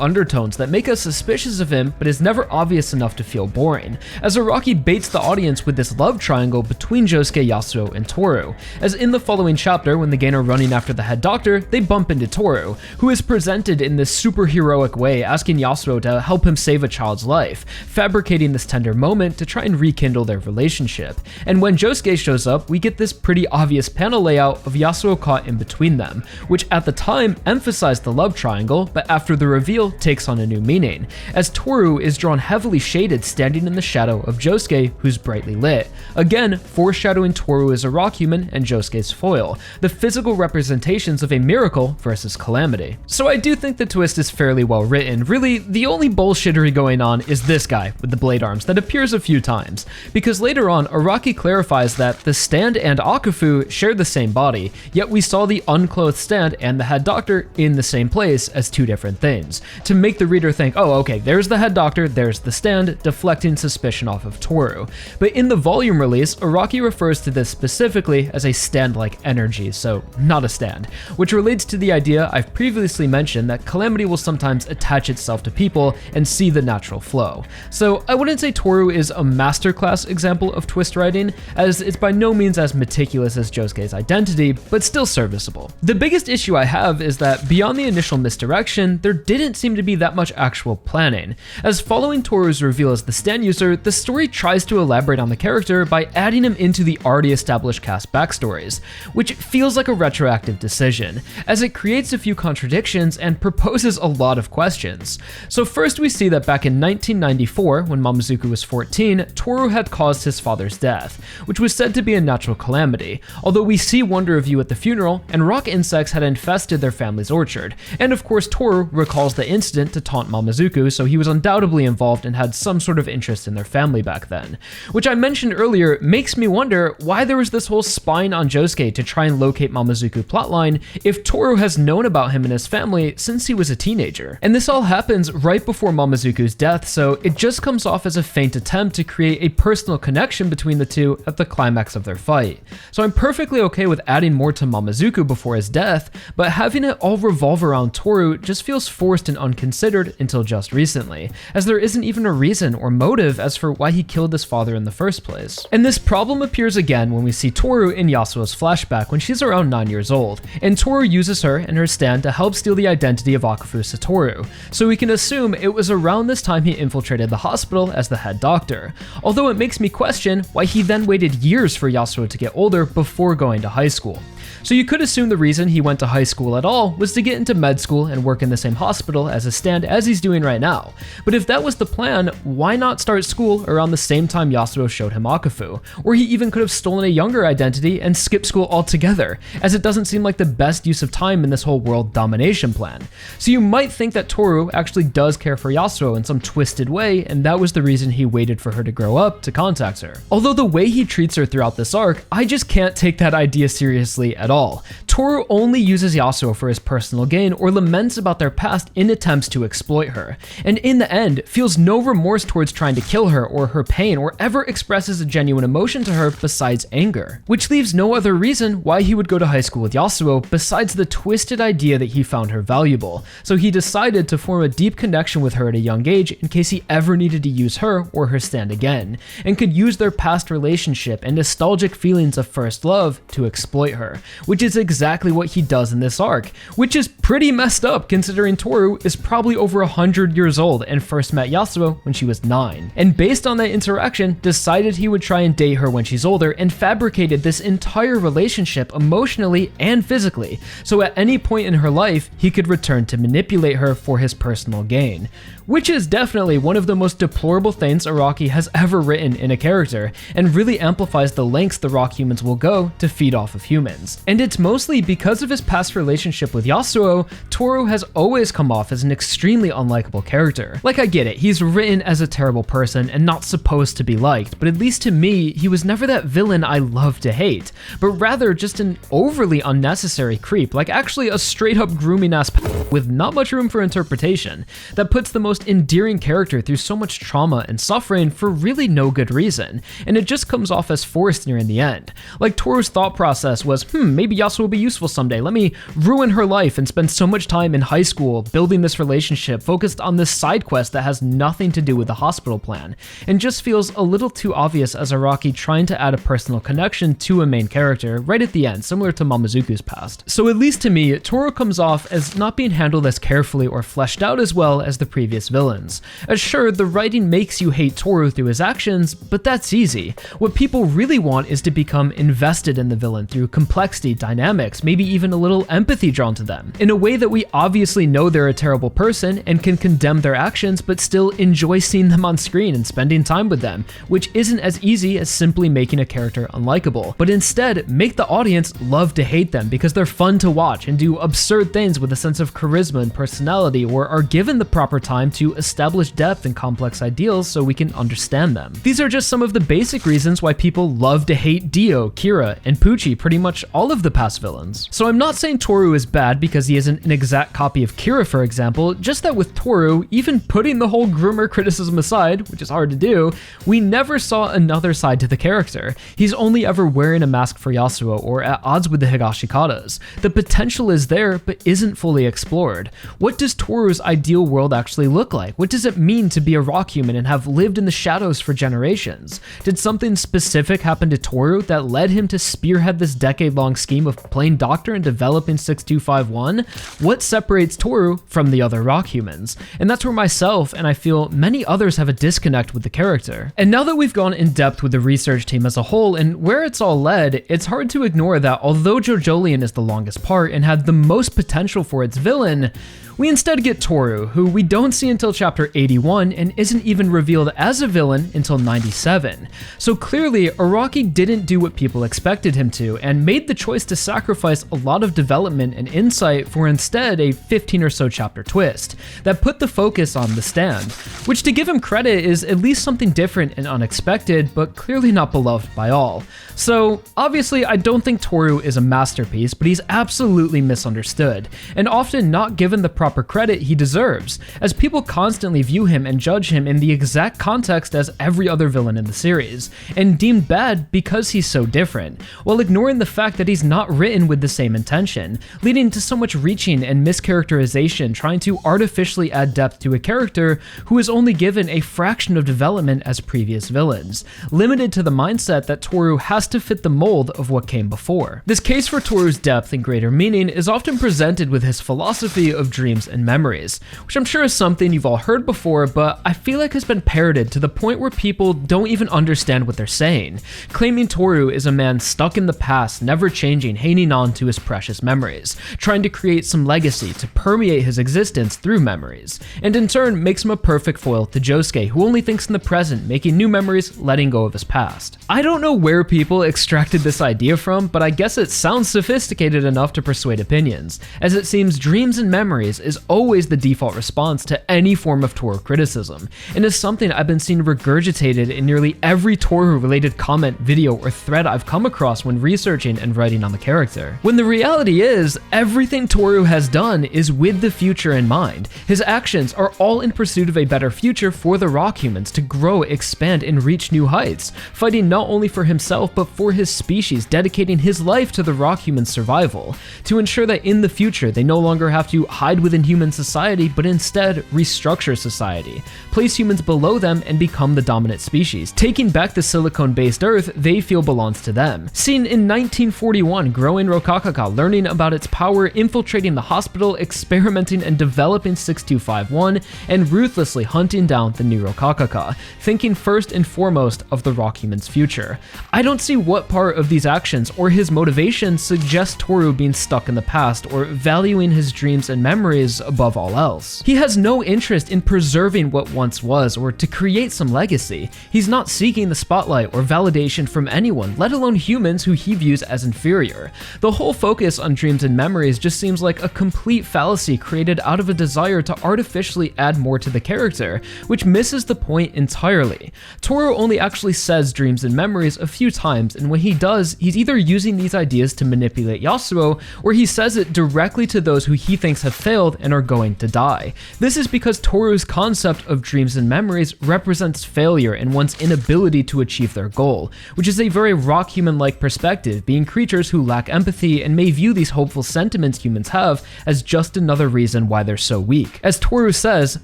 undertones that make us suspicious of him, but is never obvious enough to feel boring, as Araki baits the audience with this love triangle between Josuke, Yasuo, and Tooru, as in the following chapter when the gang are running after the head doctor, they bump into Tooru, who is presented in this super heroic way, asking Yasuo to help him save a child's life, fabricating this tender moment to try and rekindle their relationship. And when Josuke shows up, we get this pretty obvious panel layout of Yasuo caught in between them, which at the time emphasized the love triangle, but after the reveal takes on a new meaning, as Tooru is drawn heavily shaded standing in the shadow of Josuke, who's brightly lit, again foreshadowing Tooru as a rock human and Josuke's foil, the physical representations of a miracle versus calamity. So I do think the twist is fairly well written. Really, the only bullshittery going on is this guy with the blade arms that appears a few times, because later on Araki clarifies that the stand and Akufu share the same body, yet we saw the unclothed stand and the head doctor in the same place as two different things, to make the reader think, oh okay, there's the head doctor, there's the stand, deflecting suspicion off of Tooru. But in the volume release, Araki refers to this specifically as a stand-like energy, so not a stand, which relates to the idea I've previously mentioned that Calamity will sometimes attach itself to people and see the natural flow. So I wouldn't say Tooru is a masterclass example of twist writing, as it's by no means as meticulous as Josuke's identity, but still serviceable. The biggest issue I have is that beyond the initial misdirection, there didn't seem to be that much actual planning, as following Tooru's reveal as the stand user, the story tries to elaborate on the character by adding him into the already established cast backstories, which which feels like a retroactive decision, as it creates a few contradictions and proposes a lot of questions. So first we see that back in 1994, when Mamazuku was 14, Tooru had caused his father's death, which was said to be a natural calamity, although we see Wonder of You at the funeral, and rock insects had infested their family's orchard. And of course Tooru recalls the incident to taunt Mamazuku, so he was undoubtedly involved and had some sort of interest in their family back then. Which I mentioned earlier makes me wonder why there was this whole spying on Josuke to try and locate Mamazuku plotline if Tooru has known about him and his family since he was a teenager. And this all happens right before Mamazuku's death, so it just comes off as a faint attempt to create a personal connection between the two at the climax of their fight. So I'm perfectly okay with adding more to Mamazuku before his death, but having it all revolve around Tooru just feels forced and unconsidered until just recently, as there isn't even a reason or motive as for why he killed his father in the first place. And this problem appears again when we see Tooru in Yasuo's flashback when she's around 9 years old, and Tooru uses her and her stand to help steal the identity of Akafu Satoru, so we can assume it was around this time he infiltrated the hospital as the head doctor, although it makes me question why he then waited years for Yasuo to get older before going to high school. So you could assume the reason he went to high school at all was to get into med school and work in the same hospital as a stand as he's doing right now. But if that was the plan, why not start school around the same time Yasuo showed him Akafu? Or he even could have stolen a younger identity and skipped school altogether, as it doesn't seem like the best use of time in this whole world domination plan. So you might think that Tooru actually does care for Yasuo in some twisted way, and that was the reason he waited for her to grow up to contact her. Although the way he treats her throughout this arc, I just can't take that idea seriously at all. Tooru only uses Yasuo for his personal gain or laments about their past in attempts to exploit her, and in the end feels no remorse towards trying to kill her or her pain, or ever expresses a genuine emotion to her besides anger, which leaves no other reason why he would go to high school with Yasuo besides the twisted idea that he found her valuable. So he decided to form a deep connection with her at a young age in case he ever needed to use her or her stand again, and could use their past relationship and nostalgic feelings of first love to exploit her, which is exactly what he does in this arc, which is pretty messed up considering Tooru is probably over 100 years old and first met Yasuo when she was 9, and based on that interaction decided he would try and date her when she's older and fabricated this entire relationship emotionally and physically, so at any point in her life he could return to manipulate her for his personal gain. Which is definitely one of the most deplorable things Araki has ever written in a character, and really amplifies the lengths the rock humans will go to feed off of humans. And it's mostly because of his past relationship with Yasuo, Tooru has always come off as an extremely unlikable character. Like, I get it, he's written as a terrible person and not supposed to be liked, but at least to me, he was never that villain I love to hate, but rather just an overly unnecessary creep, like actually a straight up grooming ass with not much room for interpretation, that puts the most endearing character through so much trauma and suffering for really no good reason, and it just comes off as forced near in the end. Like, Tooru's thought process was, maybe Yasuo will be useful someday, let me ruin her life and spend so much time in high school building this relationship focused on this side quest that has nothing to do with the hospital plan, and just feels a little too obvious as Araki trying to add a personal connection to a main character right at the end, similar to Mamazuku's past. So at least to me, Tooru comes off as not being handled as carefully or fleshed out as well as the previous villains. As sure, the writing makes you hate Tooru through his actions, but that's easy. What people really want is to become invested in the villain through complexity, dynamics, maybe even a little empathy drawn to them, in a way that we obviously know they're a terrible person and can condemn their actions but still enjoy seeing them on screen and spending time with them, which isn't as easy as simply making a character unlikable, but instead make the audience love to hate them because they're fun to watch and do absurd things with a sense of charisma and personality, or are given the proper time to establish depth and complex ideals so we can understand them. These are just some of the basic reasons why people love to hate Dio, Kira, and Pucci, pretty much all of the past villains. So I'm not saying Tooru is bad because he isn't an exact copy of Kira, for example, just that with Tooru, even putting the whole groomer criticism aside, which is hard to do, we never saw another side to the character. He's only ever wearing a mask for Yasuo or at odds with the Higashikatas. The potential is there, but isn't fully explored. What does Toru's ideal world actually look look like? What does it mean to be a rock human and have lived in the shadows for generations? Did something specific happen to Tooru that led him to spearhead this decade-long scheme of playing doctor and developing 6251? What separates Tooru from the other rock humans? And that's where myself and I feel many others have a disconnect with the character. And now that we've gone in depth with the research team as a whole and where it's all led, it's hard to ignore that although JoJolion is the longest part and had the most potential for its villain, we instead get Tooru, who we don't see until chapter 81 and isn't even revealed as a villain until 97. So clearly, Araki didn't do what people expected him to and made the choice to sacrifice a lot of development and insight for instead a 15 or so chapter twist that put the focus on the Stand, which to give him credit is at least something different and unexpected, but clearly not beloved by all. So obviously I don't think Tooru is a masterpiece, but he's absolutely misunderstood, and often not given the proper credit he deserves, as people constantly view him and judge him in the exact context as every other villain in the series, and deemed bad because he's so different, while ignoring the fact that he's not written with the same intention, leading to so much reaching and mischaracterization trying to artificially add depth to a character who is only given a fraction of development as previous villains, limited to the mindset that Tooru has to fit the mold of what came before. This case for Tooru's depth and greater meaning is often presented with his philosophy of dreams and memories, which I'm sure is something you've all heard before, but I feel like has been parroted to the point where people don't even understand what they're saying, claiming Tooru is a man stuck in the past, never changing, hanging on to his precious memories, trying to create some legacy to permeate his existence through memories, and in turn makes him a perfect foil to Josuke, who only thinks in the present, making new memories, letting go of his past. I don't know where people extracted this idea from, but I guess it sounds sophisticated enough to persuade opinions, as it seems dreams and memories is always the default response to any form of Tooru criticism, and is something I've been seeing regurgitated in nearly every Tooru related comment, video, or thread I've come across when researching and writing on the character. When the reality is, everything Tooru has done is with the future in mind. His actions are all in pursuit of a better future for the rock humans to grow, expand, and reach new heights, fighting not only for himself but for his species, dedicating his life to the rock humans' survival, to ensure that in the future they no longer have to hide within human society but instead restructure society, place humans below them and become the dominant species, taking back the silicone-based Earth they feel belongs to them. Seen in 1941, growing Rokakaka, learning about its power, infiltrating the hospital, experimenting and developing 6251, and ruthlessly hunting down the new Rokakaka, thinking first and foremost of the rock humans' future. I don't see what part of these actions or his motivation suggests Tooru being stuck in the past or valuing his dreams and memories above all else. He has no interest in preserving what once was or to create some legacy. He's not seeking the spotlight or validation from anyone, let alone humans who he views as inferior. The whole focus on dreams and memories just seems like a complete fallacy created out of a desire to artificially add more to the character, which misses the point entirely. Tooru only actually says dreams and memories a few times, and when he does, he's either using these ideas to manipulate Yasuo, or he says it directly to those who he thinks have failed and are going to die. This is because Toru's concept of dreams and memories represents failure and one's inability to achieve their goal, which is a very rock human-like perspective, being creatures who lack empathy and may view these hopeful sentiments humans have as just another reason why they're so weak. As Tooru says,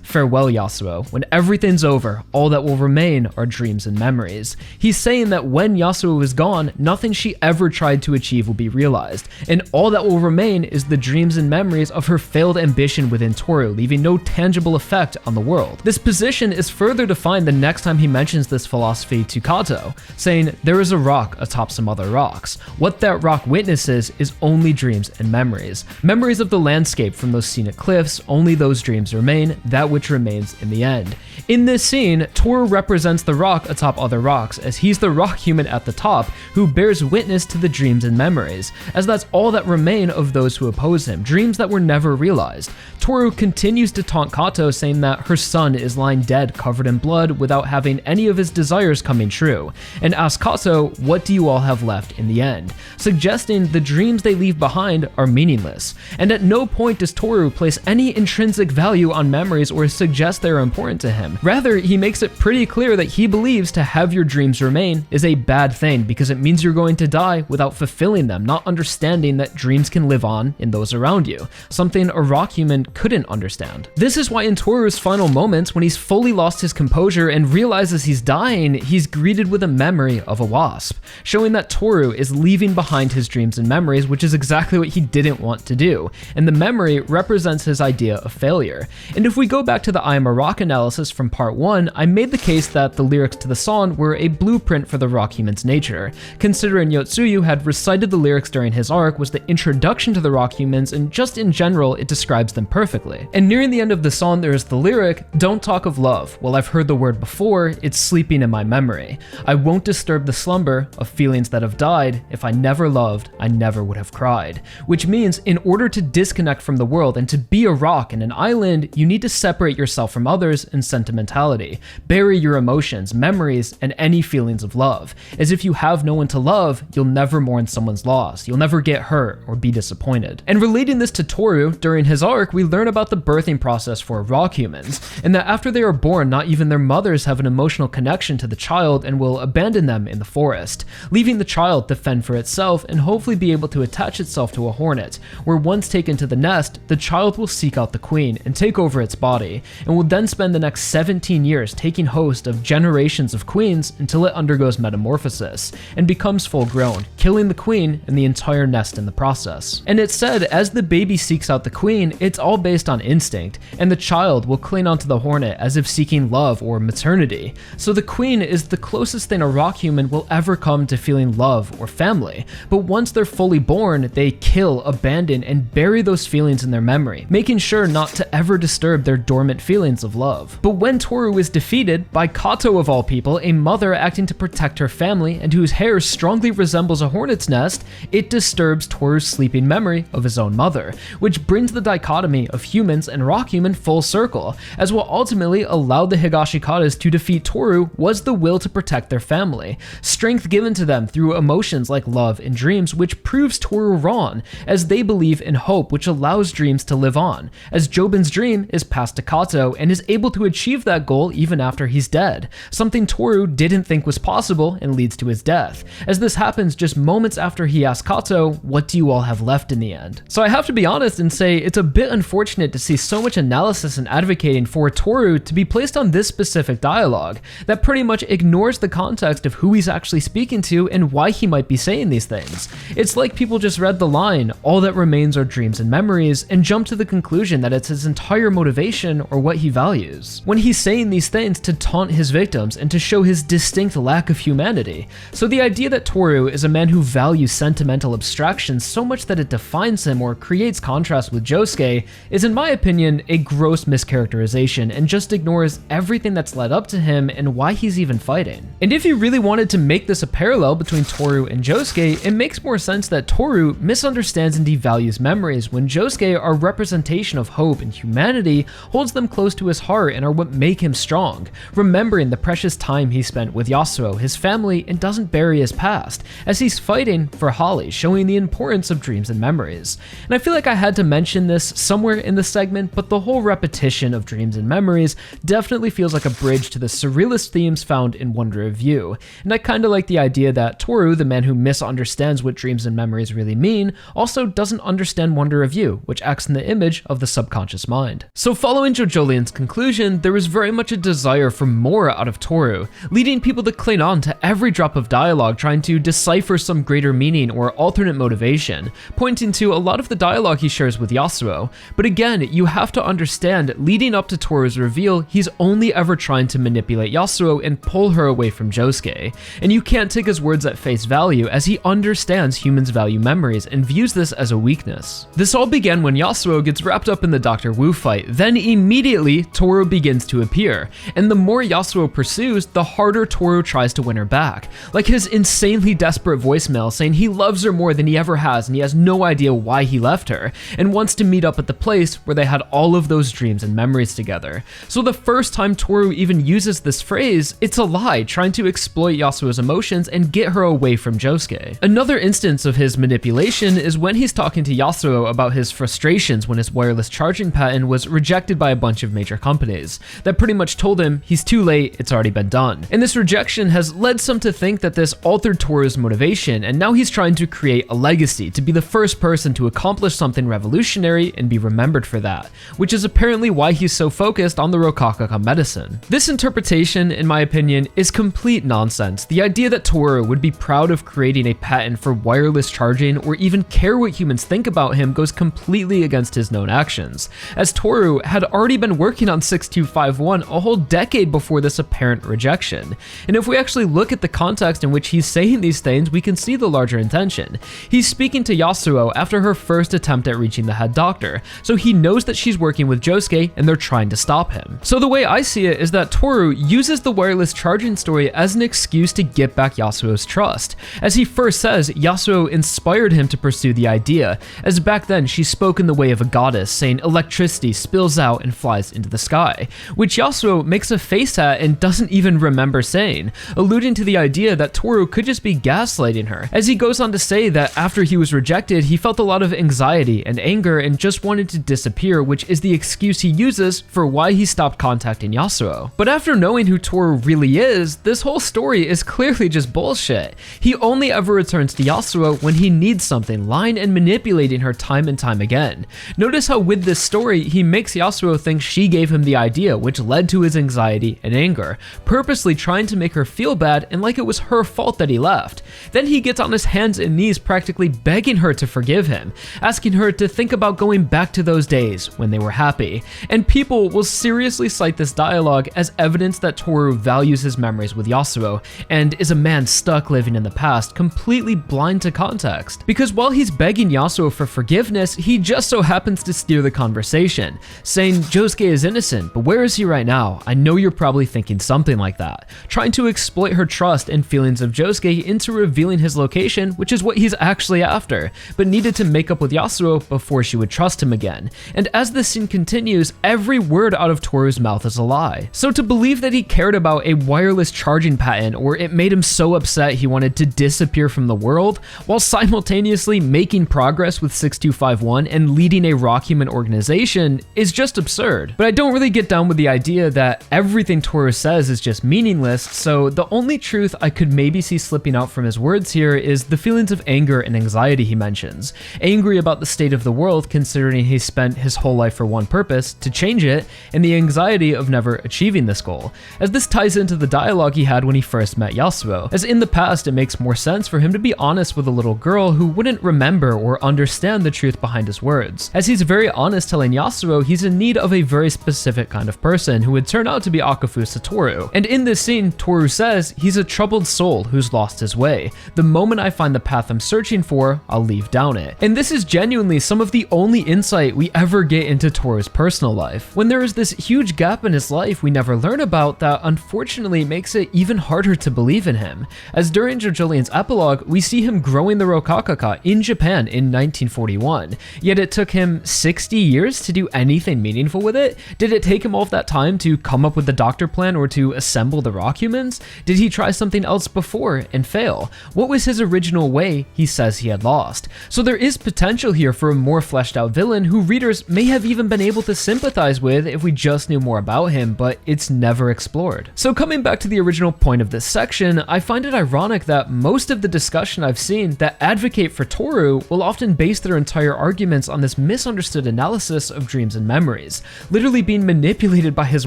"Farewell Yasuo, when everything's over, all that will remain are dreams and memories." He's saying that when Yasuo is gone, nothing she ever tried to achieve will be realized, and all that will remain is the dreams and memories of her failed ambition within Tooru, leaving no tangible effect on the world. This position is further defined the next time he mentions this philosophy to Kato, saying, "There is a rock atop some other rocks. What that rock witnesses is only dreams and memories. Memories of the landscape from those scenic cliffs, only those dreams remain, that which remains in the end." In this scene, Tooru represents the rock atop other rocks, as he's the rock human at the top who bears witness to the dreams and memories, as that's all that remain of those who oppose him, dreams that were never realized. Tooru continues to taunt Kato, saying that her son is lying dead covered in blood without having any of his desires coming true, and asks Kato, "What do you all have left in the end?" suggesting the dreams they leave behind are meaningless. And at no point does Tooru place any intrinsic value on memories or suggest they are important to him. Rather, he makes it pretty clear that he believes to have your dreams remain is a bad thing because it means you're going to die without fulfilling them, not understanding that dreams can live on in those around you, something a rock human couldn't understand. This is why in Tooru's final moments, when he's fully lost his composure and realizes he's dying, he's greeted with a memory of a wasp, showing that Tooru is leaving behind his dreams and memories, which is exactly what he didn't want to do, and the memory represents his idea of failure. And if we go back to the I Am a Rock analysis from part 1, I made the case that the lyrics to the song were a blueprint for the rock human's nature, considering Yotsuyu had recited the lyrics during his arc, was the introduction to the rock humans, and just in general, it describes them perfectly. And nearing the end of the song, there is the lyric, "Don't talk of love. Well, I've heard the word before, it's sleeping in my memory. I won't disturb the slumber of feelings that have died. If I never loved, I never would have cried." Which means in order to disconnect from the world and to be a rock and an island, you need to separate yourself from others in sentimentality. Bury your emotions, memories, and any feelings of love. As if you have no one to love, you'll never mourn someone's loss. You'll never get hurt or be disappointed. And relating this to Tooru, during his arc, we learn about the birthing process for rock humans, and that after they are born, not even their mothers have an emotional connection to the child and will abandon them in the forest, leaving the child to fend for itself and hopefully be able to attach itself to a hornet, where once taken to the nest, the child will seek out the queen and take over its body, and will then spend the next 17 years taking host of generations of queens until it undergoes metamorphosis and becomes full grown, killing the queen and the entire nest in the process. And it's said as the baby seeks out the queen, it's all based on instinct, and the child will cling onto the hornet as if seeking love or maternity. So the queen is the closest thing a rock human will ever come to feeling love or family, but once they're fully born, they kill, abandon, and bury those feelings in their memory, making sure not to ever disturb their dormant feelings of love. But when Tooru is defeated by Kato of all people, a mother acting to protect her family and whose hair strongly resembles a hornet's nest, it disturbs Tooru's sleeping memory of his own mother, which brings the dichotomy of humans and rock human full circle, as what ultimately allowed the Higashikatas to defeat Tooru was the will to protect their family, strength given to them through emotions like love and dreams, which proves Tooru wrong, as they believe in hope, which allows dreams to live on, as Jobin's dream is passed to Kato and is able to achieve that goal even after he's dead, something Tooru didn't think was possible and leads to his death, as this happens just moments after he asks Kato, "What do you all have left in the end?" So I have to be honest and say it's a bit unfortunate to see so much analysis and advocating for Tooru to be placed on this specific dialogue that pretty much ignores the context of who he's actually speaking to and why he might be saying these things. It's like people just read the line, "All that remains are dreams and memories," and jump to the conclusion that it's his entire motivation or what he values, when he's saying these things to taunt his victims and to show his distinct lack of humanity. So the idea that Tooru is a man who values sentimental abstractions so much that it defines him or creates contrast with Josuke is, in my opinion, a gross mischaracterization and just ignores everything that's led up to him and why he's even fighting. And if you really wanted to make this a parallel between Tooru and Josuke, it makes more sense that Tooru misunderstands and devalues memories when Josuke, our representation of hope and humanity, holds them close to his heart and are what make him strong, remembering the precious time he spent with Yasuo, his family, and doesn't bury his past, as he's fighting for Holly, showing the importance of dreams and memories. And I feel like I had to mention this somewhere in the segment, but the whole repetition of dreams and memories definitely feels like a bridge to the surrealist themes found in Wonder of You. And I kinda like the idea that Tooru, the man who misunderstands what dreams and memories really mean, also doesn't understand Wonder of You, which acts in the image of the subconscious mind. So following JoJolion's conclusion, there was very much a desire for more out of Tooru, leading people to cling on to every drop of dialogue trying to decipher some greater meaning or alternate motivation, pointing to a lot of the dialogue he shares with Yasuo. But again, you have to understand, leading up to Tooru's reveal, he's only ever trying to manipulate Yasuo and pull her away from Josuke, and you can't take his words at face value as he understands humans value memories and views this as a weakness. This all began when Yasuo gets wrapped up in the Dr. Wu fight, then immediately Tooru begins to appear, and the more Yasuo pursues, the harder Tooru tries to win her back, like his insanely desperate voicemail saying he loves her more than he ever has and he has no idea why he left her, and wants to meet up at the place where they had all of those dreams and memories together. So the first time Tooru even uses this phrase, it's a lie, trying to exploit Yasuo's emotions and get her away from Josuke. Another instance of his manipulation is when he's talking to Yasuo about his frustrations when his wireless charging patent was rejected by a bunch of major companies, that pretty much told him he's too late, it's already been done. And this rejection has led some to think that this altered Tooru's motivation, and now he's trying to create a legacy, to be the first person to accomplish something revolutionary and be remembered for that, which is apparently ultimately why he's so focused on the Rokakaka medicine. This interpretation, in my opinion, is complete nonsense. The idea that Tooru would be proud of creating a patent for wireless charging or even care what humans think about him goes completely against his known actions, as Tooru had already been working on 6251 a whole decade before this apparent rejection. And if we actually look at the context in which he's saying these things, we can see the larger intention. He's speaking to Yasuo after her first attempt at reaching the head doctor, so he knows that she's working with Josuke and they're trying to stop him. So the way I see it is that Tooru uses the wireless charging story as an excuse to get back Yasuo's trust. As he first says, Yasuo inspired him to pursue the idea, as back then she spoke in the way of a goddess, saying electricity spills out and flies into the sky, which Yasuo makes a face at and doesn't even remember saying, alluding to the idea that Tooru could just be gaslighting her, as he goes on to say that after he was rejected, he felt a lot of anxiety and anger and just wanted to disappear, which is the excuse he uses for why he stopped contacting Yasuo. But after knowing who Tooru really is, this whole story is clearly just bullshit. He only ever returns to Yasuo when he needs something, lying and manipulating her time and time again. Notice how with this story, he makes Yasuo think she gave him the idea, which led to his anxiety and anger, purposely trying to make her feel bad and like it was her fault that he left. Then he gets on his hands and knees practically begging her to forgive him, asking her to think about going back to those days when they were happy. And people will seriously cite this dialogue as evidence that Tooru values his memories with Yasuo and is a man stuck living in the past, completely blind to context. Because while he's begging Yasuo for forgiveness, he just so happens to steer the conversation, saying Josuke is innocent, but where is he right now? I know you're probably thinking something like that, trying to exploit her trust and feelings of Josuke into revealing his location, which is what he's actually after, but needed to make up with Yasuo before she would trust him again. And as the scene continues, every word out of Toru's mouth is a lie. So to believe that he cared about a wireless charging patent or it made him so upset he wanted to disappear from the world, while simultaneously making progress with 6251 and leading a rock human organization, is just absurd. But I don't really get down with the idea that everything Tooru says is just meaningless, so the only truth I could maybe see slipping out from his words here is the feelings of anger and anxiety he mentions. Angry about the state of the world considering he spent his whole life for one purpose, to change it, and the anxiety of never achieving this goal, as this ties into the dialogue he had when he first met Yasuo, as in the past it makes more sense for him to be honest with a little girl who wouldn't remember or understand the truth behind his words, as he's very honest telling Yasuo he's in need of a very specific kind of person who would turn out to be Akafusa Tooru. And in this scene, Tooru says he's a troubled soul who's lost his way. The moment I find the path I'm searching for, I'll leave down it. And this is genuinely some of the only insight we ever get into Toru's personal life, when there is this huge gap in his life we never learn about that unfortunately makes it even harder to believe in him, as during JoJolion's epilogue, we see him growing the Rokakaka in Japan in 1941, yet it took him 60 years to do anything meaningful with it? Did it take him all of that time to come up with the doctor plan or to assemble the rock humans? Did he try something else before and fail? What was his original way he says he had lost? So there is potential here for a more fleshed out villain who readers may have even been able to sympathize with if we just knew more about him, but it's never explored. So coming back to the original point of this section, I find it ironic that most of the discussion I've seen that advocate for Tooru will often base their entire arguments on this misunderstood analysis of dreams and memories, literally being manipulated by his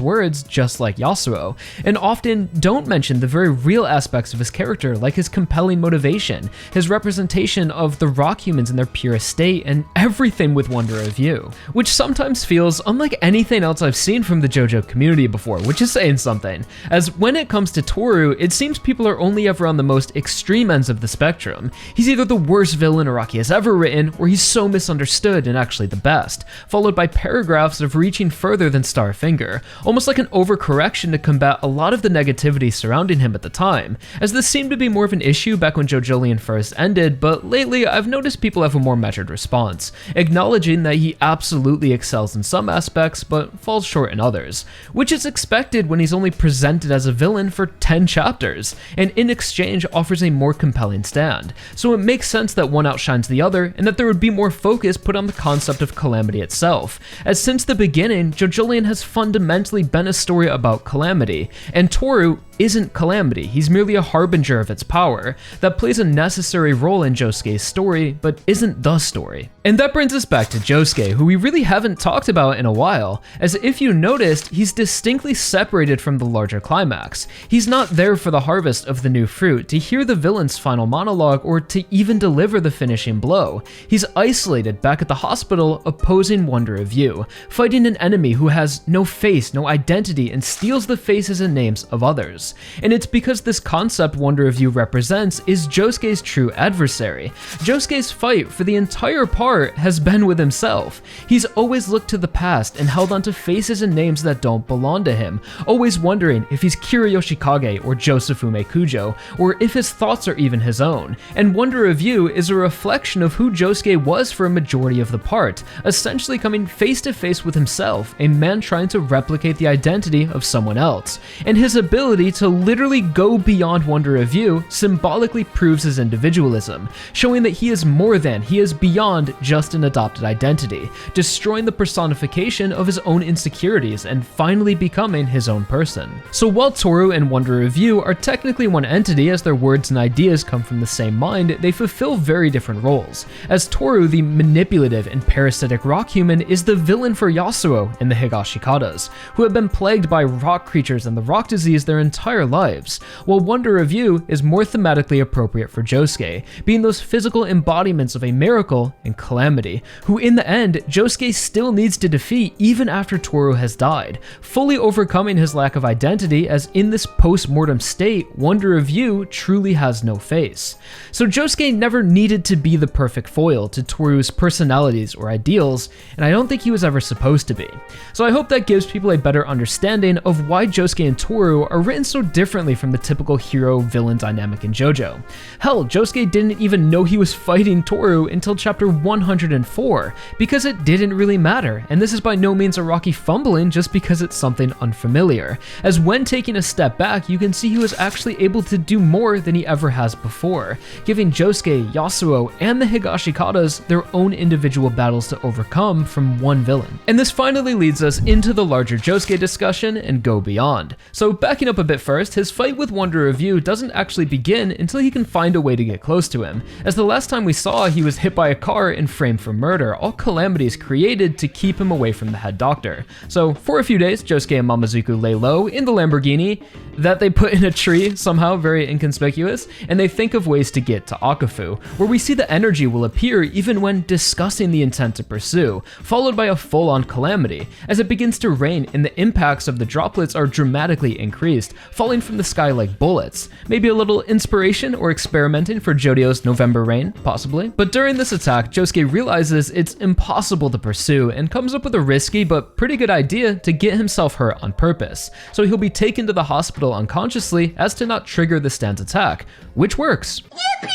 words just like Yasuo, and often don't mention the very real aspects of his character, like his compelling motivation, his representation of the rock humans in their purest state, and everything with wonder of view, which sometimes feels unlike anything else I've seen from the JoJo community before, which is saying something, as when it comes to Tooru, it seems people are only ever on the most extreme ends of the spectrum. He's either the worst villain Araki has ever written, or he's so misunderstood and actually the best, followed by paragraphs of reaching further than Starfinger, almost like an overcorrection to combat a lot of the negativity surrounding him at the time, as this seemed to be more of an issue back when JoJolion first ended, but lately I've noticed people have a more measured response, acknowledging that he absolutely excels in some aspects but falls short in others, which is expected when he's only presented as a villain for 10 chapters, and in exchange offers a more compelling stand. So it makes sense that one outshines the other, and that there would be more focus put on the concept of Calamity itself, as since the beginning, JoJolion has fundamentally been a story about Calamity, and Tooru isn't Calamity, he's merely a harbinger of its power that plays a necessary role in Josuke's story, but isn't the story. And that brings us back to Josuke, who we really haven't talked about in a while, as if you noticed, he's distinctly separated from the larger climax. He's not there for the harvest of the new fruit, to hear the villain's final monologue, or to even deliver the finishing blow. He's isolated back at the hospital, opposing Wonder of You, fighting an enemy who has no face, no identity, and steals the faces and names of others. And it's because this concept Wonder of You represents is Josuke's true adversary. Josuke's fight for the entire part has been with himself. He's always looked to the past and held onto faces and names that don't belong to him, always wondering if he's Kira Yoshikage or Josefume Kujo, or if his thoughts are even his own. And Wonder of You is a reflection of who Josuke was for a majority of the part, essentially coming face to face with himself, a man trying to replicate the identity of someone else. And his ability to literally go beyond Wonder of You symbolically proves his individualism, showing that he is more than, he is beyond just an adopted identity, destroying the personification of his own insecurities and finally becoming his own person. So while Tooru and Wonder of You are technically one entity as their words and ideas come from the same mind, they fulfill very different roles. As Tooru, the manipulative and parasitic rock human, is the villain for Yasuo and the Higashikatas, who have been plagued by rock creatures and the rock disease their entire lives, while Wonder of You is more thematically appropriate for Josuke, being those physical embodiments of a miracle and Calamity, who in the end, Josuke still needs to defeat even after Tooru has died, fully overcoming his lack of identity, as in this post-mortem state, Wonder of You truly has no face. So Josuke never needed to be the perfect foil to Tooru's personalities or ideals, and I don't think he was ever supposed to be. So I hope that gives people a better understanding of why Josuke and Tooru are written so differently from the typical hero-villain dynamic in JoJo. Hell, Josuke didn't even know he was fighting Tooru until chapter 104, because it didn't really matter, and this is by no means a Rocky fumbling just because it's something unfamiliar, as when taking a step back, you can see he was actually able to do more than he ever has before, giving Josuke, Yasuo, and the Higashikatas their own individual battles to overcome from one villain. And this finally leads us into the larger Josuke discussion and go beyond. So backing up a bit first, his fight with Wonder of You doesn't actually begin until he can find a way to get close to him, as the last time we saw he was hit by a car and framed for murder, all calamities created to keep him away from the head doctor. So for a few days, Josuke and Mamazuku lay low in the Lamborghini that they put in a tree, somehow very inconspicuous, and they think of ways to get to Akafu, where we see the energy will appear even when discussing the intent to pursue, followed by a full-on calamity, as it begins to rain and the impacts of the droplets are dramatically increased, falling from the sky like bullets. Maybe a little inspiration or experimenting for JoJo's November rain, possibly. But during this attack, Josuke realizes it's impossible to pursue and comes up with a risky but pretty good idea to get himself hurt on purpose. So he'll be taken to the hospital unconsciously as to not trigger the Stan's attack, which works. Yippee!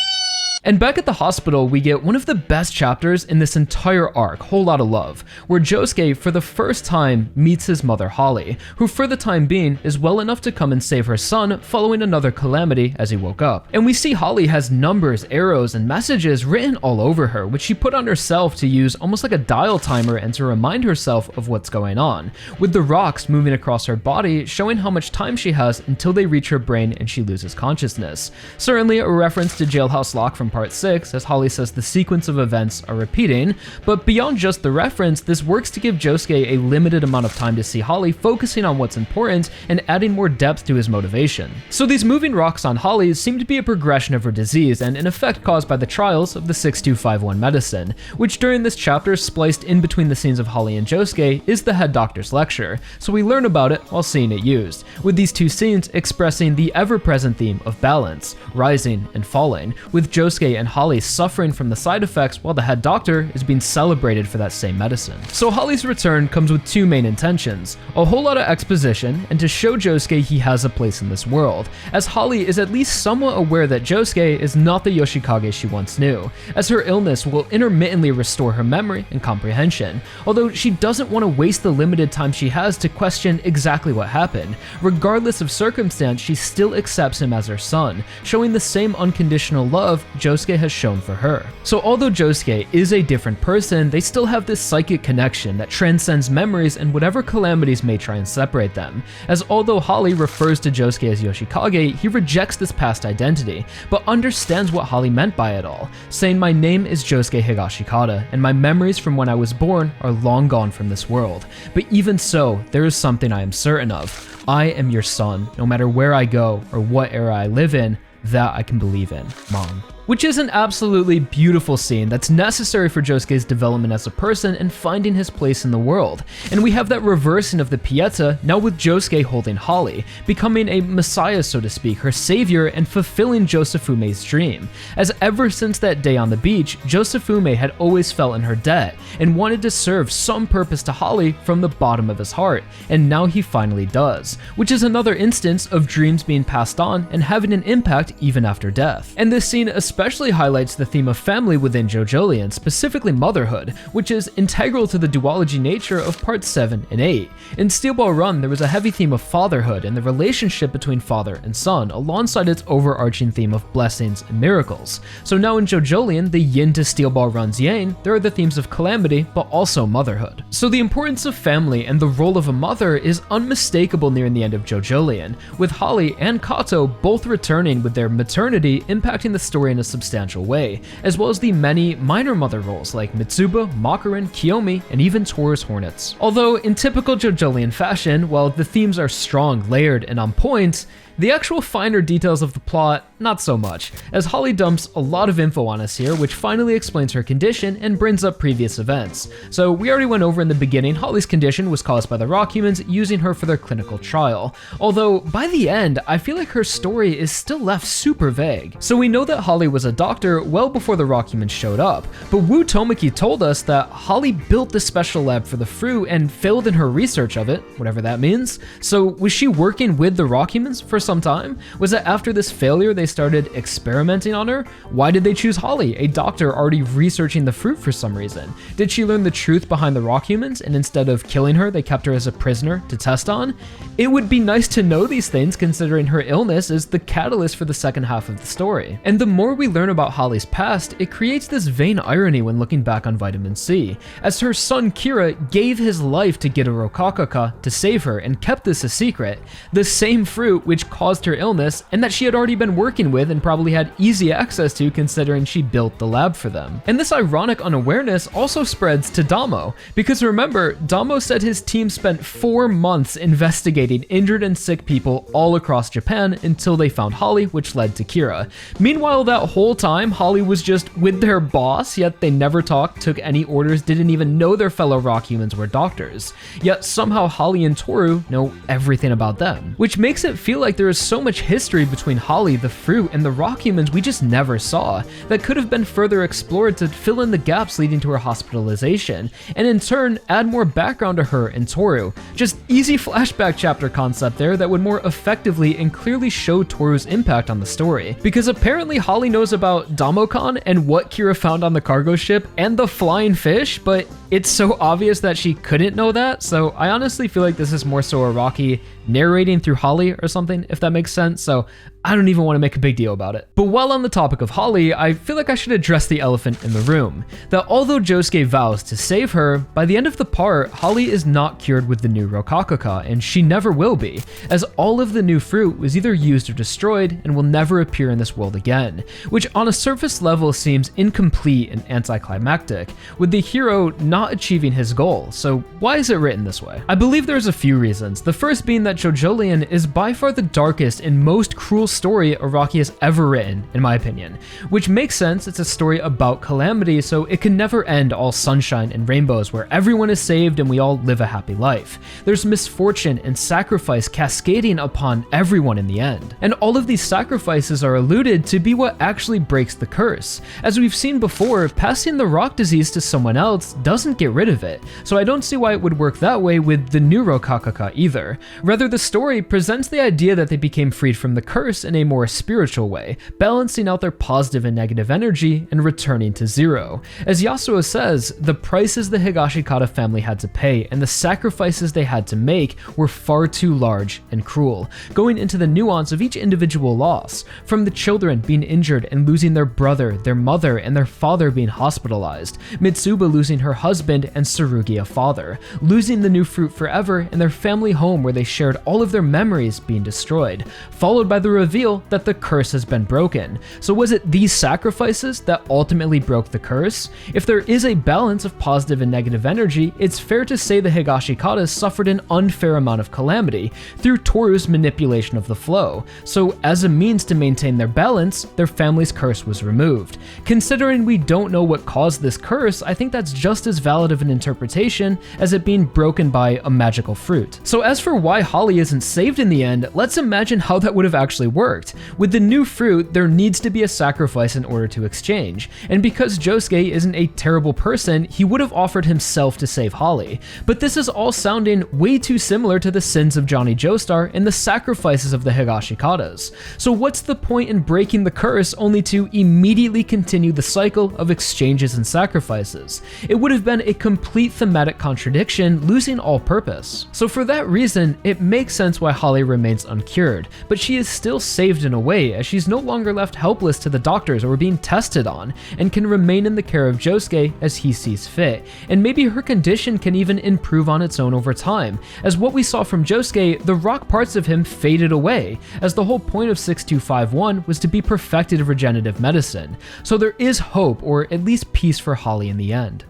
And back at the hospital, we get one of the best chapters in this entire arc, Whole Lotta Love, where Josuke for the first time meets his mother Holly, who for the time being is well enough to come and save her son following another calamity as he woke up. And we see Holly has numbers, arrows, and messages written all over her, which she put on herself to use almost like a dial timer and to remind herself of what's going on, with the rocks moving across her body showing how much time she has until they reach her brain and she loses consciousness. Certainly a reference to Jailhouse Lock from Part 6, as Holly says the sequence of events are repeating, but beyond just the reference, this works to give Josuke a limited amount of time to see Holly focusing on what's important and adding more depth to his motivation. So these moving rocks on Holly seem to be a progression of her disease and an effect caused by the trials of the 6251 medicine, which during this chapter, spliced in between the scenes of Holly and Josuke, is the head doctor's lecture, so we learn about it while seeing it used, with these two scenes expressing the ever-present theme of balance, rising and falling, with Josuke and Holly suffering from the side effects while the head doctor is being celebrated for that same medicine. So Holly's return comes with two main intentions, a whole lot of exposition and to show Josuke he has a place in this world, as Holly is at least somewhat aware that Josuke is not the Yoshikage she once knew, as her illness will intermittently restore her memory and comprehension, although she doesn't want to waste the limited time she has to question exactly what happened. Regardless of circumstance, she still accepts him as her son, showing the same unconditional love Josuke Josuke has shown for her. So although Josuke is a different person, they still have this psychic connection that transcends memories and whatever calamities may try and separate them. As although Holly refers to Josuke as Yoshikage, he rejects this past identity, but understands what Holly meant by it all, saying, "My name is Josuke Higashikata, and my memories from when I was born are long gone from this world. But even so, there is something I am certain of. I am your son. No matter where I go or what era I live in, that I can believe in, Mom." Which is an absolutely beautiful scene that's necessary for Josuke's development as a person and finding his place in the world. And we have that reversing of the Pieta, now with Josuke holding Holly, becoming a messiah, so to speak, her savior, and fulfilling Josufume's dream. As ever since that day on the beach, Josufume had always felt in her debt and wanted to serve some purpose to Holly from the bottom of his heart, and now he finally does, which is another instance of dreams being passed on and having an impact even after death. And this scene especially highlights the theme of family within JoJolion, specifically motherhood, which is integral to the duology nature of parts 7 and 8. In Steel Ball Run, there was a heavy theme of fatherhood and the relationship between father and son, alongside its overarching theme of blessings and miracles. So now in JoJolion, the yin to Steel Ball Run's yang, there are the themes of calamity, but also motherhood. So the importance of family and the role of a mother is unmistakable nearing the end of JoJolion, with Holly and Kato both returning with their maternity impacting the story in a substantial way, as well as the many minor mother roles like Mitsuba, Makarin, Kiyomi, and even Tooru's Hornets. Although in typical JoJolion fashion, while the themes are strong, layered, and on point, the actual finer details of the plot, not so much, as Holly dumps a lot of info on us here, which finally explains her condition and brings up previous events. So we already went over in the beginning, Holly's condition was caused by the rock humans using her for their clinical trial. Although, by the end, I feel like her story is still left super vague. So we know that Holly was a doctor well before the rock humans showed up, but Wu Tomiki told us that Holly built the special lab for the fruit and failed in her research of it, whatever that means. So was she working with the rock humans for some time? Was it after this failure they started experimenting on her? Why did they choose Holly, a doctor already researching the fruit for some reason? Did she learn the truth behind the rock humans and instead of killing her, they kept her as a prisoner to test on? It would be nice to know these things considering her illness is the catalyst for the second half of the story. And the more we learn about Holly's past, it creates this vain irony when looking back on Vitamin C, as her son Kira gave his life to get a Rokakaka to save her and kept this a secret, the same fruit which caused her illness and that she had already been working with and probably had easy access to considering she built the lab for them. And this ironic unawareness also spreads to Damo, because remember, Damo said his team spent 4 months investigating injured and sick people all across Japan until they found Holly, which led to Kira. Meanwhile, that whole time, Holly was just with their boss, yet they never talked, took any orders, didn't even know their fellow rock humans were doctors. Yet somehow Holly and Tooru know everything about them, which makes it feel like there is so much history between Holly, the fruit, and the rock humans we just never saw that could have been further explored to fill in the gaps leading to her hospitalization, and in turn add more background to her and Tooru. Just easy flashback chapter concept there that would more effectively and clearly show Toru's impact on the story, because apparently Holly knows about Damokon and what Kira found on the cargo ship and the flying fish, but it's so obvious that she couldn't know that, so I honestly feel like this is more so a Rocky narrating through Holly or something, if that makes sense, so I don't even want to make a big deal about it. But while on the topic of Holly, I feel like I should address the elephant in the room, that although Josuke vows to save her, by the end of the part, Holly is not cured with the new Rokakaka, and she never will be, as all of the new fruit was either used or destroyed and will never appear in this world again, which on a surface level seems incomplete and anticlimactic, with the hero not achieving his goal. So why is it written this way? I believe there's a few reasons, the first being that JoJolion is by far the darkest and most cruel story Araki has ever written, in my opinion, which makes sense. It's a story about calamity, so it can never end all sunshine and rainbows where everyone is saved and we all live a happy life. There's misfortune and sacrifice cascading upon everyone in the end, and all of these sacrifices are alluded to be what actually breaks the curse. As we've seen before, passing the rock disease to someone else doesn't get rid of it, so I don't see why it would work that way with the new Rokakaka either. Rather, the story presents the idea that they became freed from the curse curse in a more spiritual way, balancing out their positive and negative energy and returning to zero. As Yasuo says, the prices the Higashikata family had to pay and the sacrifices they had to make were far too large and cruel, going into the nuance of each individual loss, from the children being injured and losing their brother, their mother, and their father being hospitalized, Mitsuba losing her husband and Tsurugi a father, losing the new fruit forever and their family home where they shared all of their memories being destroyed, followed by the reveal that the curse has been broken. So was it these sacrifices that ultimately broke the curse? If there is a balance of positive and negative energy, it's fair to say the Higashikatas suffered an unfair amount of calamity through Tooru's manipulation of the flow. So as a means to maintain their balance, their family's curse was removed. Considering we don't know what caused this curse, I think that's just as valid of an interpretation as it being broken by a magical fruit. So as for why Holly isn't saved in the end, let's imagine how that would have actually worked. With the new fruit, there needs to be a sacrifice in order to exchange, and because Josuke isn't a terrible person, he would have offered himself to save Holly. But this is all sounding way too similar to the sins of Johnny Joestar and the sacrifices of the Higashikatas. So what's the point in breaking the curse only to immediately continue the cycle of exchanges and sacrifices? It would have been a complete thematic contradiction, losing all purpose. So for that reason, it makes sense why Holly remains uncured, but she is still saved in a way, as she's no longer left helpless to the doctors or being tested on, and can remain in the care of Josuke as he sees fit, and maybe her condition can even improve on its own over time, as what we saw from Josuke, the rock parts of him faded away, as the whole point of 6251 was to be perfected regenerative medicine. So there is hope, or at least peace for Holly in the end.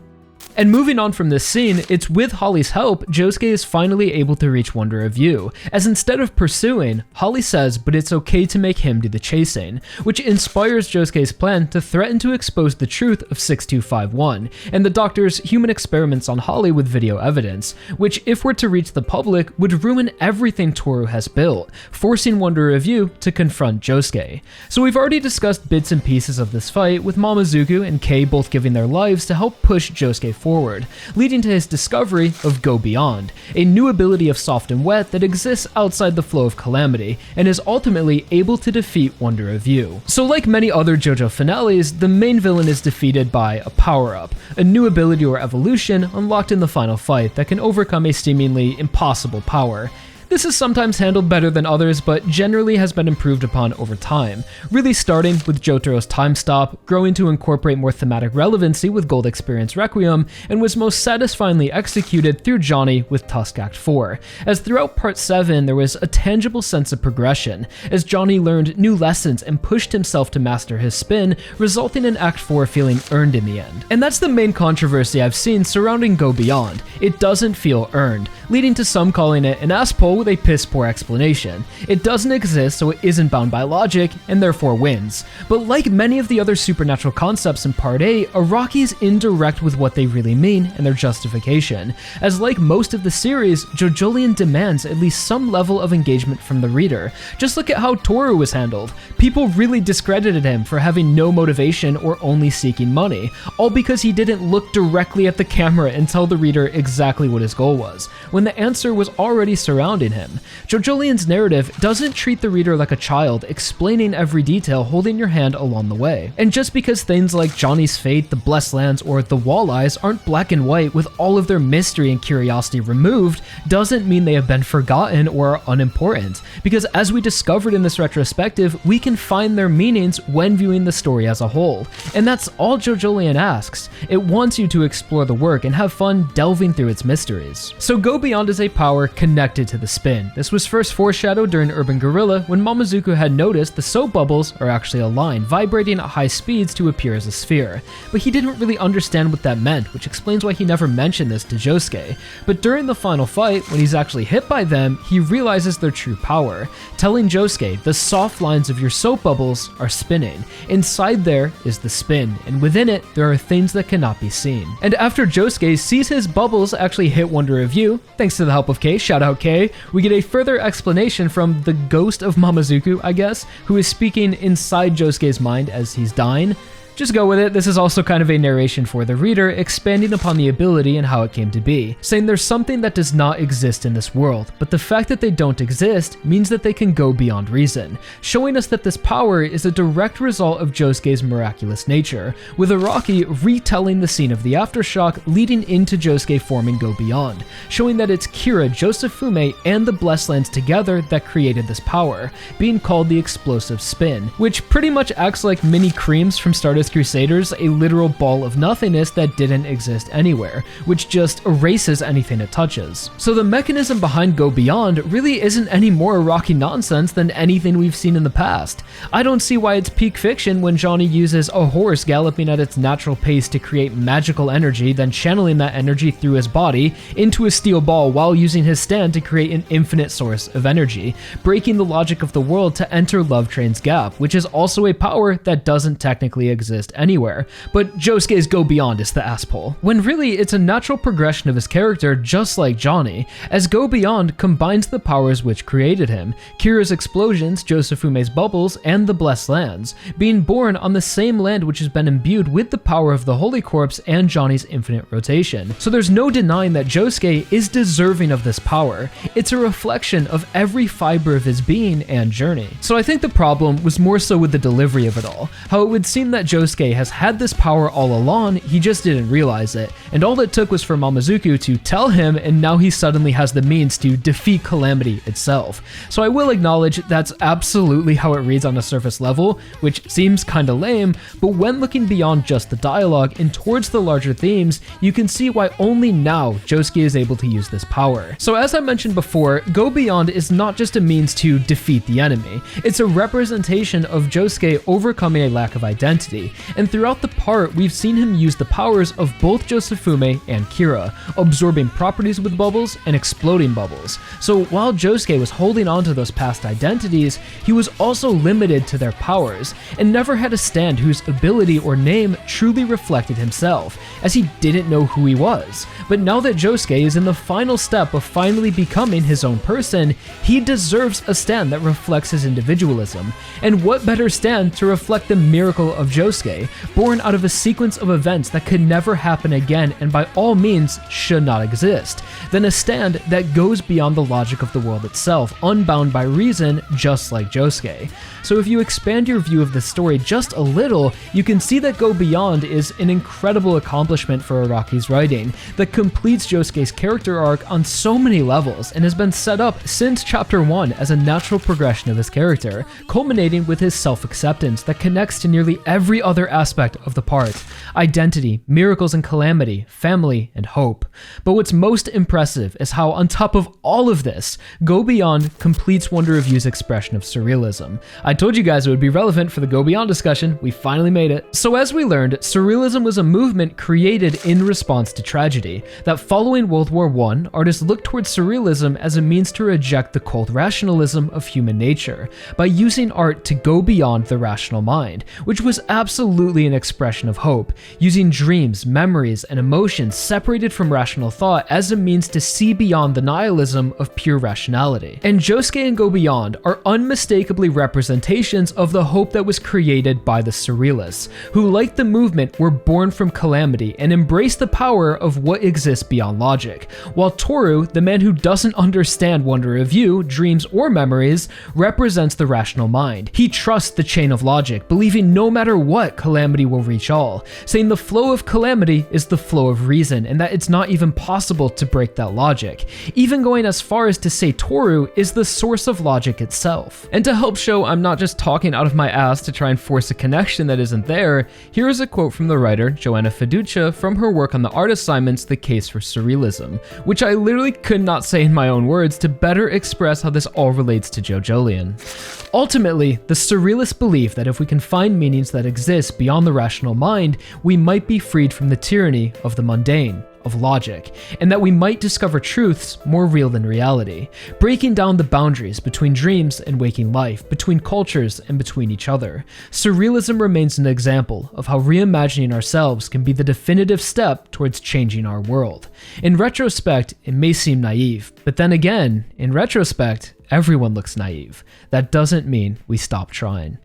And moving on from this scene, it's with Holly's help, Josuke is finally able to reach Wonder of You, as instead of pursuing, Holly says but it's okay to make him do the chasing, which inspires Josuke's plan to threaten to expose the truth of 6251, and the doctor's human experiments on Holly with video evidence, which if were to reach the public would ruin everything Tooru has built, forcing Wonder of You to confront Josuke. So we've already discussed bits and pieces of this fight, with Mamazuku and Kei both giving their lives to help push Josuke forward, leading to his discovery of Go Beyond, a new ability of soft and wet that exists outside the flow of Calamity, and is ultimately able to defeat Wonder of You. So like many other JoJo finales, the main villain is defeated by a power-up, a new ability or evolution unlocked in the final fight that can overcome a seemingly impossible power. This is sometimes handled better than others, but generally has been improved upon over time, really starting with Jotaro's Time Stop, growing to incorporate more thematic relevancy with Gold Experience Requiem, and was most satisfyingly executed through Johnny with Tusk Act 4, as throughout Part 7 there was a tangible sense of progression, as Johnny learned new lessons and pushed himself to master his spin, resulting in Act 4 feeling earned in the end. And that's the main controversy I've seen surrounding Go Beyond. It doesn't feel earned, leading to some calling it an ass pull with a piss-poor explanation. It doesn't exist, so it isn't bound by logic, and therefore wins. But like many of the other supernatural concepts in Part 8, Araki is indirect with what they really mean and their justification, as like most of the series, JoJolion demands at least some level of engagement from the reader. Just look at how Tooru was handled. People really discredited him for having no motivation or only seeking money, all because he didn't look directly at the camera and tell the reader exactly what his goal was, when the answer was already surrounding him. JoJolion's narrative doesn't treat the reader like a child, explaining every detail, holding your hand along the way. And just because things like Johnny's fate, the Blessed Lands, or the Walleyes aren't black and white with all of their mystery and curiosity removed, doesn't mean they have been forgotten or are unimportant, because as we discovered in this retrospective, we can find their meanings when viewing the story as a whole. And that's all JoJolion asks. It wants you to explore the work and have fun delving through its mysteries. So Go Beyond is a power connected to the spin. This was first foreshadowed during Urban Guerilla when Mamazuku had noticed the soap bubbles are actually a line vibrating at high speeds to appear as a sphere, but he didn't really understand what that meant, which explains why he never mentioned this to Josuke. But during the final fight, when he's actually hit by them, he realizes their true power, telling Josuke the soft lines of your soap bubbles are spinning. Inside there is the spin, and within it there are things that cannot be seen. And after Josuke sees his bubbles actually hit Wonder of You, thanks to the help of Kei, shout out Kei, we get a further explanation from the ghost of Mamazuku, I guess, who is speaking inside Josuke's mind as he's dying. Just go with it. This is also kind of a narration for the reader, expanding upon the ability and how it came to be, saying there's something that does not exist in this world, but the fact that they don't exist means that they can go beyond reason, showing us that this power is a direct result of Josuke's miraculous nature, with Araki retelling the scene of the aftershock leading into Josuke forming Go Beyond, showing that it's Kira, Josufume, and the Blessed Lands together that created this power, being called the Explosive Spin, which pretty much acts like mini creams from Stardust Crusaders, a literal ball of nothingness that didn't exist anywhere, which just erases anything it touches. So the mechanism behind Go Beyond really isn't any more Araki nonsense than anything we've seen in the past. I don't see why it's peak fiction when Johnny uses a horse galloping at its natural pace to create magical energy, then channeling that energy through his body into a steel ball while using his stand to create an infinite source of energy, breaking the logic of the world to enter Love Train's gap, which is also a power that doesn't technically exist anywhere. But Josuke's Go Beyond is the asshole, when really it's a natural progression of his character just like Johnny, as Go Beyond combines the powers which created him, Kira's explosions, Josufume's bubbles, and the Blessed Lands, being born on the same land which has been imbued with the power of the Holy Corpse and Johnny's infinite rotation. So there's no denying that Josuke is deserving of this power. It's a reflection of every fiber of his being and journey. So I think the problem was more so with the delivery of it all, how it would seem that Josuke has had this power all along, he just didn't realize it, and all it took was for Mamazuku to tell him, and now he suddenly has the means to defeat Calamity itself. So I will acknowledge that's absolutely how it reads on a surface level, which seems kinda lame, but when looking beyond just the dialogue and towards the larger themes, you can see why only now Josuke is able to use this power. So as I mentioned before, Go Beyond is not just a means to defeat the enemy, it's a representation of Josuke overcoming a lack of identity, and throughout the part we've seen him use the powers of both Josufume and Kira, absorbing properties with bubbles and exploding bubbles. So while Josuke was holding on to those past identities, he was also limited to their powers, and never had a stand whose ability or name truly reflected himself, as he didn't know who he was. But now that Josuke is in the final step of finally becoming his own person, he deserves a stand that reflects his individualism. And what better stand to reflect the miracle of Josuke, born out of a sequence of events that could never happen again and by all means should not exist, than a stand that goes beyond the logic of the world itself, unbound by reason, just like Josuke. So if you expand your view of the story just a little, you can see that Go Beyond is an incredible accomplishment for Araki's writing that completes Josuke's character arc on so many levels and has been set up since chapter 1 as a natural progression of his character, culminating with his self-acceptance that connects to nearly every other aspect of the part: identity, miracles and calamity, family, and hope. But what's most impressive is how, on top of all of this, Go Beyond completes Wonder Review's expression of surrealism. I told you guys it would be relevant for the Go Beyond discussion, we finally made it. So as we learned, surrealism was a movement created in response to tragedy, that following World War I, artists looked towards surrealism as a means to reject the cold rationalism of human nature, by using art to go beyond the rational mind, which was absolutely an expression of hope, using dreams, memories, and emotions separated from rational thought as a means to see beyond the nihilism of pure rationality. And Josuke and Go Beyond are unmistakably representations of the hope that was created by the surrealists, who, like the movement, were born from calamity and embraced the power of what exists beyond logic, while Tooru, the man who doesn't understand Wonder Review, dreams, or memories, represents the rational mind. He trusts the chain of logic, believing no matter what, calamity will reach all, saying the flow of calamity is the flow of reason and that it's not even possible to break that logic, even going as far as to say Tooru is the source of logic itself. And to help show I'm not just talking out of my ass to try and force a connection that isn't there, here is a quote from the writer Joanna Fiducia from her work on the art assignments The Case for Surrealism, which I literally could not say in my own words to better express how this all relates to JoJolion. Ultimately, the surrealists believe that if we can find meanings that exist beyond the rational mind, we might be freed from the tyranny of the mundane, of logic, and that we might discover truths more real than reality, breaking down the boundaries between dreams and waking life, between cultures and between each other. Surrealism remains an example of how reimagining ourselves can be the definitive step towards changing our world. In retrospect, it may seem naive, but then again, in retrospect, everyone looks naive. That doesn't mean we stop trying.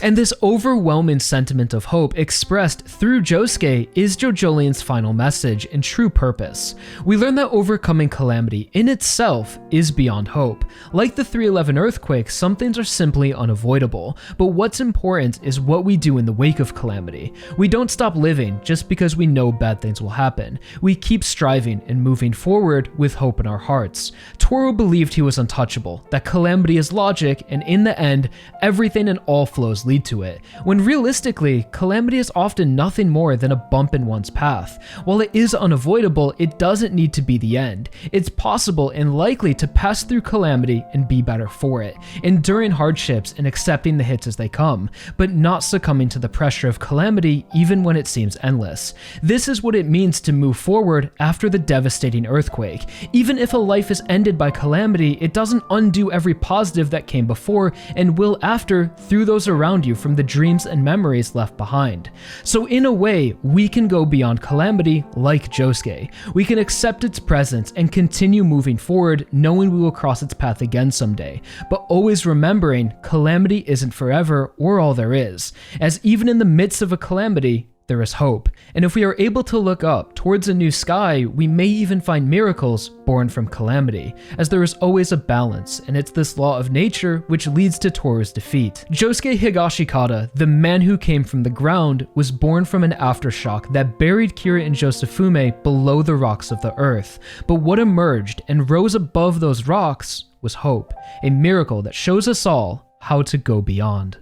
And this overwhelming sentiment of hope expressed through Josuke is JoJolion's final message and true purpose. We learn that overcoming calamity in itself is beyond hope. Like the 311 earthquake, some things are simply unavoidable, but what's important is what we do in the wake of calamity. We don't stop living just because we know bad things will happen. We keep striving and moving forward with hope in our hearts. Tooru believed he was untouchable, that calamity is logic, and in the end, everything and all flows lead to it, when realistically, calamity is often nothing more than a bump in one's path. While it is unavoidable, it doesn't need to be the end. It's possible and likely to pass through calamity and be better for it, enduring hardships and accepting the hits as they come, but not succumbing to the pressure of calamity even when it seems endless. This is what it means to move forward after the devastating earthquake. Even if a life is ended by calamity, it doesn't undo every positive that came before and will after through those around you from the dreams and memories left behind. So in a way, we can go beyond calamity like Josuke. We can accept its presence and continue moving forward knowing we will cross its path again someday, but always remembering calamity isn't forever or all there is, as even in the midst of a calamity, there is hope. And if we are able to look up towards a new sky, we may even find miracles born from calamity, as there is always a balance, and it's this law of nature which leads to Tooru's defeat. Josuke Higashikata, the man who came from the ground, was born from an aftershock that buried Kira and Josufume below the rocks of the earth. But what emerged and rose above those rocks was hope, a miracle that shows us all how to go beyond.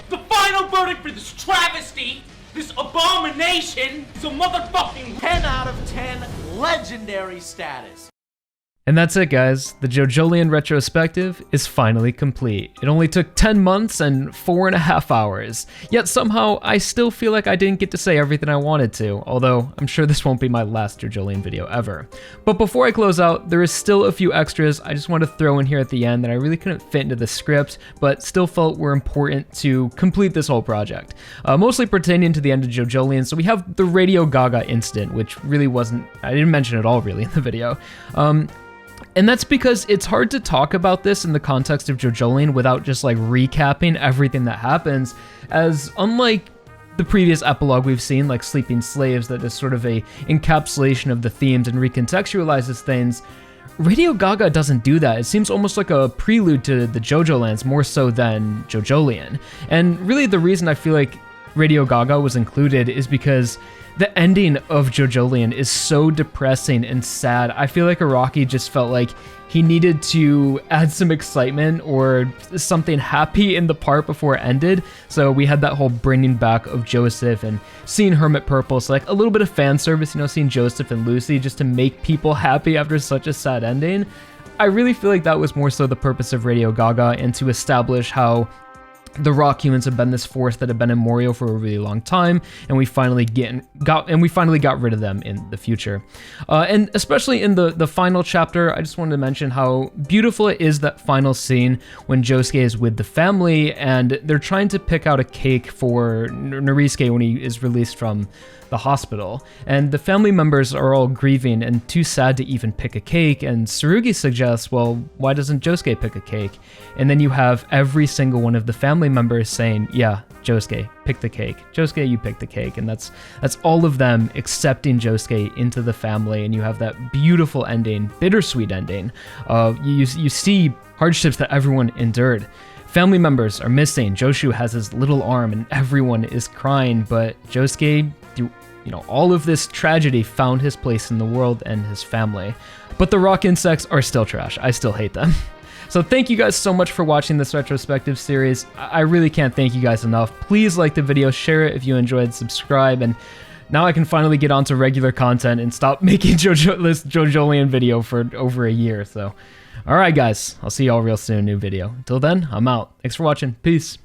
The final verdict for this travesty, this abomination, is a motherfucking 10 out of 10 legendary status. And that's it, guys. The JoJolion retrospective is finally complete. It only took 10 months and 4.5 hours. Yet somehow, I still feel like I didn't get to say everything I wanted to, although I'm sure this won't be my last JoJolion video ever. But before I close out, there is still a few extras I just want to throw in here at the end that I really couldn't fit into the script, but still felt were important to complete this whole project. Mostly pertaining to the end of JoJolion, so we have the Radio Gaga incident, which really wasn't, I didn't mention at all really in the video. And that's because it's hard to talk about this in the context of JoJolion without just like recapping everything that happens, as unlike the previous epilogue we've seen, like Sleeping Slaves, that is sort of a encapsulation of the themes and recontextualizes things, Radio Gaga doesn't do that. It seems almost like a prelude to the JoJo lands more so than JoJolion. And really the reason I feel like Radio Gaga was included is because the ending of JoJolion is so depressing and sad. I feel like Araki just felt like he needed to add some excitement or something happy in the part before it ended. So we had that whole bringing back of Joseph and seeing Hermit Purple. So like a little bit of fan service, you know, seeing Joseph and Lucy just to make people happy after such a sad ending. I really feel like that was more so the purpose of Radio Gaga, and to establish how the rock humans have been this force that have been immemorial for a really long time, and we finally got rid of them in the future. And especially in the final chapter, I just wanted to mention how beautiful it is, that final scene when Josuke is with the family and they're trying to pick out a cake for Norisuke when he is released from the hospital, and the family members are all grieving and too sad to even pick a cake, and Tsurugi suggests, well, why doesn't Josuke pick a cake? And then you have every single one of the family members saying, yeah, Josuke, pick the cake. Josuke, you pick the cake. And that's all of them accepting Josuke into the family, and you have that beautiful ending, bittersweet ending. You see hardships that everyone endured. Family members are missing. Joshu has his little arm and everyone is crying, but Josuke, through all of this tragedy, found his place in the world and his family. But the rock insects are still trash. I still hate them. So thank you guys so much for watching this retrospective series. I really can't thank you guys enough. Please like the video, share it if you enjoyed, subscribe, and now I can finally get on to regular content and stop making this JoJolion video for over a year. So, alright guys, I'll see y'all real soon, new video. Until then, I'm out. Thanks for watching. Peace.